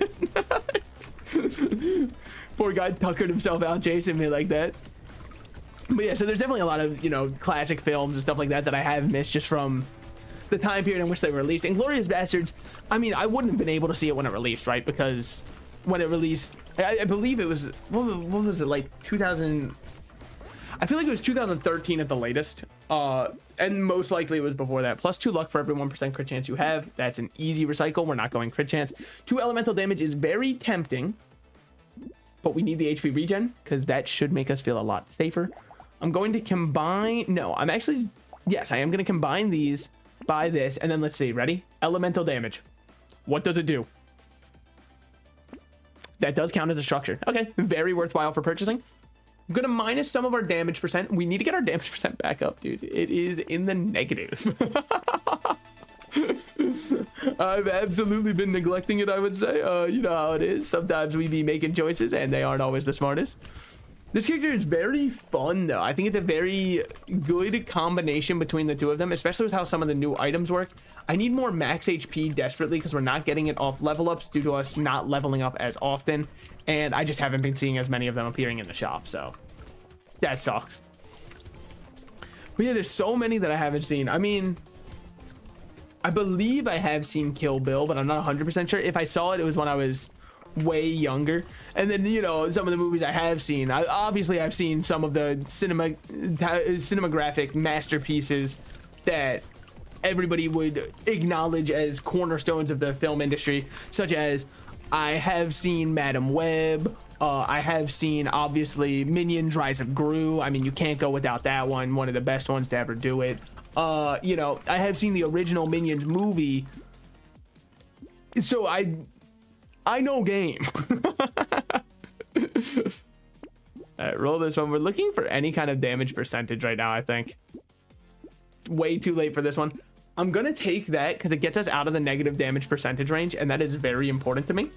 it. Poor guy tuckered himself out chasing me like that. But yeah, so there's definitely a lot of, you know, classic films and stuff like that that I have missed just from the time period in which they were released. Inglourious Bastards, I mean, I wouldn't have been able to see it when it released, right? Because when it released, I believe it was, what was it, like 2000? I feel like it was 2013 at the latest. And most likely it was before that. Plus 2 luck for every 1% crit chance you have. That's an easy recycle. We're not going crit chance. 2 elemental damage is very tempting, but we need the HP regen because that should make us feel a lot safer. I'm going to combine, no, I'm actually, yes, I am going to combine these by this, and then let's see, ready? Elemental damage. What does it do? That does count as a structure. Okay, very worthwhile for purchasing. I'm going to minus some of our damage percent. We need to get our damage percent back up, dude. It is in the negative. I've absolutely been neglecting it, I would say. You know how it is. Sometimes we be making choices, and they aren't always the smartest. This character is very fun, though. I think it's a very good combination between the two of them, especially with how some of the new items work. I need more max HP desperately because we're not getting it off level ups due to us not leveling up as often. And I just haven't been seeing as many of them appearing in the shop, so that sucks. But yeah, there's so many that I haven't seen. I mean, I believe I have seen Kill Bill, but I'm not 100% sure. If I saw it, it was when I was way younger. And then, you know, some of the movies I have seen, obviously I've seen some of the cinematographic masterpieces that everybody would acknowledge as cornerstones of the film industry, such as I have seen Madam Web. I have seen, obviously, Minions Rise of Gru. I mean, you can't go without that one of the best ones to ever do it. You know, I have seen the original Minions movie, so I know game. All right, roll this one. We're looking for any kind of damage percentage right now, I think. Way too late for this one. I'm gonna take that because it gets us out of the negative damage percentage range, and that is very important to me.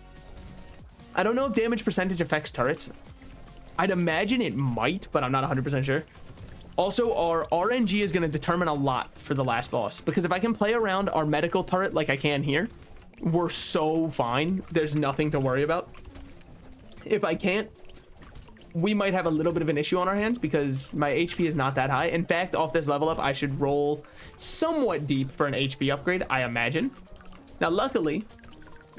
I don't know if damage percentage affects turrets. I'd imagine it might, but I'm not 100% sure. Also, our RNG is going to determine a lot for the last boss, because if I can play around our medical turret like I can here, we're so fine. There's nothing to worry about. If I can't, we might have a little bit of an issue on our hands because my HP is not that high. In fact, off this level up, I should roll somewhat deep for an HP upgrade, I imagine. Now, luckily,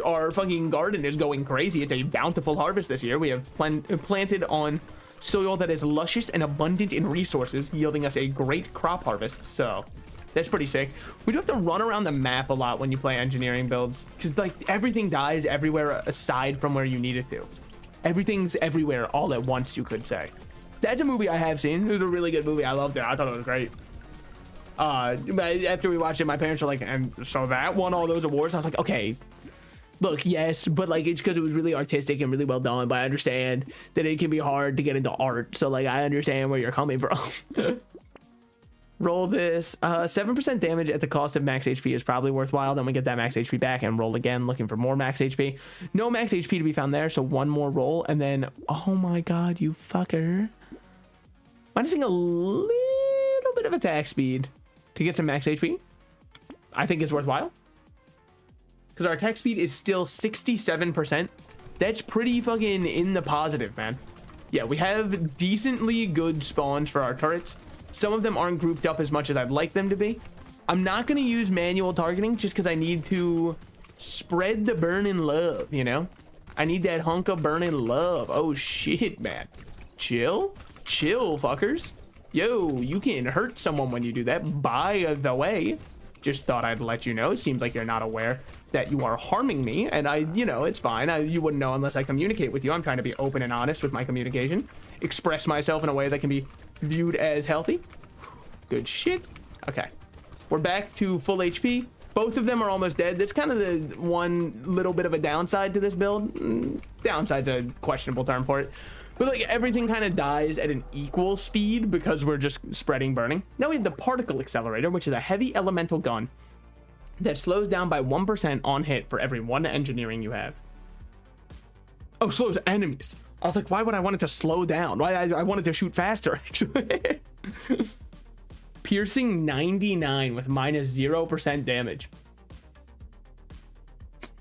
our fucking garden is going crazy. It's a bountiful harvest this year. We have planted on soil that is luscious and abundant in resources, yielding us a great crop harvest. So that's pretty sick. We do have to run around the map a lot when you play engineering builds, because like everything dies everywhere aside from where you need it to. Everything's everywhere all at once, you could say. That's a movie I have seen. It was a really good movie. I loved it. I thought it was great. But after we watched it, my parents were like, and so that won all those awards? I was like, okay, look, yes, but like it's because it was really artistic and really well done, but I understand that it can be hard to get into art, so like I understand where you're coming from. Roll this. 7% damage at the cost of max HP is probably worthwhile. Then we get that max HP back and roll again, looking for more max HP. No max HP to be found there, so one more roll, and then, oh my god, you fucker. Minusing a little bit of attack speed to get some max HP. I think it's worthwhile, because our attack speed is still 67%. That's pretty fucking in the positive, man. Yeah, we have decently good spawns for our turrets. Some of them aren't grouped up as much as I'd like them to be. I'm not going to use manual targeting just because I need to spread the burning love, you know? I need that hunk of burning love. Oh, shit, man. Chill. Chill, fuckers. Yo, you can hurt someone when you do that. By the way, just thought I'd let you know. It seems like you're not aware that you are harming me, and you know, it's fine. You wouldn't know unless I communicate with you. I'm trying to be open and honest with my communication. Express myself in a way that can be viewed as healthy. Good shit. Okay. We're back to full HP. Both of them are almost dead. That's kind of the one little bit of a downside to this build. Downside's a questionable term for it. But like everything kind of dies at an equal speed because we're just spreading burning. Now we have the particle accelerator, which is a heavy elemental gun that slows down by 1% on hit for every one engineering you have. Oh, slows enemies. I was like, why would I want it to slow down? Why I wanted to shoot faster, actually. Piercing 99 with minus 0% damage.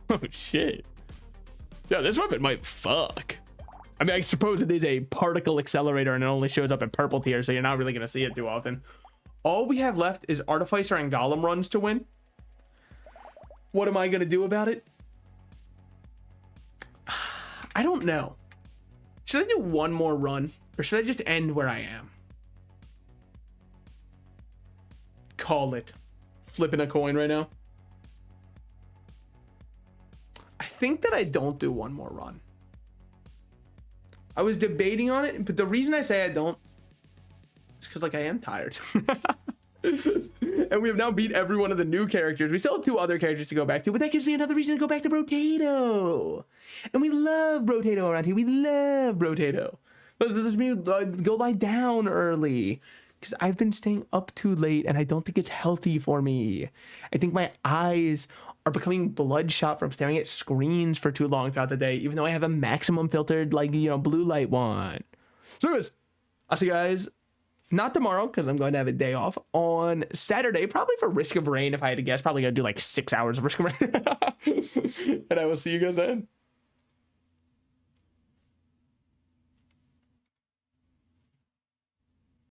Oh, shit. Yeah, this weapon might fuck. I mean, I suppose it is a particle accelerator and it only shows up in purple tier, so you're not really going to see it too often. All we have left is Artificer and Golem runs to win. What am I going to do about it? I don't know. Should I do one more run, or should I just end where I am? Call it. Flipping a coin right now. I think that I don't do one more run. I was debating on it, but the reason I say I don't is because like I am tired. And we have now beat every one of the new characters. We still have 2 other characters to go back to, but that gives me another reason to go back to Brotato. And we love Brotato around here. We love Brotato. Let me go lie down early, because I've been staying up too late and I don't think it's healthy for me. I think my eyes are becoming bloodshot from staring at screens for too long throughout the day, even though I have a maximum filtered, like, you know, blue light one. So anyways, I'll see you guys not tomorrow because I'm going to have a day off. On Saturday, probably for Risk of Rain, if I had to guess, probably gonna do like 6 hours of Risk of Rain. And I will see you guys then.